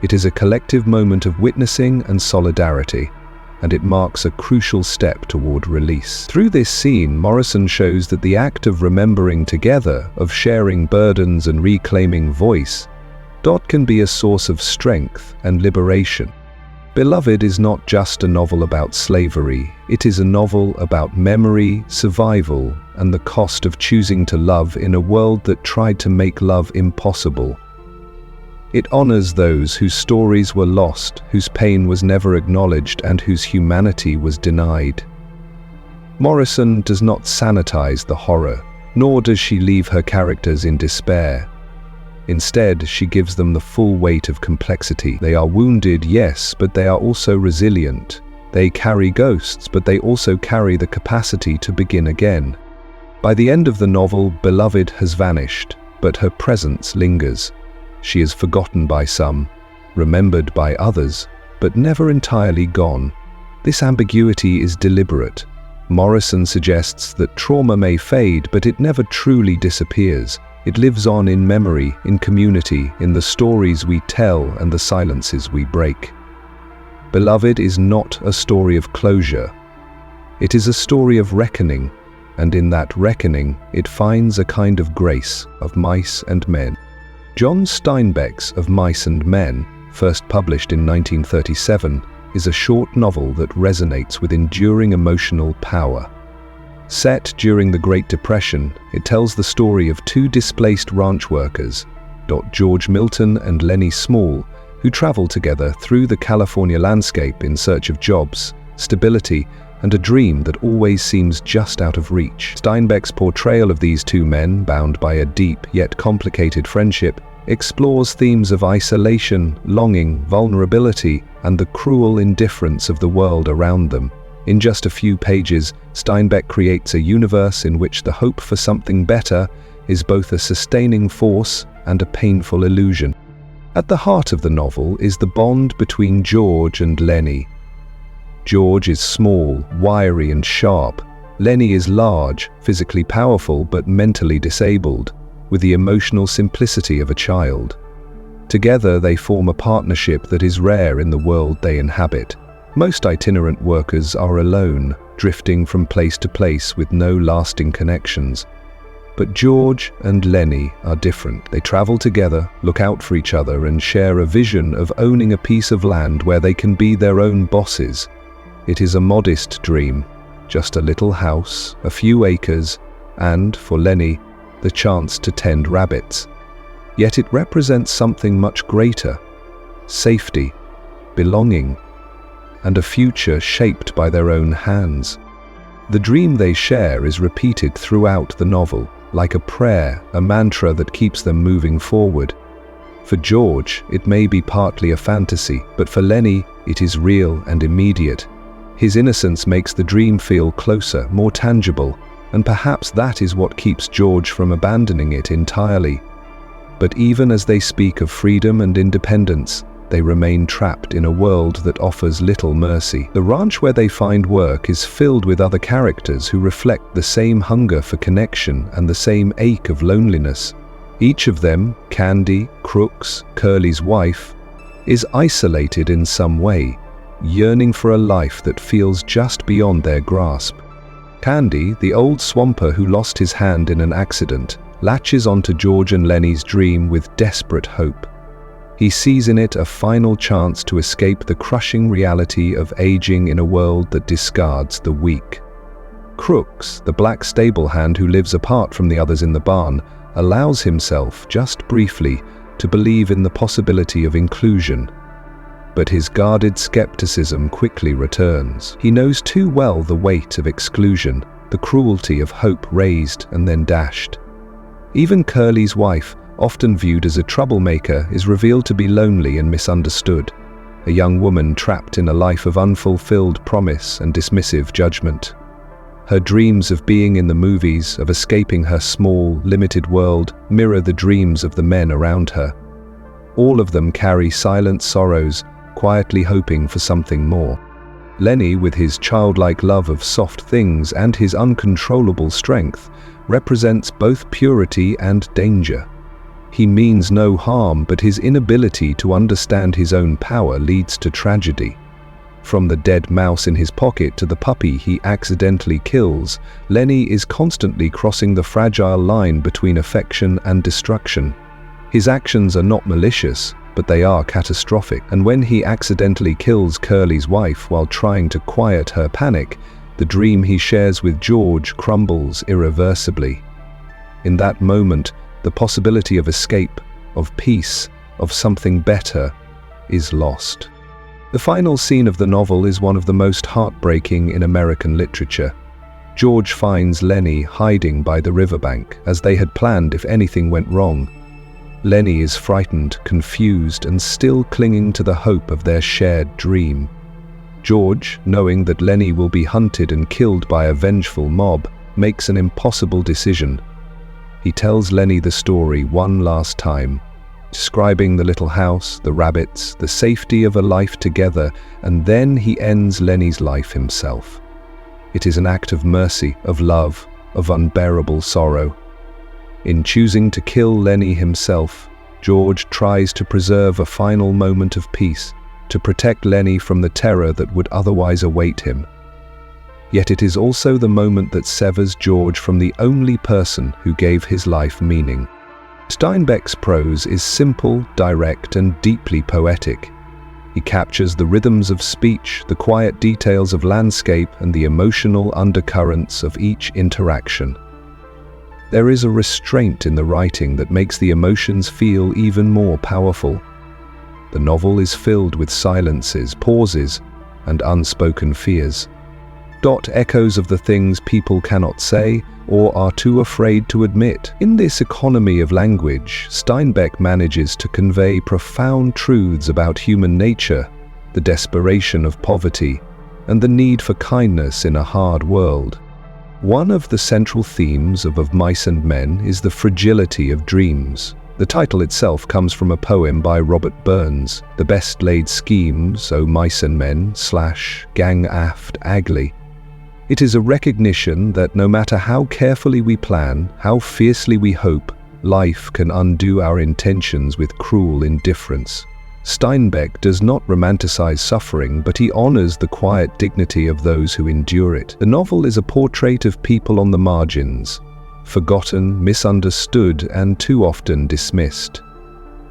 It is a collective moment of witnessing and solidarity, and it marks a crucial step toward release. Through this scene, Morrison shows that the act of remembering together, of sharing burdens and reclaiming voice, can be a source of strength and liberation. Beloved is not just a novel about slavery, it is a novel about memory, survival, and the cost of choosing to love in a world that tried to make love impossible. It honors those whose stories were lost, whose pain was never acknowledged, and whose humanity was denied. Morrison does not sanitize the horror. Nor does she leave her characters in despair. Instead, she gives them the full weight of complexity. They are wounded, yes, but they are also resilient. They carry ghosts, but they also carry the capacity to begin again. By the end of the novel, Beloved has vanished, but her presence lingers. She is forgotten by some, remembered by others, but never entirely gone. This ambiguity is deliberate. Morrison suggests that trauma may fade, but it never truly disappears. It lives on in memory, in community, in the stories we tell and the silences we break. Beloved is not a story of closure. It is a story of reckoning, and in that reckoning, it finds a kind of grace of mice and men. John Steinbeck's Of Mice and Men, first published in 1937, is a short novel that resonates with enduring emotional power. Set during the Great Depression, it tells the story of two displaced ranch workers, George Milton and Lenny Small, who travel together through the California landscape in search of jobs, stability, and a dream that always seems just out of reach. Steinbeck's portrayal of these two men, bound by a deep yet complicated friendship, explores themes of isolation, longing, vulnerability, and the cruel indifference of the world around them. In just a few pages, Steinbeck creates a universe in which the hope for something better is both a sustaining force and a painful illusion. At the heart of the novel is the bond between George and Lenny. George is small, wiry, and sharp. Lenny is large, physically powerful, but mentally disabled, with the emotional simplicity of a child. Together, they form a partnership that is rare in the world they inhabit. Most itinerant workers are alone, drifting from place to place with no lasting connections. But George and Lenny are different. They travel together, look out for each other, and share a vision of owning a piece of land where they can be their own bosses. It is a modest dream, just a little house, a few acres, and, for Lenny, the chance to tend rabbits. Yet it represents something much greater: safety, belonging, and a future shaped by their own hands. The dream they share is repeated throughout the novel, like a prayer, a mantra that keeps them moving forward. For George, it may be partly a fantasy, but for Lenny, it is real and immediate. His innocence makes the dream feel closer, more tangible, and perhaps that is what keeps George from abandoning it entirely. But even as they speak of freedom and independence, they remain trapped in a world that offers little mercy. The ranch where they find work is filled with other characters who reflect the same hunger for connection and the same ache of loneliness. Each of them, Candy, Crooks, Curly's wife, is isolated in some way, yearning for a life that feels just beyond their grasp. Candy, the old swamper who lost his hand in an accident, latches onto George and Lenny's dream with desperate hope. He sees in it a final chance to escape the crushing reality of aging in a world that discards the weak. Crooks, the black stable hand who lives apart from the others in the barn, allows himself, just briefly, to believe in the possibility of inclusion. But his guarded skepticism quickly returns. He knows too well the weight of exclusion, the cruelty of hope raised and then dashed. Even Curly's wife, often viewed as a troublemaker, is revealed to be lonely and misunderstood, a young woman trapped in a life of unfulfilled promise and dismissive judgment. Her dreams of being in the movies, of escaping her small, limited world, mirror the dreams of the men around her. All of them carry silent sorrows, quietly hoping for something more. Lenny, with his childlike love of soft things and his uncontrollable strength, represents both purity and danger. He means no harm, but his inability to understand his own power leads to tragedy. From the dead mouse in his pocket to the puppy he accidentally kills, Lenny is constantly crossing the fragile line between affection and destruction. His actions are not malicious, but they are catastrophic, and when he accidentally kills Curly's wife while trying to quiet her panic, the dream he shares with George crumbles irreversibly. In that moment, the possibility of escape, of peace, of something better, is lost. The final scene of the novel is one of the most heartbreaking in American literature. George finds Lenny hiding by the riverbank, as they had planned if anything went wrong. Lenny is frightened, confused, and still clinging to the hope of their shared dream. George, knowing that Lenny will be hunted and killed by a vengeful mob, makes an impossible decision. He tells Lenny the story one last time, describing the little house, the rabbits, the safety of a life together, and then he ends Lenny's life himself. It is an act of mercy, of love, of unbearable sorrow. In choosing to kill Lenny himself, George tries to preserve a final moment of peace, to protect Lenny from the terror that would otherwise await him. Yet it is also the moment that severs George from the only person who gave his life meaning. Steinbeck's prose is simple, direct, and deeply poetic. He captures the rhythms of speech, the quiet details of landscape, and the emotional undercurrents of each interaction. There is a restraint in the writing that makes the emotions feel even more powerful. The novel is filled with silences, pauses, and unspoken fears. Echoes of the things people cannot say or are too afraid to admit. In this economy of language, Steinbeck manages to convey profound truths about human nature, the desperation of poverty, and the need for kindness in a hard world. One of the central themes of Mice and Men is the fragility of dreams. The title itself comes from a poem by Robert Burns, The Best Laid Schemes, O Mice and Men / Gang Aft Agley. It is a recognition that no matter how carefully we plan, how fiercely we hope, life can undo our intentions with cruel indifference. Steinbeck does not romanticize suffering, but he honors the quiet dignity of those who endure it. The novel is a portrait of people on the margins, forgotten, misunderstood, and too often dismissed.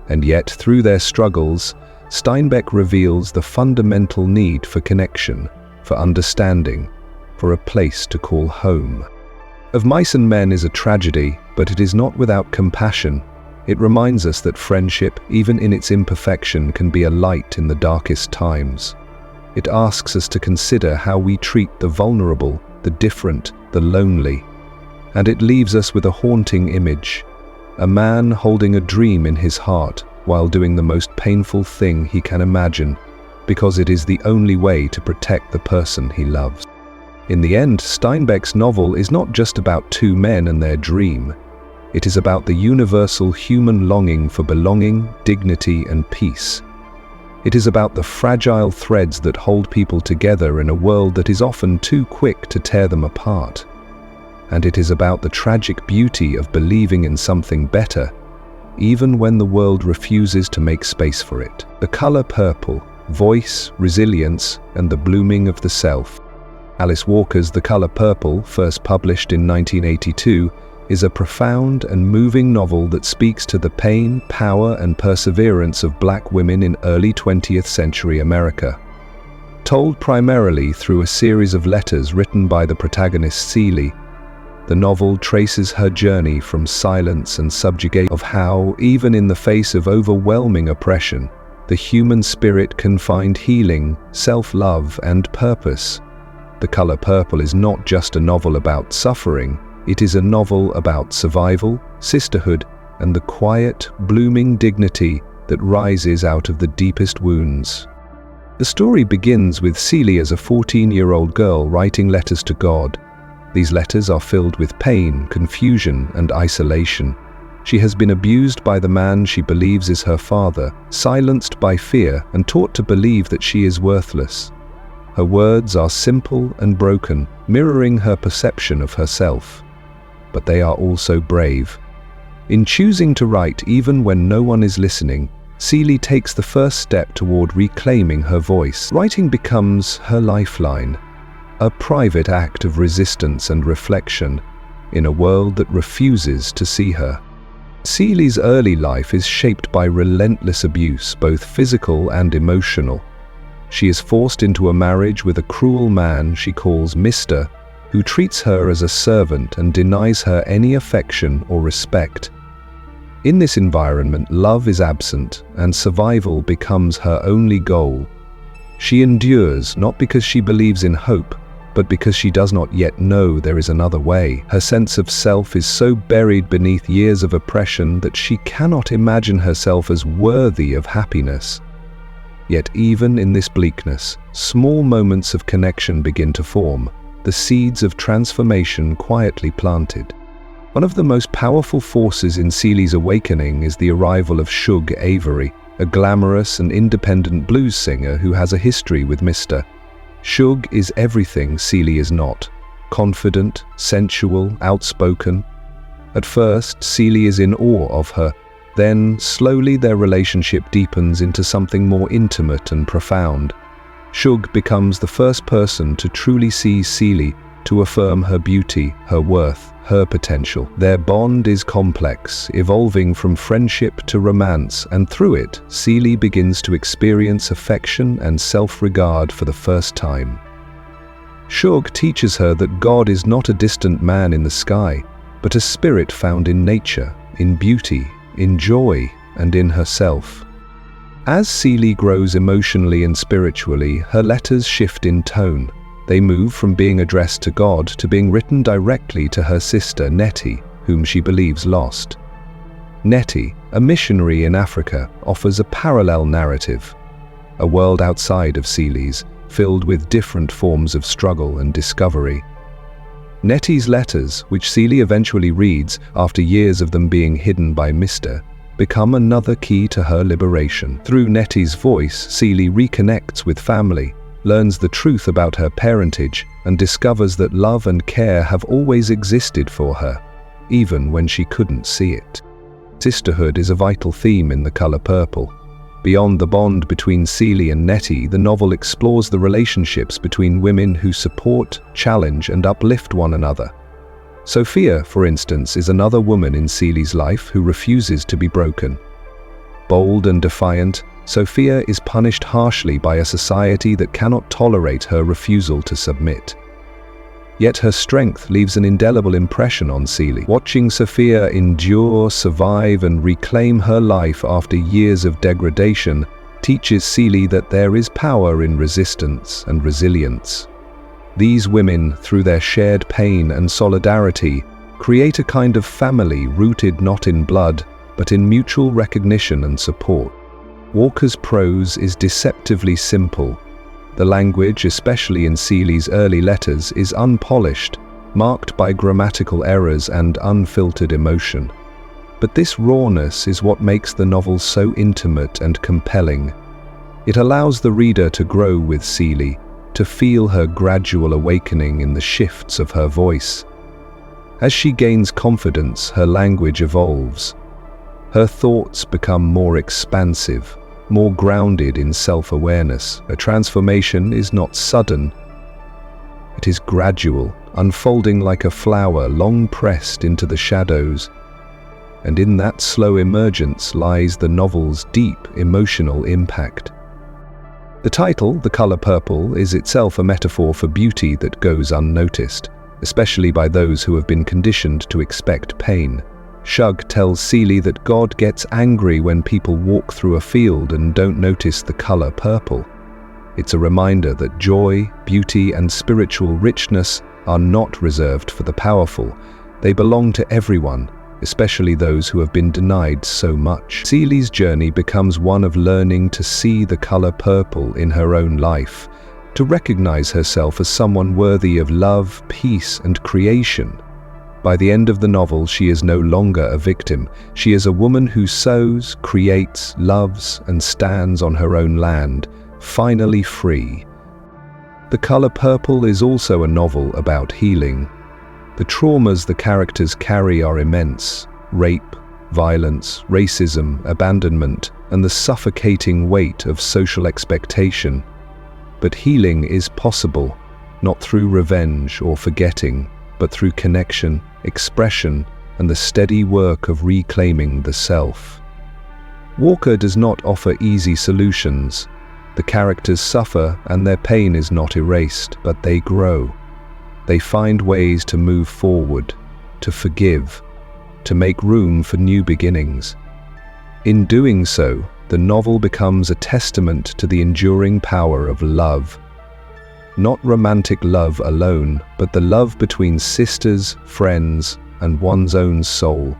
And yet, through their struggles, Steinbeck reveals the fundamental need for connection, for understanding, for a place to call home. Of Mice and Men is a tragedy, but it is not without compassion. It reminds us that friendship, even in its imperfection, can be a light in the darkest times. It asks us to consider how we treat the vulnerable, the different, the lonely. And it leaves us with a haunting image, a man holding a dream in his heart while doing the most painful thing he can imagine, because it is the only way to protect the person he loves. In the end, Steinbeck's novel is not just about two men and their dream. It is about the universal human longing for belonging, dignity, and peace. It is about the fragile threads that hold people together in a world that is often too quick to tear them apart. And it is about the tragic beauty of believing in something better, even when the world refuses to make space for it. The color purple, voice, resilience, and the blooming of the self. Alice Walker's The Color Purple, first published in 1982, is a profound and moving novel that speaks to the pain, power, and perseverance of Black women in early 20th century America. Told primarily through a series of letters written by the protagonist Celie, the novel traces her journey from silence and subjugation, of how, even in the face of overwhelming oppression, the human spirit can find healing, self-love, and purpose. The Color Purple is not just a novel about suffering, it is a novel about survival, sisterhood, and the quiet, blooming dignity that rises out of the deepest wounds. The story begins with Celie as a 14-year-old girl writing letters to God. These letters are filled with pain, confusion, and isolation. She has been abused by the man she believes is her father, silenced by fear, and taught to believe that she is worthless. Her words are simple and broken, mirroring her perception of herself. But they are also brave. In choosing to write even when no one is listening, Celie takes the first step toward reclaiming her voice. Writing becomes her lifeline, a private act of resistance and reflection in a world that refuses to see her. Celie's early life is shaped by relentless abuse, both physical and emotional. She is forced into a marriage with a cruel man she calls Mr., who treats her as a servant and denies her any affection or respect. In this environment, love is absent and survival becomes her only goal. She endures not because she believes in hope, but because she does not yet know there is another way. Her sense of self is so buried beneath years of oppression that she cannot imagine herself as worthy of happiness. Yet even in this bleakness, small moments of connection begin to form, the seeds of transformation quietly planted. One of the most powerful forces in Celie's awakening is the arrival of Shug Avery, a glamorous and independent blues singer who has a history with Mr. Shug is everything Celie is not: confident, sensual, outspoken. At first, Celie is in awe of her. Then, slowly their relationship deepens into something more intimate and profound. Shug becomes the first person to truly see Celie, to affirm her beauty, her worth, her potential. Their bond is complex, evolving from friendship to romance, and through it, Celie begins to experience affection and self-regard for the first time. Shug teaches her that God is not a distant man in the sky, but a spirit found in nature, in beauty, in joy, and in herself. As Celie grows emotionally and spiritually, her letters shift in tone. They move from being addressed to God to being written directly to her sister Nettie, whom she believes lost. Nettie, a missionary in Africa, offers a parallel narrative, a world outside of Celie's, filled with different forms of struggle and discovery. Nettie's letters, which Celie eventually reads after years of them being hidden by Mr., become another key to her liberation. Through Nettie's voice, Celie reconnects with family, learns the truth about her parentage, and discovers that love and care have always existed for her, even when she couldn't see it. Sisterhood is a vital theme in The Color Purple. Beyond the bond between Celie and Nettie, the novel explores the relationships between women who support, challenge, and uplift one another. Sophia, for instance, is another woman in Celie's life who refuses to be broken. Bold and defiant, Sophia is punished harshly by a society that cannot tolerate her refusal to submit. Yet her strength leaves an indelible impression on Celie. Watching Sophia endure, survive, and reclaim her life after years of degradation teaches Celie that there is power in resistance and resilience. These women, through their shared pain and solidarity, create a kind of family rooted not in blood, but in mutual recognition and support. Walker's prose is deceptively simple. The language, especially in Celie's early letters, is unpolished, marked by grammatical errors and unfiltered emotion. But this rawness is what makes the novel so intimate and compelling. It allows the reader to grow with Celie, to feel her gradual awakening in the shifts of her voice. As she gains confidence, her language evolves. Her thoughts become more expansive, more grounded in self-awareness. A transformation is not sudden. It is gradual, unfolding like a flower long pressed into the shadows. And in that slow emergence lies the novel's deep emotional impact. The title, The Color Purple, is itself a metaphor for beauty that goes unnoticed, especially by those who have been conditioned to expect pain. Shug tells Celie that God gets angry when people walk through a field and don't notice the color purple. It's a reminder that joy, beauty, and spiritual richness are not reserved for the powerful. They belong to everyone, especially those who have been denied so much. Celie's journey becomes one of learning to see the color purple in her own life, to recognize herself as someone worthy of love, peace, and creation. By the end of the novel, she is no longer a victim. She is a woman who sows, creates, loves, and stands on her own land, finally free. The Color Purple is also a novel about healing. The traumas the characters carry are immense: rape, violence, racism, abandonment, and the suffocating weight of social expectation. But healing is possible, not through revenge or forgetting, but through connection, expression, and the steady work of reclaiming the self. Walker does not offer easy solutions. The characters suffer and their pain is not erased, but they grow. They find ways to move forward, to forgive, to make room for new beginnings. In doing so, the novel becomes a testament to the enduring power of love. not romantic love alone, but the love between sisters, friends, and one's own soul.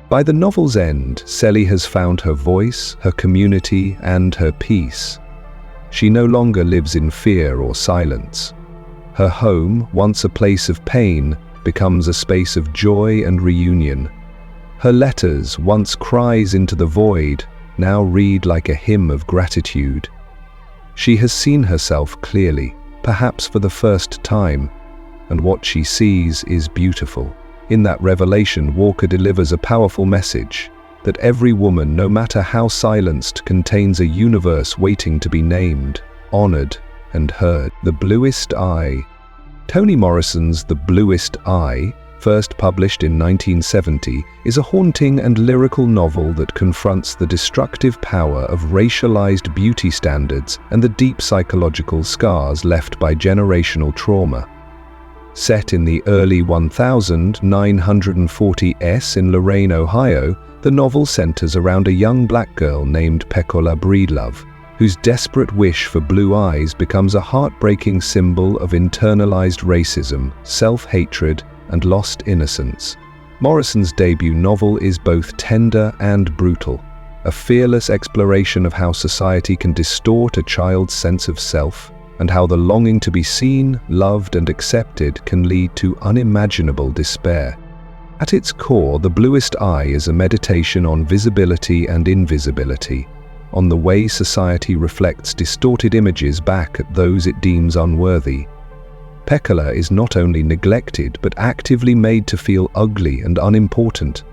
By the novel's end, Sally has found her voice, her community, and her peace. She no longer lives in fear or silence. Her home, once a place of pain, becomes a space of joy and reunion. Her letters, once cries into the void, now read like a hymn of gratitude. She has seen herself clearly, perhaps for the first time, and what she sees is beautiful. In that revelation, Walker delivers a powerful message that every woman, no matter how silenced, contains a universe waiting to be named, honored, and heard. The Bluest Eye. Toni Morrison's The Bluest Eye, first published in 1970, is a haunting and lyrical novel that confronts the destructive power of racialized beauty standards and the deep psychological scars left by generational trauma. Set in the early 1940s in Lorain, Ohio, the novel centers around a young black girl named Pecola Breedlove, whose desperate wish for blue eyes becomes a heartbreaking symbol of internalized racism, self-hatred, and lost innocence. Morrison's debut novel is both tender and brutal, a fearless exploration of how society can distort a child's sense of self, and how the longing to be seen, loved, and accepted can lead to unimaginable despair. At its core, The Bluest Eye is a meditation on visibility and invisibility, on the way society reflects distorted images back at those it deems unworthy. Pecola is not only neglected but actively made to feel ugly and unimportant.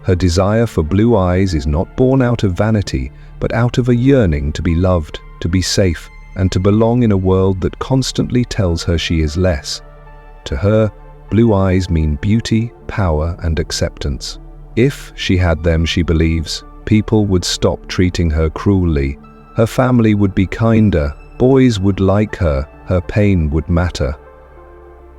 Her desire for blue eyes is not born out of vanity, but out of a yearning to be loved, to be safe, and to belong in a world that constantly tells her she is less. To her, blue eyes mean beauty, power, and acceptance. If she had them, she believes, people would stop treating her cruelly. Her family would be kinder, boys would like her pain would matter.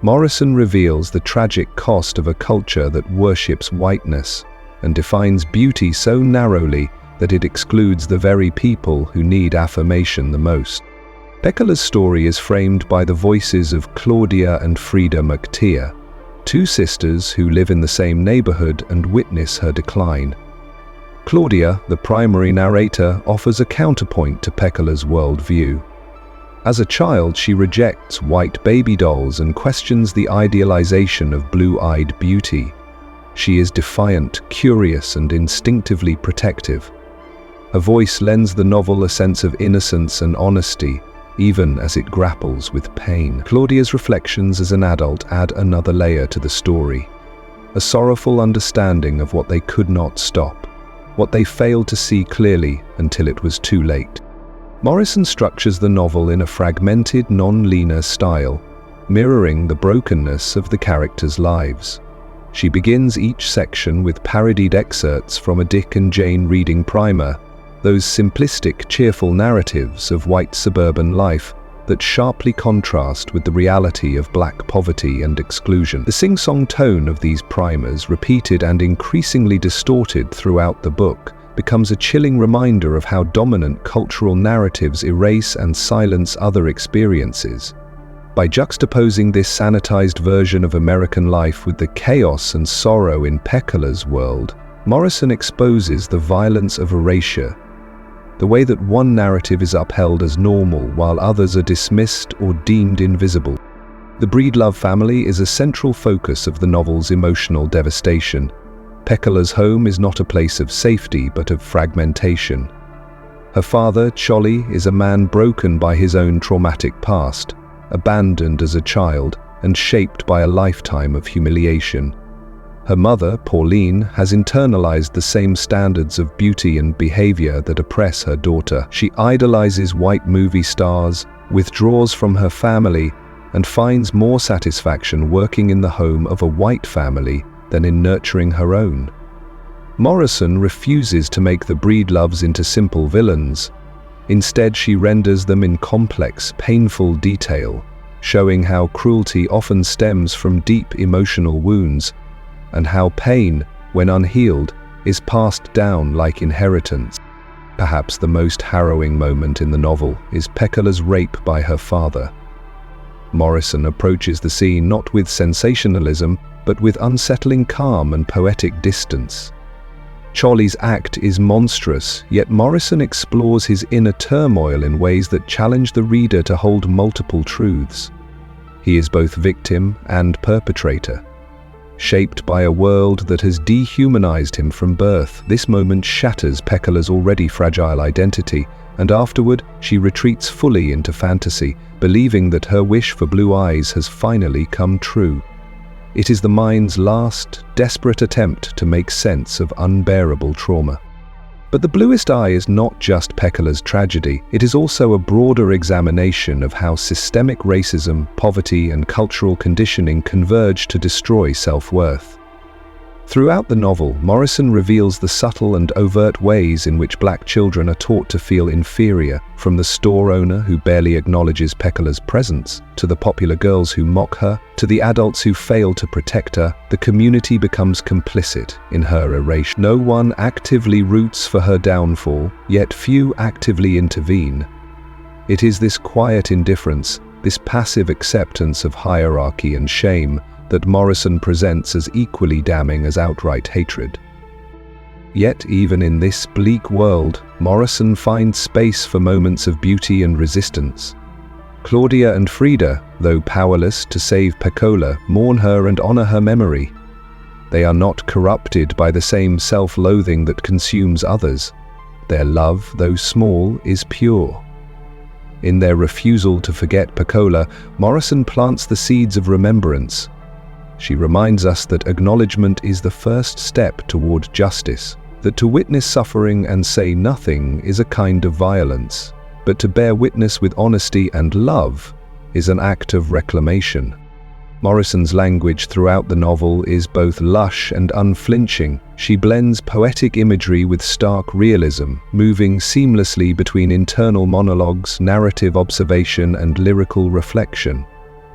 Morrison reveals the tragic cost of a culture that worships whiteness and defines beauty so narrowly that it excludes the very people who need affirmation the most. Pecola's story is framed by the voices of Claudia and Frida McTeer, two sisters who live in the same neighborhood and witness her decline. Claudia, the primary narrator, offers a counterpoint to Pecola's worldview. As a child, she rejects white baby dolls and questions the idealization of blue-eyed beauty. She is defiant, curious, and instinctively protective. Her voice lends the novel a sense of innocence and honesty, even as it grapples with pain. Claudia's reflections as an adult add another layer to the story, a sorrowful understanding of what they could not stop, what they failed to see clearly until it was too late. Morrison structures the novel in a fragmented, non-linear style, mirroring the brokenness of the characters' lives. She begins each section with parodied excerpts from a Dick and Jane reading primer, those simplistic, cheerful narratives of white suburban life that sharply contrast with the reality of black poverty and exclusion. The sing-song tone of these primers, repeated and increasingly distorted throughout the book, becomes a chilling reminder of how dominant cultural narratives erase and silence other experiences. By juxtaposing this sanitized version of American life with the chaos and sorrow in Pecola's world, Morrison exposes the violence of erasure, the way that one narrative is upheld as normal while others are dismissed or deemed invisible. The Breedlove family is a central focus of the novel's emotional devastation. Pecola's home is not a place of safety but of fragmentation. Her father, Cholly, is a man broken by his own traumatic past, abandoned as a child and shaped by a lifetime of humiliation. Her mother, Pauline, has internalized the same standards of beauty and behavior that oppress her daughter. She idolizes white movie stars, withdraws from her family, and finds more satisfaction working in the home of a white family than in nurturing her own. Morrison refuses to make the Breedloves into simple villains. Instead, she renders them in complex, painful detail, showing how cruelty often stems from deep emotional wounds, and how pain, when unhealed, is passed down like inheritance. Perhaps the most harrowing moment in the novel is Pecola's rape by her father. Morrison approaches the scene not with sensationalism, but with unsettling calm and poetic distance. Charlie's act is monstrous, yet Morrison explores his inner turmoil in ways that challenge the reader to hold multiple truths. He is both victim and perpetrator. Shaped by a world that has dehumanized him from birth, this moment shatters Pekola's already fragile identity, and afterward she retreats fully into fantasy, believing that her wish for blue eyes has finally come true. It is the mind's last, desperate attempt to make sense of unbearable trauma. But the bluest eye is not just Pekola's tragedy, it is also a broader examination of how systemic racism, poverty, and cultural conditioning converge to destroy self-worth. Throughout the novel, Morrison reveals the subtle and overt ways in which black children are taught to feel inferior, from the store owner who barely acknowledges Pekola's presence, to the popular girls who mock her, to the adults who fail to protect her. The community becomes complicit in her erasure. No one actively roots for her downfall, yet few actively intervene. It is this quiet indifference, this passive acceptance of hierarchy and shame, that Morrison presents as equally damning as outright hatred. Yet even in this bleak world, Morrison finds space for moments of beauty and resistance. Claudia and Frida, though powerless to save Pekola, mourn her and honor her memory. They are not corrupted by the same self-loathing that consumes others. Their love, though small, is pure. In their refusal to forget Pekola, Morrison plants the seeds of remembrance. She reminds us that acknowledgement is the first step toward justice, that to witness suffering and say nothing is a kind of violence, but to bear witness with honesty and love is an act of reclamation. Morrison's language throughout the novel is both lush and unflinching. She blends poetic imagery with stark realism, moving seamlessly between internal monologues, narrative observation, and lyrical reflection.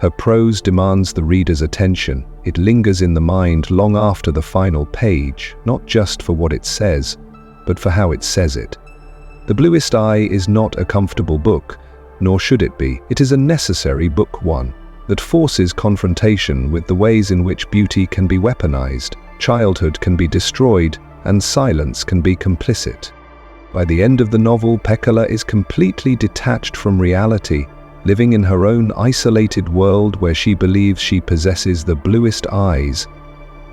Her prose demands the reader's attention. It lingers in the mind long after the final page, not just for what it says, but for how it says it. The Bluest Eye is not a comfortable book, nor should it be. It is a necessary book one that forces confrontation with the ways in which beauty can be weaponized, childhood can be destroyed, and silence can be complicit. By the end of the novel, Pekola is completely detached from reality, living in her own isolated world where she believes she possesses the bluest eyes.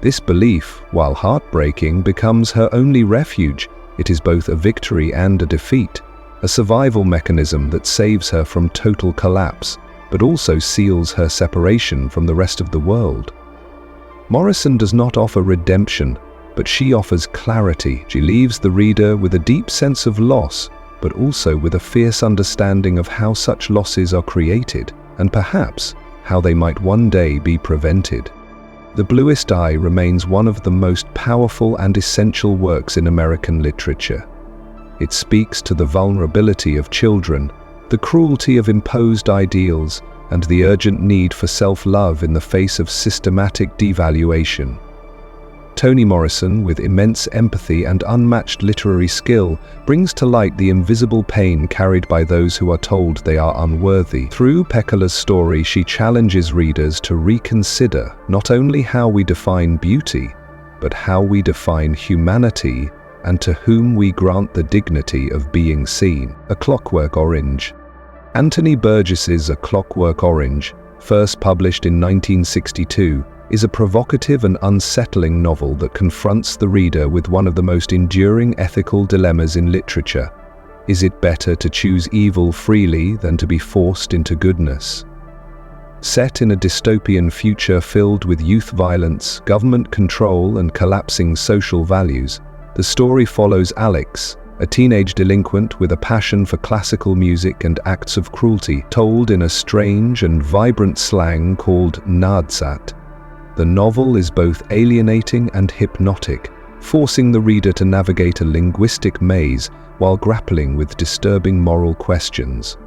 This belief, while heartbreaking, becomes her only refuge. It is both a victory and a defeat, a survival mechanism that saves her from total collapse, but also seals her separation from the rest of the world. Morrison does not offer redemption, but she offers clarity. She leaves the reader with a deep sense of loss, but also with a fierce understanding of how such losses are created, and perhaps how they might one day be prevented. The Bluest Eye remains one of the most powerful and essential works in American literature. It speaks to the vulnerability of children, the cruelty of imposed ideals, and the urgent need for self-love in the face of systematic devaluation. Toni Morrison, with immense empathy and unmatched literary skill, brings to light the invisible pain carried by those who are told they are unworthy. Through Pekola's story, she challenges readers to reconsider not only how we define beauty, but how we define humanity and to whom we grant the dignity of being seen. A Clockwork Orange. Anthony Burgess's A Clockwork Orange, first published in 1962, is a provocative and unsettling novel that confronts the reader with one of the most enduring ethical dilemmas in literature. Is it better to choose evil freely than to be forced into goodness? Set in a dystopian future filled with youth violence, government control, and collapsing social values, the story follows Alex, a teenage delinquent with a passion for classical music and acts of cruelty, told in a strange and vibrant slang called Nadsat. The novel is both alienating and hypnotic, forcing the reader to navigate a linguistic maze while grappling with disturbing moral questions.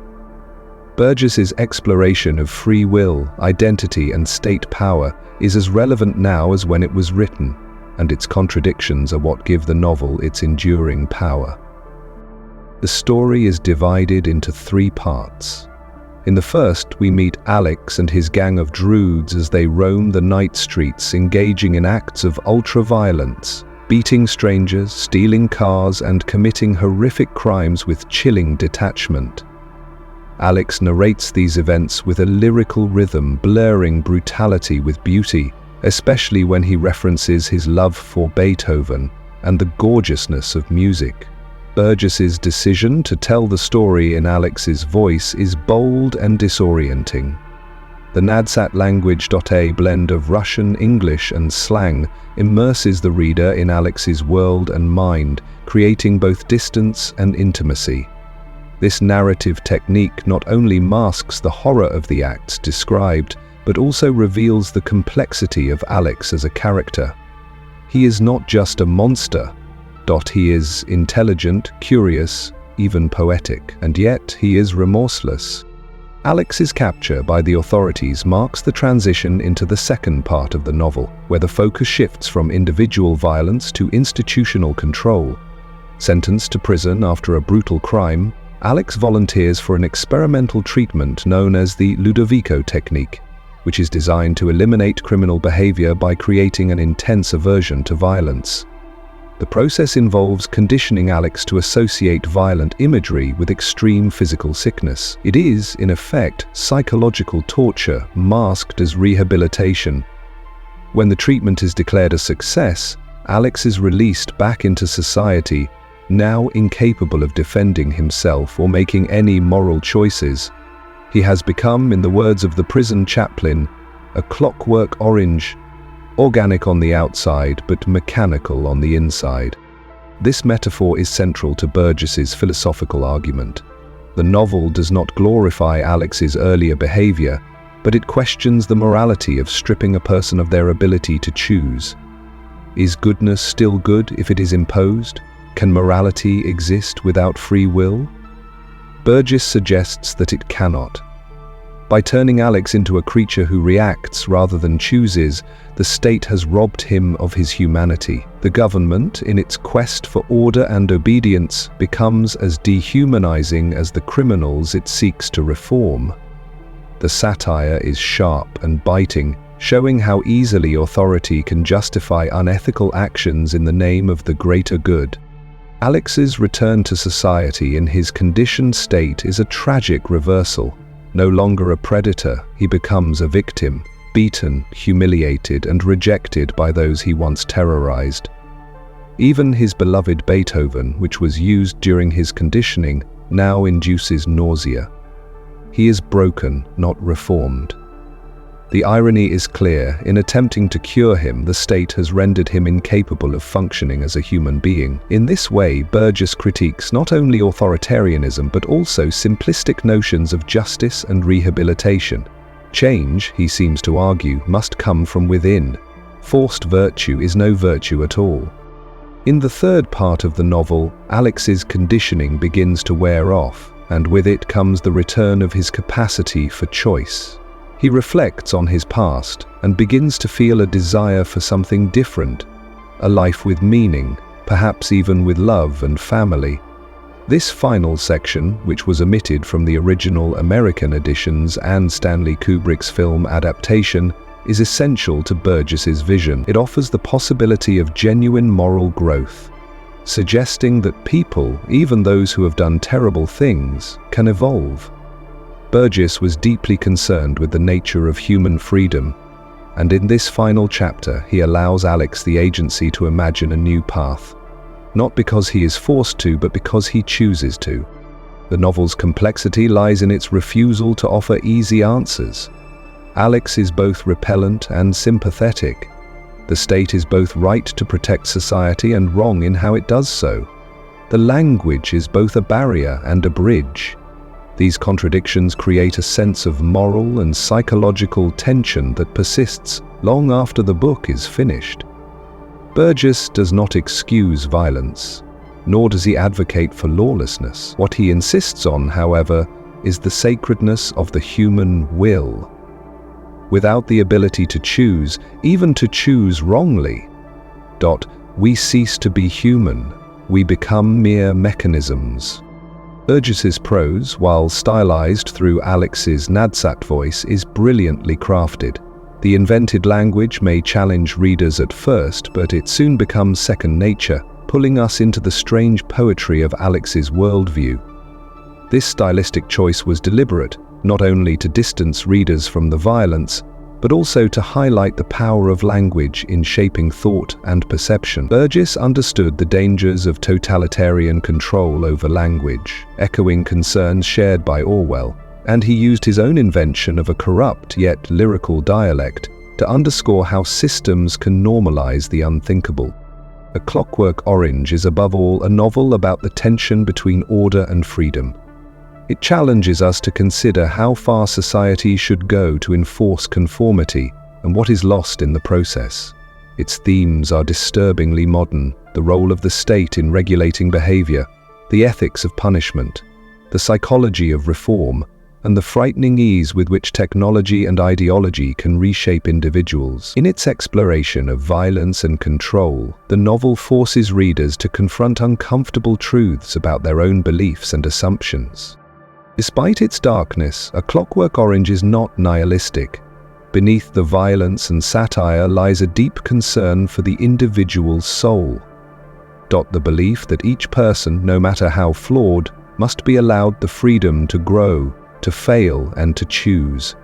Burgess's exploration of free will, identity, and state power is as relevant now as when it was written, and its contradictions are what give the novel its enduring power. The story is divided into 3 parts. In the first, we meet Alex and his gang of droods as they roam the night streets, engaging in acts of ultra-violence, beating strangers, stealing cars, and committing horrific crimes with chilling detachment. Alex narrates these events with a lyrical rhythm, blurring brutality with beauty, especially when he references his love for Beethoven and the gorgeousness of music. Burgess's decision to tell the story in Alex's voice is bold and disorienting. The Nadsat language.a blend of Russian, English, and slang immerses the reader in Alex's world and mind, creating both distance and intimacy. This narrative technique not only masks the horror of the acts described, but also reveals the complexity of Alex as a character. He is not just a monster. He is intelligent, curious, even poetic, and yet he is remorseless. Alex's capture by the authorities marks the transition into the second part of the novel, where the focus shifts from individual violence to institutional control. Sentenced to prison after a brutal crime, Alex volunteers for an experimental treatment known as the Ludovico technique, which is designed to eliminate criminal behavior by creating an intense aversion to violence. The process involves conditioning Alex to associate violent imagery with extreme physical sickness. It is, in effect, psychological torture masked as rehabilitation. When the treatment is declared a success, Alex is released back into society, now incapable of defending himself or making any moral choices. He has become, in the words of the prison chaplain, a clockwork orange, organic on the outside but mechanical on the inside. This metaphor is central to Burgess's philosophical argument. The novel does not glorify Alex's earlier behavior, but it questions the morality of stripping a person of their ability to choose. Is goodness still good if it is imposed? Can morality exist without free will? Burgess suggests that it cannot. By turning Alex into a creature who reacts rather than chooses, the state has robbed him of his humanity. The government, in its quest for order and obedience, becomes as dehumanizing as the criminals it seeks to reform. The satire is sharp and biting, showing how easily authority can justify unethical actions in the name of the greater good. Alex's return to society in his conditioned state is a tragic reversal. No longer a predator, he becomes a victim, beaten, humiliated, and rejected by those he once terrorized. Even his beloved Beethoven, which was used during his conditioning, now induces nausea. He is broken, not reformed. The irony is clear. In attempting to cure him, the state has rendered him incapable of functioning as a human being. In this way, Burgess critiques not only authoritarianism but also simplistic notions of justice and rehabilitation. Change, he seems to argue, must come from within. Forced virtue is no virtue at all. In the third part of the novel, Alex's conditioning begins to wear off, and with it comes the return of his capacity for choice. He reflects on his past and begins to feel a desire for something different, a life with meaning, perhaps even with love and family. This final section, which was omitted from the original American editions and Stanley Kubrick's film adaptation, is essential to Burgess's vision. It offers the possibility of genuine moral growth, suggesting that people, even those who have done terrible things, can evolve. Burgess was deeply concerned with the nature of human freedom, and in this final chapter he allows Alex the agency to imagine a new path, not because he is forced to, but because he chooses to. The novel's complexity lies in its refusal to offer easy answers. Alex is both repellent and sympathetic. The state is both right to protect society and wrong in how it does so. The language is both a barrier and a bridge. These contradictions create a sense of moral and psychological tension that persists long after the book is finished. Burgess does not excuse violence, nor does he advocate for lawlessness. What he insists on, however, is the sacredness of the human will. Without the ability to choose, even to choose wrongly, we cease to be human. We become mere mechanisms. Burgess's prose, while stylized through Alex's Nadsat voice, is brilliantly crafted. The invented language may challenge readers at first, but it soon becomes second nature, pulling us into the strange poetry of Alex's worldview. This stylistic choice was deliberate, not only to distance readers from the violence, but also to highlight the power of language in shaping thought and perception. Burgess understood the dangers of totalitarian control over language, echoing concerns shared by Orwell, and he used his own invention of a corrupt yet lyrical dialect to underscore how systems can normalize the unthinkable. A Clockwork Orange is above all a novel about the tension between order and freedom. It challenges us to consider how far society should go to enforce conformity and what is lost in the process. Its themes are disturbingly modern: the role of the state in regulating behavior, the ethics of punishment, the psychology of reform, and the frightening ease with which technology and ideology can reshape individuals. In its exploration of violence and control, the novel forces readers to confront uncomfortable truths about their own beliefs and assumptions. Despite its darkness, A Clockwork Orange is not nihilistic. Beneath the violence and satire lies a deep concern for the individual's soul. The belief that each person, no matter how flawed, must be allowed the freedom to grow, to fail, and to choose.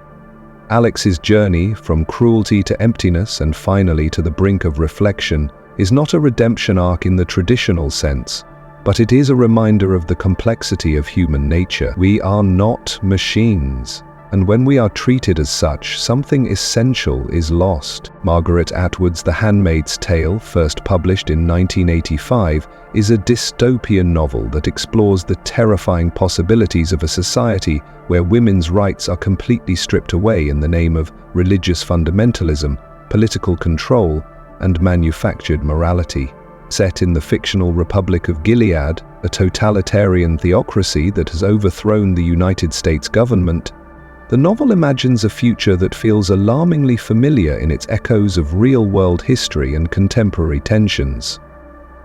Alex's journey from cruelty to emptiness and finally to the brink of reflection is not a redemption arc in the traditional sense, but it is a reminder of the complexity of human nature. We are not machines, and when we are treated as such, something essential is lost. Margaret Atwood's The Handmaid's Tale, first published in 1985, is a dystopian novel that explores the terrifying possibilities of a society where women's rights are completely stripped away in the name of religious fundamentalism, political control, and manufactured morality. Set in the fictional Republic of Gilead, a totalitarian theocracy that has overthrown the United States government, the novel imagines a future that feels alarmingly familiar in its echoes of real-world history and contemporary tensions.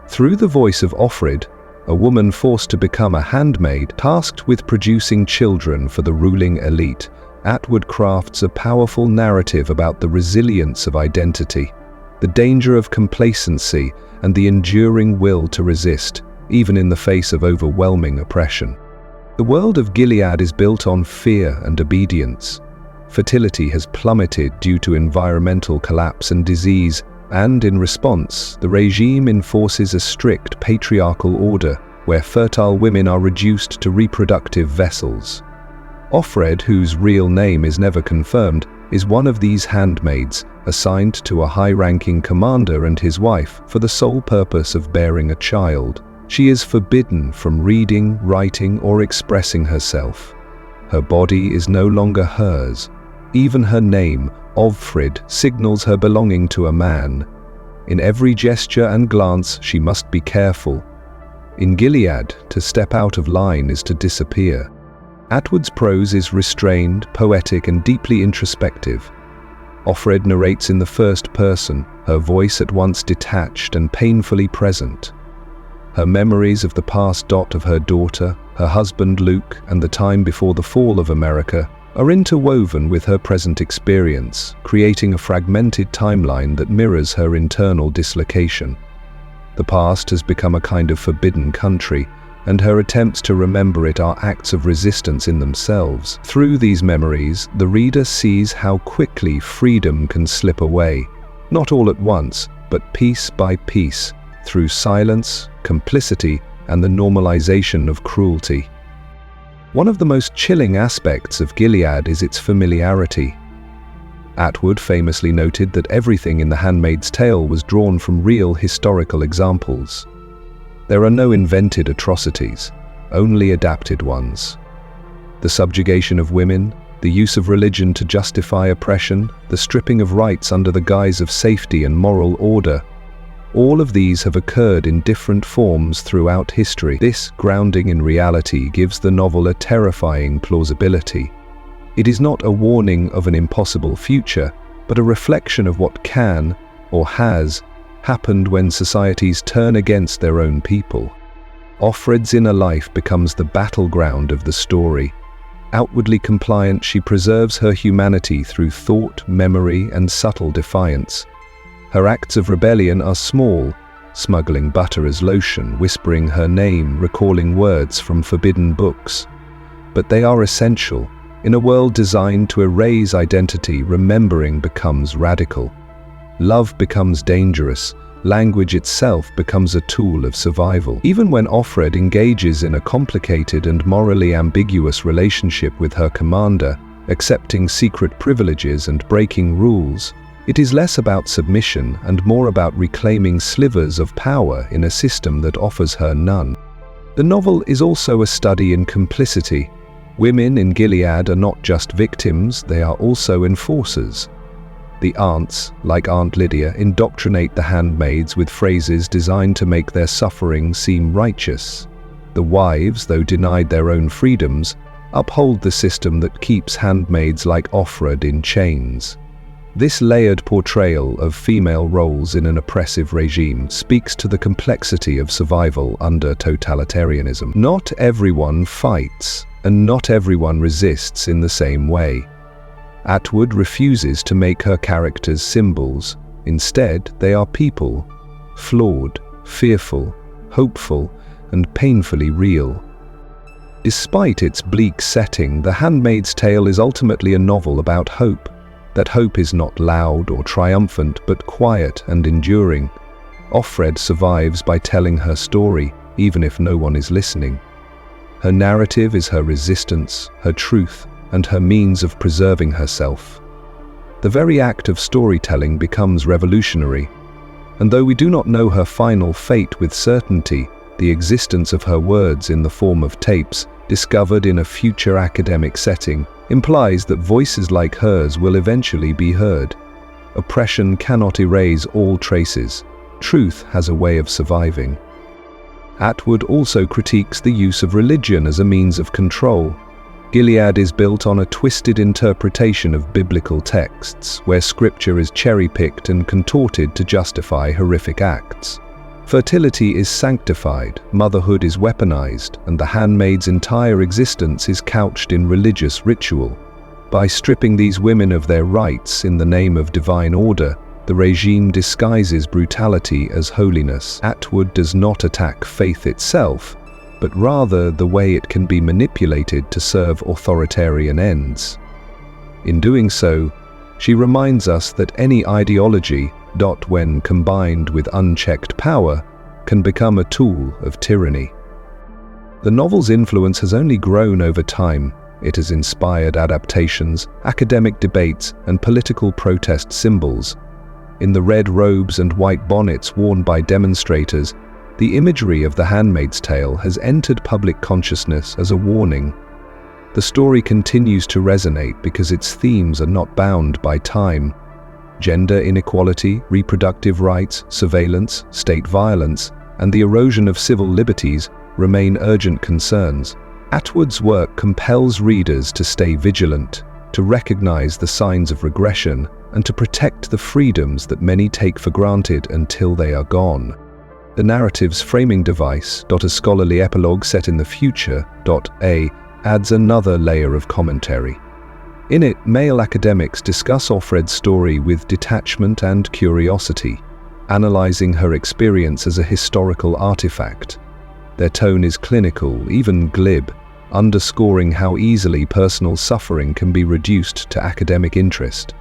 Through the voice of Offred, a woman forced to become a handmaid tasked with producing children for the ruling elite, Atwood crafts a powerful narrative about the resilience of identity, the danger of complacency, and the enduring will to resist, even in the face of overwhelming oppression. The world of Gilead is built on fear and obedience. Fertility has plummeted due to environmental collapse and disease, and in response, the regime enforces a strict patriarchal order where fertile women are reduced to reproductive vessels. Offred, whose real name is never confirmed, is one of these handmaids, assigned to a high-ranking commander and his wife for the sole purpose of bearing a child. She is forbidden from reading, writing, or expressing herself. Her body is no longer hers. Even her name, Offred, signals her belonging to a man. In every gesture and glance, she must be careful. In Gilead, to step out of line is to disappear. Atwood's prose is restrained, poetic, and deeply introspective. Offred narrates in the first person, her voice at once detached and painfully present. Her memories of the past of her daughter, her husband Luke, and the time before the fall of America are interwoven with her present experience, creating a fragmented timeline that mirrors her internal dislocation. The past has become a kind of forbidden country, and her attempts to remember it are acts of resistance in themselves. Through these memories, the reader sees how quickly freedom can slip away, not all at once, but piece by piece, through silence, complicity, and the normalization of cruelty. One of the most chilling aspects of Gilead is its familiarity. Atwood famously noted that everything in The Handmaid's Tale was drawn from real historical examples. There are no invented atrocities, only adapted ones. The subjugation of women, the use of religion to justify oppression, the stripping of rights under the guise of safety and moral order, all of these have occurred in different forms throughout history. This grounding in reality gives the novel a terrifying plausibility. It is not a warning of an impossible future, but a reflection of what can, or has, happened when societies turn against their own people. Offred's inner life becomes the battleground of the story. Outwardly compliant, she preserves her humanity through thought, memory, and subtle defiance. Her acts of rebellion are small, smuggling butter as lotion, whispering her name, recalling words from forbidden books. But they are essential. In a world designed to erase identity, remembering becomes radical. Love becomes dangerous. Language itself becomes a tool of survival. Even when Offred engages in a complicated and morally ambiguous relationship with her commander, accepting secret privileges and breaking rules, it is less about submission and more about reclaiming slivers of power in a system that offers her none. The novel is also a study in complicity. Women in Gilead are not just victims, they are also enforcers. The aunts, like Aunt Lydia, indoctrinate the handmaids with phrases designed to make their suffering seem righteous. The wives, though denied their own freedoms, uphold the system that keeps handmaids like Offred in chains. This layered portrayal of female roles in an oppressive regime speaks to the complexity of survival under totalitarianism. Not everyone fights, and not everyone resists in the same way. Atwood refuses to make her characters symbols. Instead, they are people, flawed, fearful, hopeful, and painfully real. Despite its bleak setting, The Handmaid's Tale is ultimately a novel about hope. That hope is not loud or triumphant, but quiet and enduring. Offred survives by telling her story, even if no one is listening. Her narrative is her resistance, her truth, and her means of preserving herself. The very act of storytelling becomes revolutionary, and though we do not know her final fate with certainty, the existence of her words in the form of tapes, discovered in a future academic setting, implies that voices like hers will eventually be heard. Oppression cannot erase all traces. Truth has a way of surviving. Atwood also critiques the use of religion as a means of control. Gilead is built on a twisted interpretation of biblical texts, where scripture is cherry-picked and contorted to justify horrific acts. Fertility is sanctified, motherhood is weaponized, and the handmaid's entire existence is couched in religious ritual. By stripping these women of their rights in the name of divine order, the regime disguises brutality as holiness. Atwood does not attack faith itself, but rather the way it can be manipulated to serve authoritarian ends. In doing so, she reminds us that any ideology, when combined with unchecked power, can become a tool of tyranny. The novel's influence has only grown over time. It has inspired adaptations, academic debates, and political protest symbols. In the red robes and white bonnets worn by demonstrators, the imagery of The Handmaid's Tale has entered public consciousness as a warning. The story continues to resonate because its themes are not bound by time. Gender inequality, reproductive rights, surveillance, state violence, and the erosion of civil liberties remain urgent concerns. Atwood's work compels readers to stay vigilant, to recognize the signs of regression, and to protect the freedoms that many take for granted until they are gone. The narrative's framing device, a scholarly epilogue set in the future, adds another layer of commentary. In it, male academics discuss Offred's story with detachment and curiosity, analyzing her experience as a historical artifact. Their tone is clinical, even glib, underscoring how easily personal suffering can be reduced to academic interest.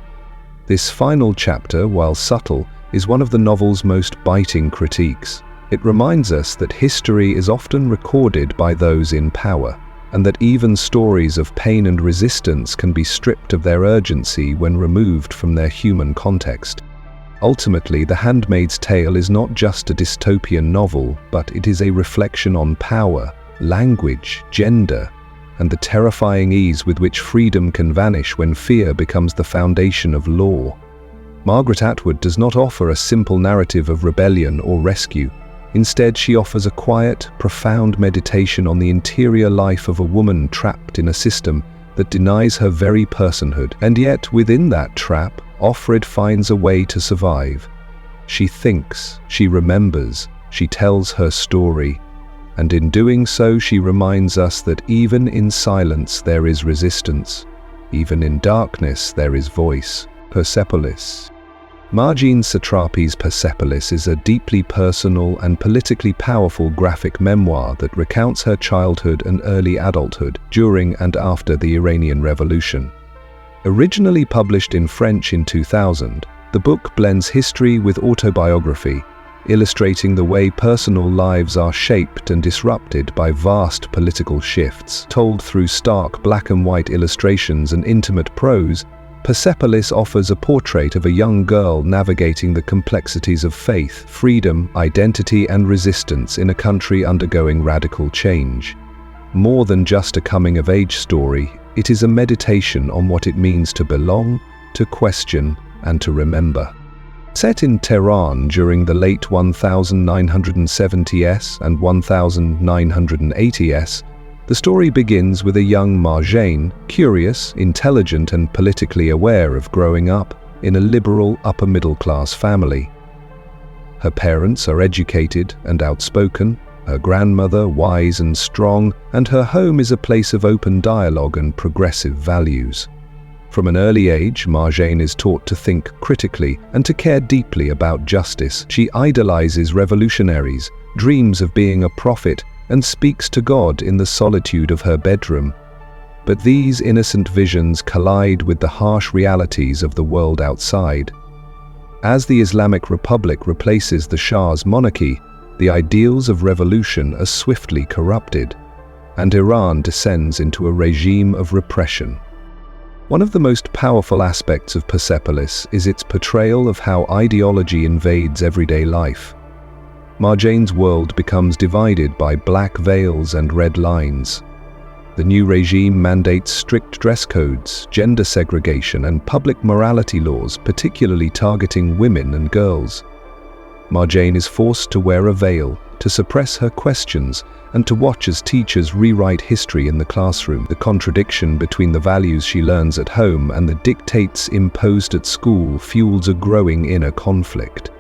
This final chapter, while subtle, is one of the novel's most biting critiques. It reminds us that history is often recorded by those in power, and that even stories of pain and resistance can be stripped of their urgency when removed from their human context. Ultimately, The Handmaid's Tale is not just a dystopian novel, but it is a reflection on power, language, gender, and the terrifying ease with which freedom can vanish when fear becomes the foundation of law. Margaret Atwood does not offer a simple narrative of rebellion or rescue. Instead, she offers a quiet, profound meditation on the interior life of a woman trapped in a system that denies her very personhood. And yet, within that trap, Offred finds a way to survive. She thinks, she remembers, she tells her story. and in doing so she reminds us that even in silence there is resistance, even in darkness there is voice. Persepolis. Marjane Satrapi's Persepolis is a deeply personal and politically powerful graphic memoir that recounts her childhood and early adulthood during and after the Iranian Revolution. Originally published in French in 2000, the book blends history with autobiography, illustrating the way personal lives are shaped and disrupted by vast political shifts. Told through stark black and white illustrations and intimate prose, Persepolis offers a portrait of a young girl navigating the complexities of faith, freedom, identity, and resistance in a country undergoing radical change. More than just a coming-of-age story, it is a meditation on what it means to belong, to question, and to remember. Set in Tehran during the late 1970s and 1980s, the story begins with a young Marjane, curious, intelligent, and politically aware of growing up in a liberal upper-middle-class family. Her parents are educated and outspoken, her grandmother wise and strong, and her home is a place of open dialogue and progressive values. From an early age, Marjane is taught to think critically and to care deeply about justice. She idolizes revolutionaries, dreams of being a prophet, and speaks to God in the solitude of her bedroom. But these innocent visions collide with the harsh realities of the world outside. As the Islamic Republic replaces the Shah's monarchy, the ideals of revolution are swiftly corrupted, and Iran descends into a regime of repression. One of the most powerful aspects of Persepolis is its portrayal of how ideology invades everyday life. Marjane's world becomes divided by black veils and red lines. The new regime mandates strict dress codes, gender segregation, and public morality laws, particularly targeting women and girls. Marjane is forced to wear a veil, to suppress her questions, and to watch as teachers rewrite history in the classroom. The contradiction between the values she learns at home and the dictates imposed at school fuels a growing inner conflict.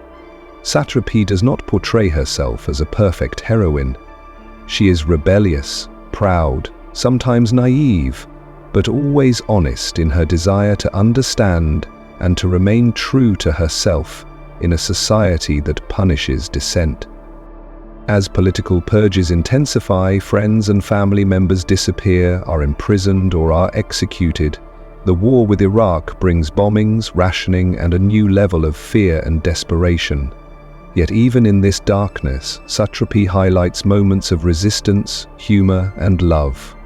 Satrapi does not portray herself as a perfect heroine. She is rebellious, proud, sometimes naive, but always honest in her desire to understand and to remain true to herself in a society that punishes dissent. As political purges intensify, friends and family members disappear, are imprisoned, or are executed. The war with Iraq brings bombings, rationing, and a new level of fear and desperation. Yet even in this darkness, Satrapi highlights moments of resistance, humor, and love.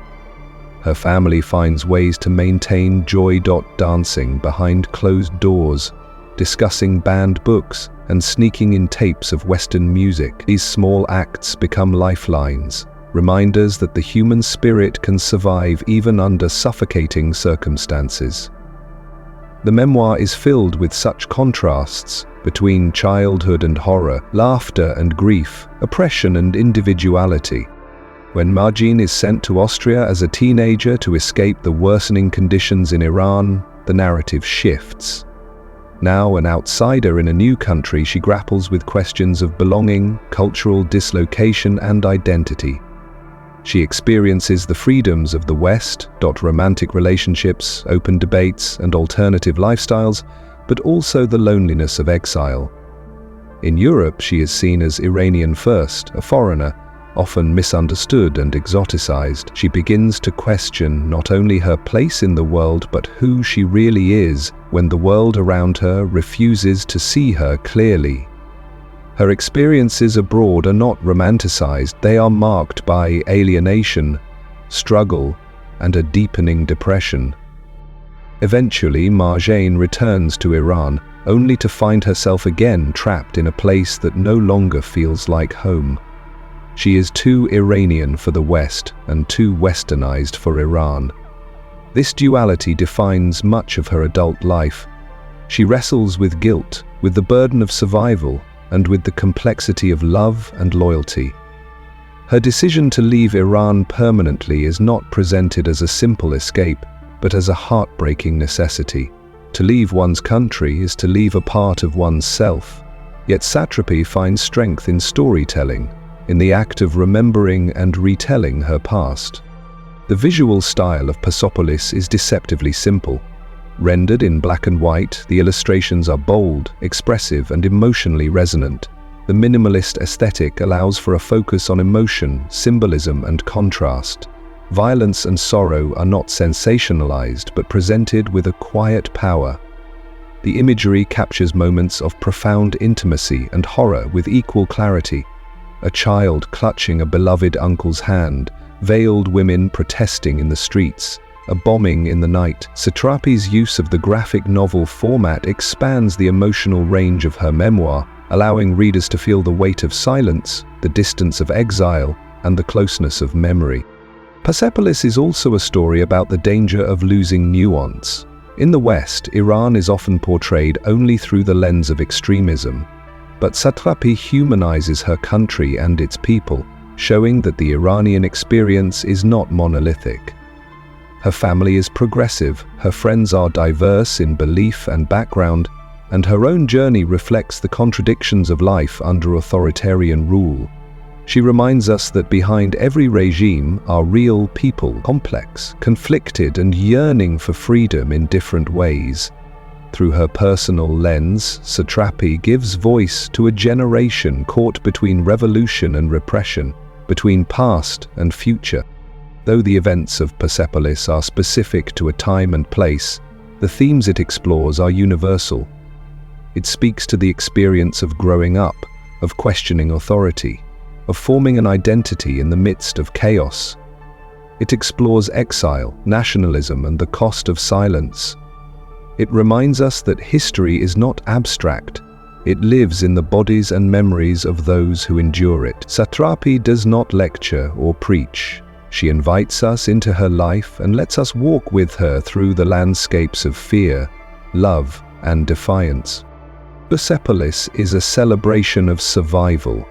Her family finds ways to maintain joy. Dancing behind closed doors, discussing banned books, and sneaking in tapes of Western music. These small acts become lifelines, reminders that the human spirit can survive even under suffocating circumstances. The memoir is filled with such contrasts between childhood and horror, laughter and grief, oppression and individuality. When Marjane is sent to Austria as a teenager to escape the worsening conditions in Iran, the narrative shifts. Now an outsider in a new country, she grapples with questions of belonging, cultural dislocation, and identity. She experiences the freedoms of the West, romantic relationships, open debates, and alternative lifestyles, but also the loneliness of exile. In Europe, she is seen as Iranian first, a foreigner, often misunderstood and exoticized. She begins to question not only her place in the world, but who she really is when the world around her refuses to see her clearly. Her experiences abroad are not romanticized, they are marked by alienation, struggle, and a deepening depression. Eventually, Marjane returns to Iran, only to find herself again trapped in a place that no longer feels like home. She is too Iranian for the West and too westernized for Iran. This duality defines much of her adult life. She wrestles with guilt, with the burden of survival, and with the complexity of love and loyalty. Her decision to leave Iran permanently is not presented as a simple escape, but as a heartbreaking necessity. To leave one's country is to leave a part of one's self. Yet Satrapi finds strength in storytelling. in the act of remembering and retelling her past. The visual style of Persepolis is deceptively simple. Rendered in black and white, the illustrations are bold, expressive, and emotionally resonant. The minimalist aesthetic allows for a focus on emotion, symbolism, and contrast. Violence and sorrow are not sensationalized, but presented with a quiet power. The imagery captures moments of profound intimacy and horror with equal clarity. A child clutching a beloved uncle's hand, veiled women protesting in the streets, a bombing in the night. Satrapi's use of the graphic novel format expands the emotional range of her memoir, allowing readers to feel the weight of silence, the distance of exile, and the closeness of memory. Persepolis is also a story about the danger of losing nuance. In the West, Iran is often portrayed only through the lens of extremism, but Satrapi humanizes her country and its people, showing that the Iranian experience is not monolithic. Her family is progressive, her friends are diverse in belief and background, and her own journey reflects the contradictions of life under authoritarian rule. She reminds us that behind every regime are real people, complex, conflicted, and yearning for freedom in different ways. Through her personal lens, Satrapi gives voice to a generation caught between revolution and repression, between past and future. Though the events of Persepolis are specific to a time and place, the themes it explores are universal. It speaks to the experience of growing up, of questioning authority, of forming an identity in the midst of chaos. It explores exile, nationalism, and the cost of silence. It reminds us that history is not abstract. It lives in the bodies and memories of those who endure it. Satrapi does not lecture or preach. She invites us into her life and lets us walk with her through the landscapes of fear, love, and defiance. Persepolis is a celebration of survival.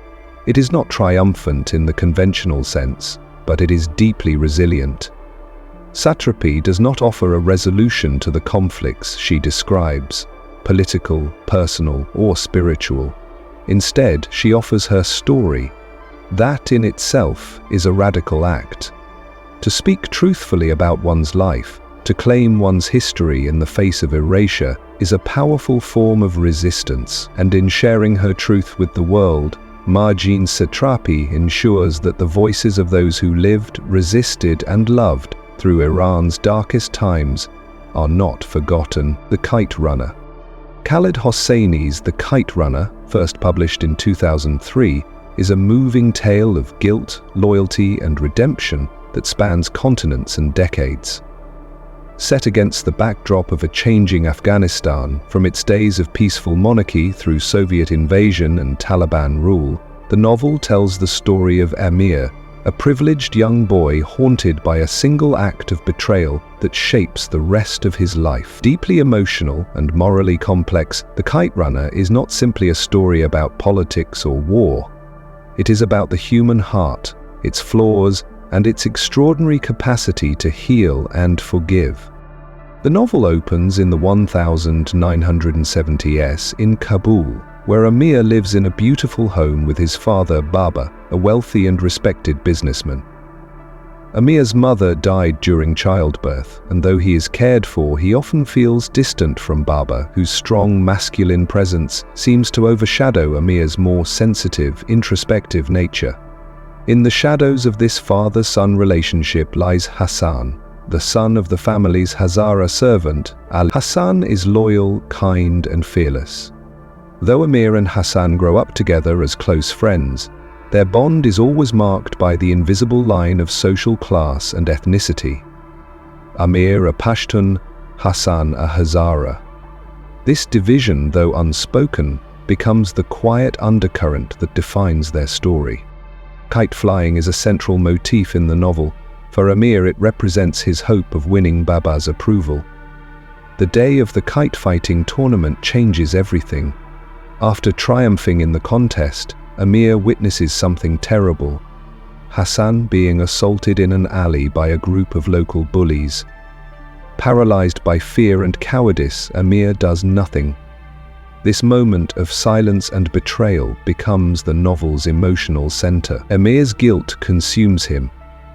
It is not triumphant in the conventional sense, but it is deeply resilient. Satrapi does not offer a resolution to the conflicts she describes, political, personal, or spiritual. Instead, she offers her story. That in itself is a radical act. To speak truthfully about one's life, to claim one's history in the face of erasure, is a powerful form of resistance, and in sharing her truth with the world, Marjane Satrapi ensures that the voices of those who lived, resisted, and loved through Iran's darkest times are not forgotten. The Kite Runner. Khaled Hosseini's The Kite Runner, first published in 2003, is a moving tale of guilt, loyalty, and redemption that spans continents and decades. Set against the backdrop of a changing Afghanistan, from its days of peaceful monarchy through Soviet invasion and Taliban rule, the novel tells the story of Amir, a privileged young boy haunted by a single act of betrayal that shapes the rest of his life. Deeply emotional and morally complex, The Kite Runner is not simply a story about politics or war. It is about the human heart, its flaws, and its extraordinary capacity to heal and forgive. The novel opens in the 1970s in Kabul, where Amir lives in a beautiful home with his father Baba, a wealthy and respected businessman. Amir's mother died during childbirth, and though he is cared for, he often feels distant from Baba, whose strong masculine presence seems to overshadow Amir's more sensitive, introspective nature. In the shadows of this father-son relationship lies Hassan, the son of the family's Hazara servant. Hassan is loyal, kind, and fearless. Though Amir and Hassan grow up together as close friends, their bond is always marked by the invisible line of social class and ethnicity. Amir a Pashtun, Hassan a Hazara. This division, though unspoken, becomes the quiet undercurrent that defines their story. Kite flying is a central motif in the novel. For Amir, it represents his hope of winning Baba's approval. The day of the kite fighting tournament changes everything. After triumphing in the contest, Amir witnesses something terrible. Hassan being assaulted in an alley by a group of local bullies. Paralyzed by fear and cowardice, Amir does nothing. This moment of silence and betrayal becomes the novel's emotional center. Amir's guilt consumes him.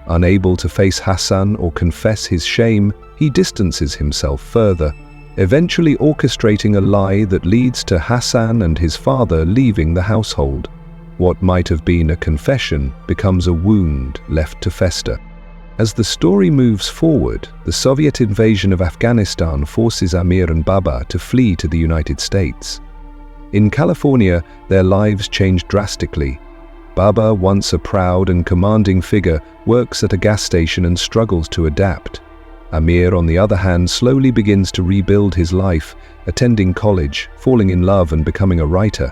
Unable to face Hassan or confess his shame, he distances himself further, eventually orchestrating a lie that leads to Hassan and his father leaving the household. What might have been a confession becomes a wound left to fester. As the story moves forward, the Soviet invasion of Afghanistan forces Amir and Baba to flee to the United States. In California, their lives change drastically. Baba, once a proud and commanding figure, works at a gas station and struggles to adapt. Amir, on the other hand, slowly begins to rebuild his life, attending college, falling in love and becoming a writer.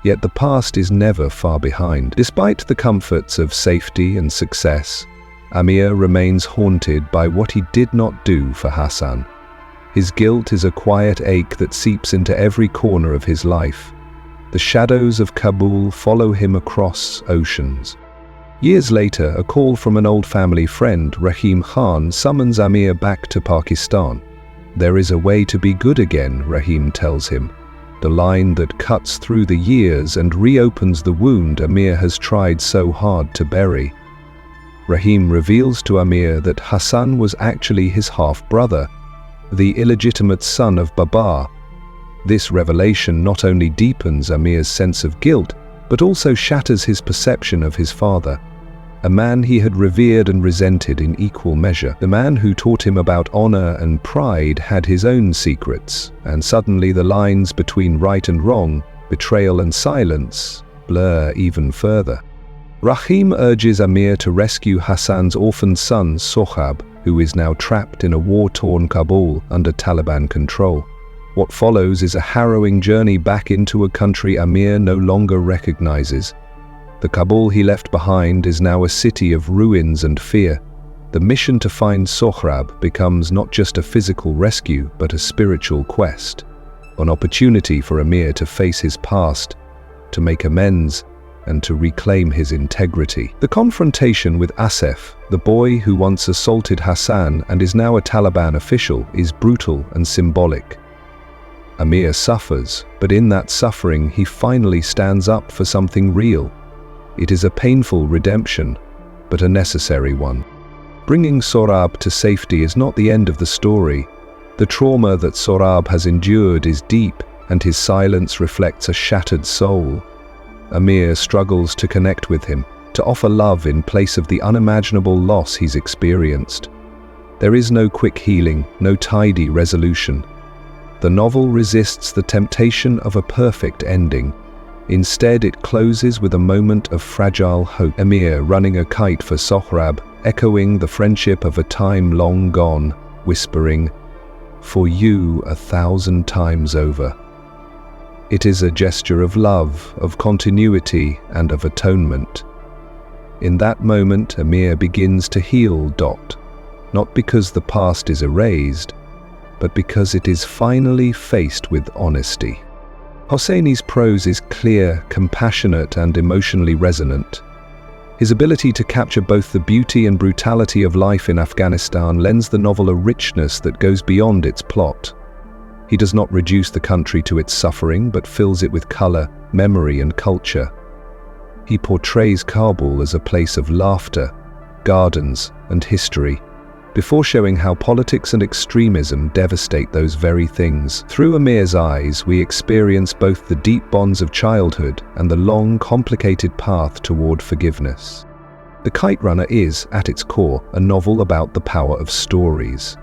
Yet the past is never far behind. Despite the comforts of safety and success, Amir remains haunted by what he did not do for Hassan. His guilt is a quiet ache that seeps into every corner of his life. The shadows of Kabul follow him across oceans. Years later, a call from an old family friend, Rahim Khan, summons Amir back to Pakistan. "There is a way to be good again," Rahim tells him, the line that cuts through the years and reopens the wound Amir has tried so hard to bury. Rahim reveals to Amir that Hassan was actually his half-brother, the illegitimate son of Baba. This revelation not only deepens Amir's sense of guilt, but also shatters his perception of his father, a man he had revered and resented in equal measure. The man who taught him about honor and pride had his own secrets, and suddenly the lines between right and wrong, betrayal and silence, blur even further. Rahim urges Amir to rescue Hassan's orphaned son, Sohrab, who is now trapped in a war-torn Kabul under Taliban control. What follows is a harrowing journey back into a country Amir no longer recognizes. The Kabul he left behind is now a city of ruins and fear. The mission to find Sohrab becomes not just a physical rescue, but a spiritual quest, an opportunity for Amir to face his past, to make amends, and to reclaim his integrity. The confrontation with Asef, the boy who once assaulted Hassan and is now a Taliban official, is brutal and symbolic. Amir suffers, but in that suffering he finally stands up for something real. It is a painful redemption, but a necessary one. Bringing Sohrab to safety is not the end of the story. The trauma that Sohrab has endured is deep, and his silence reflects a shattered soul. Amir struggles to connect with him, to offer love in place of the unimaginable loss he's experienced. There is no quick healing, no tidy resolution. The novel resists the temptation of a perfect ending. Instead, it closes with a moment of fragile hope. Amir running a kite for Sohrab, echoing the friendship of a time long gone, whispering, "For you 1,000 times over." It is a gesture of love, of continuity, and of atonement. In that moment, Amir begins to heal. Not because the past is erased, but because it is finally faced with honesty. Hosseini's prose is clear, compassionate, and emotionally resonant. His ability to capture both the beauty and brutality of life in Afghanistan lends the novel a richness that goes beyond its plot. He does not reduce the country to its suffering, but fills it with color, memory, and culture. He portrays Kabul as a place of laughter, gardens, and history, before showing how politics and extremism devastate those very things. Through Amir's eyes, we experience both the deep bonds of childhood and the long, complicated path toward forgiveness. The Kite Runner is, at its core, a novel about the power of stories.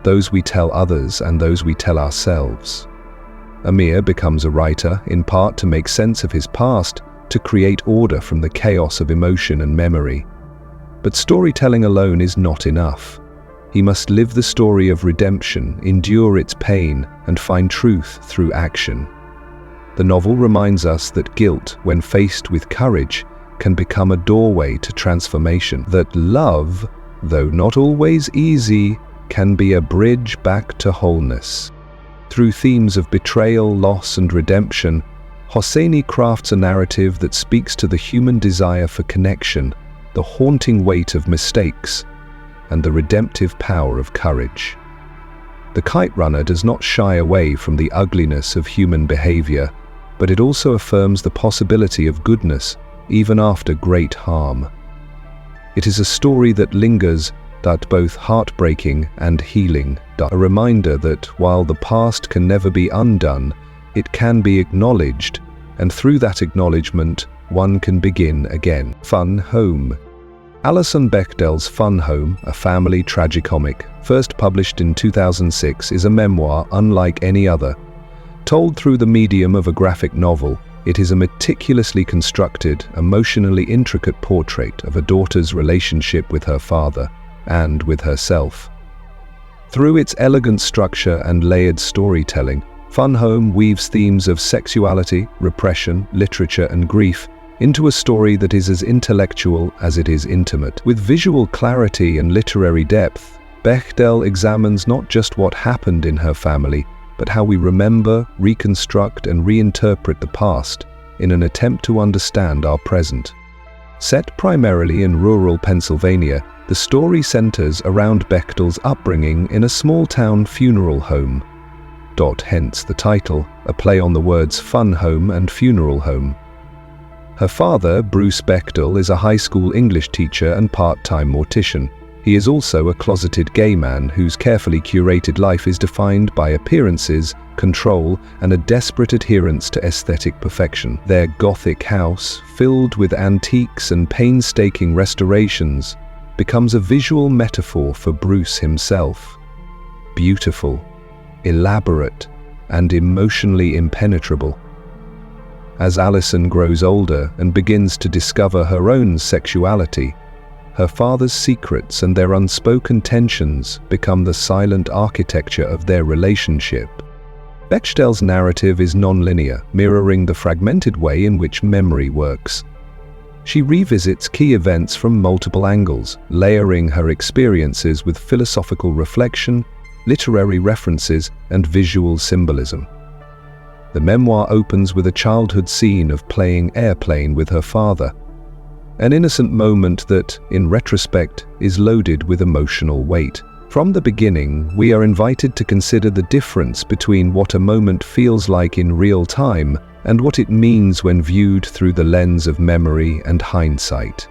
Those we tell others and those we tell ourselves. Amir becomes a writer, in part to make sense of his past, to create order from the chaos of emotion and memory. But storytelling alone is not enough. He must live the story of redemption, endure its pain, and find truth through action. The novel reminds us that guilt, when faced with courage, can become a doorway to transformation. That love, though not always easy, can be a bridge back to wholeness. Through themes of betrayal, loss, and redemption, Hosseini crafts a narrative that speaks to the human desire for connection, the haunting weight of mistakes, and the redemptive power of courage. The Kite Runner does not shy away from the ugliness of human behavior, but it also affirms the possibility of goodness, even after great harm. It is a story that lingers, that both heartbreaking and healing, a reminder that while the past can never be undone, it can be acknowledged, and through that acknowledgement, one can begin again. Fun Home. Alison Bechdel's Fun Home, a family tragicomic, first published in 2006, is a memoir unlike any other. Told through the medium of a graphic novel, it is a meticulously constructed, emotionally intricate portrait of a daughter's relationship with her father and with herself. Through its elegant structure and layered storytelling, Fun Home weaves themes of sexuality, repression, literature, and grief into a story that is as intellectual as it is intimate. With visual clarity and literary depth, Bechdel examines not just what happened in her family, but how we remember, reconstruct, and reinterpret the past in an attempt to understand our present. Set primarily in rural Pennsylvania, the story centers around Bechdel's upbringing in a small-town funeral home. Hence the title, a play on the words fun home and funeral home. Her father, Bruce Bechdel, is a high school English teacher and part-time mortician. He is also a closeted gay man whose carefully curated life is defined by appearances, control, and a desperate adherence to aesthetic perfection. Their Gothic house, filled with antiques and painstaking restorations, becomes a visual metaphor for Bruce himself. Beautiful, elaborate, and emotionally impenetrable. As Alison grows older and begins to discover her own sexuality, her father's secrets and their unspoken tensions become the silent architecture of their relationship. Bechdel's narrative is non-linear, mirroring the fragmented way in which memory works. She revisits key events from multiple angles, layering her experiences with philosophical reflection, literary references, and visual symbolism. The memoir opens with a childhood scene of playing airplane with her father, an innocent moment that, in retrospect, is loaded with emotional weight. From the beginning, we are invited to consider the difference between what a moment feels like in real time and what it means when viewed through the lens of memory and hindsight.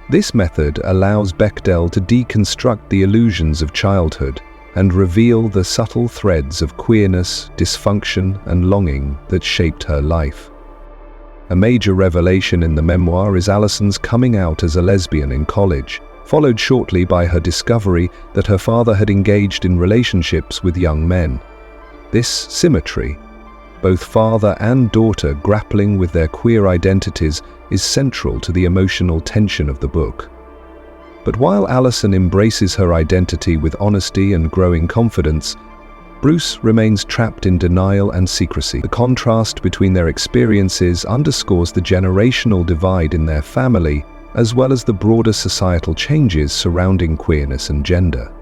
This method allows Bechdel to deconstruct the illusions of childhood and reveal the subtle threads of queerness, dysfunction, and longing that shaped her life. A major revelation in the memoir is Alison's coming out as a lesbian in college, followed shortly by her discovery that her father had engaged in relationships with young men. This symmetry, both father and daughter grappling with their queer identities, is central to the emotional tension of the book. But while Alison embraces her identity with honesty and growing confidence, Bruce remains trapped in denial and secrecy. The contrast between their experiences underscores the generational divide in their family, as well as the broader societal changes surrounding queerness and gender.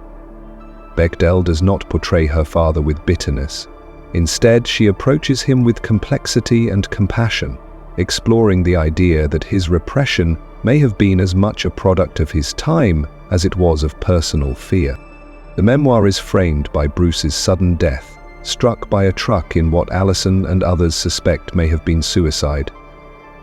Bechdel does not portray her father with bitterness. Instead, she approaches him with complexity and compassion, exploring the idea that his repression may have been as much a product of his time as it was of personal fear. The memoir is framed by Bruce's sudden death, struck by a truck in what Alison and others suspect may have been suicide.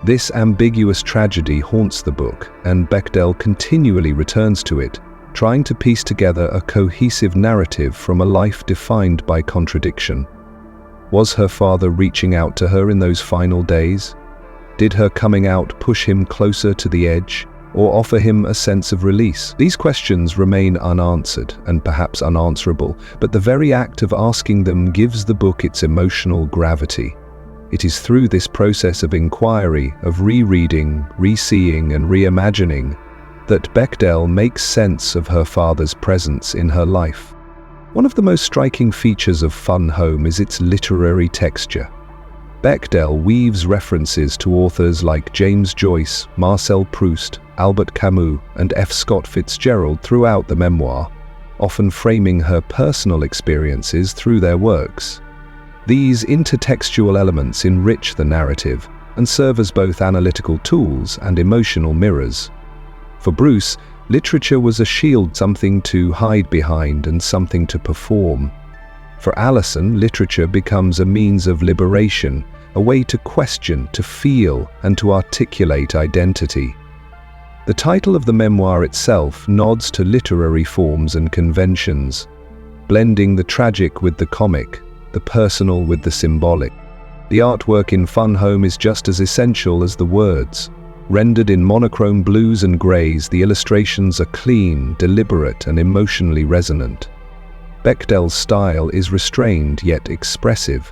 This ambiguous tragedy haunts the book, and Bechdel continually returns to it, trying to piece together a cohesive narrative from a life defined by contradiction. Was her father reaching out to her in those final days? Did her coming out push him closer to the edge, or offer him a sense of release? These questions remain unanswered and perhaps unanswerable, but the very act of asking them gives the book its emotional gravity. It is through this process of inquiry, of rereading, reseeing, and reimagining that Bechdel makes sense of her father's presence in her life. One of the most striking features of Fun Home is its literary texture. Bechdel weaves references to authors like James Joyce, Marcel Proust, Albert Camus, and F. Scott Fitzgerald throughout the memoir, often framing her personal experiences through their works. These intertextual elements enrich the narrative and serve as both analytical tools and emotional mirrors. For Bruce, Literature was a shield, something to hide behind and something to perform. For Alison, literature becomes a means of liberation, a way to question, to feel, and to articulate identity. The title of the memoir itself nods to literary forms and conventions, blending the tragic with the comic, the personal with the symbolic. The artwork in Fun Home is just as essential as the words. Rendered in monochrome blues and greys, the illustrations are clean, deliberate, and emotionally resonant. Bechdel's style is restrained yet expressive.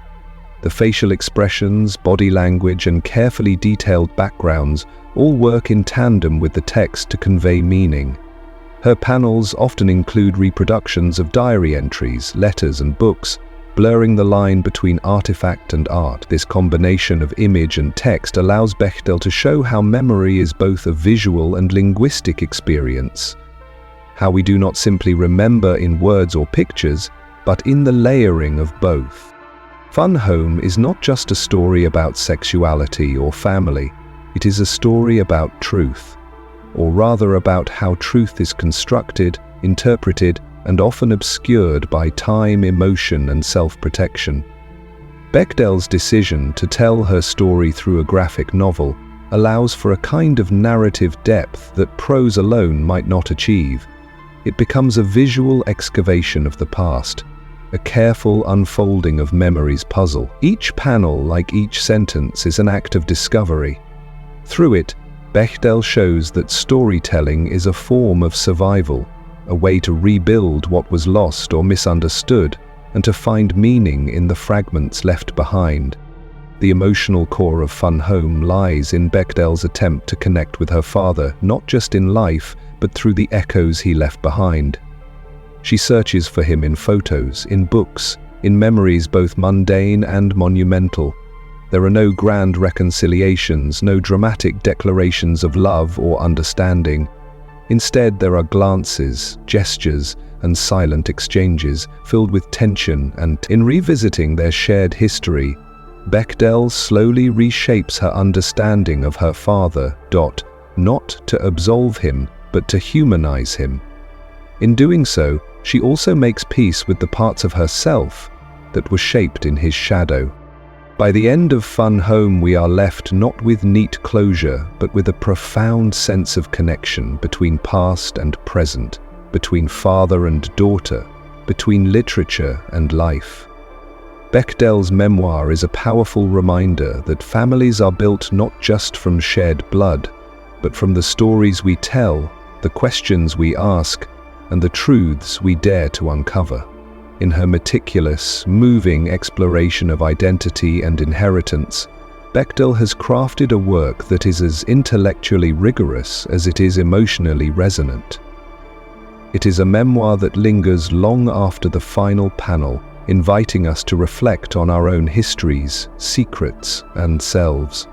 The facial expressions, body language, and carefully detailed backgrounds all work in tandem with the text to convey meaning. Her panels often include reproductions of diary entries, letters, and books, blurring the line between artifact and art. This combination of image and text allows Bechdel to show how memory is both a visual and linguistic experience, how we do not simply remember in words or pictures, but in the layering of both. Fun Home is not just a story about sexuality or family, it is a story about truth, or rather about how truth is constructed, interpreted, and often obscured by time, emotion, and self-protection. Bechdel's decision to tell her story through a graphic novel allows for a kind of narrative depth that prose alone might not achieve. It becomes a visual excavation of the past, a careful unfolding of memory's puzzle. Each panel, like each sentence, is an act of discovery. Through it, Bechdel shows that storytelling is a form of survival, a way to rebuild what was lost or misunderstood, and to find meaning in the fragments left behind. The emotional core of Fun Home lies in Bechdel's attempt to connect with her father, not just in life, but through the echoes he left behind. She searches for him in photos, in books, in memories both mundane and monumental. There are no grand reconciliations, no dramatic declarations of love or understanding. Instead, there are glances, gestures, and silent exchanges filled with tension, and in revisiting their shared history, Bechdel slowly reshapes her understanding of her father, not to absolve him, but to humanize him. In doing so, she also makes peace with the parts of herself that were shaped in his shadow. By the end of Fun Home, we are left not with neat closure, but with a profound sense of connection between past and present, between father and daughter, between literature and life. Bechdel's memoir is a powerful reminder that families are built not just from shared blood, but from the stories we tell, the questions we ask, and the truths we dare to uncover. In her meticulous, moving exploration of identity and inheritance, Bechdel has crafted a work that is as intellectually rigorous as it is emotionally resonant. It is a memoir that lingers long after the final panel, inviting us to reflect on our own histories, secrets, and selves.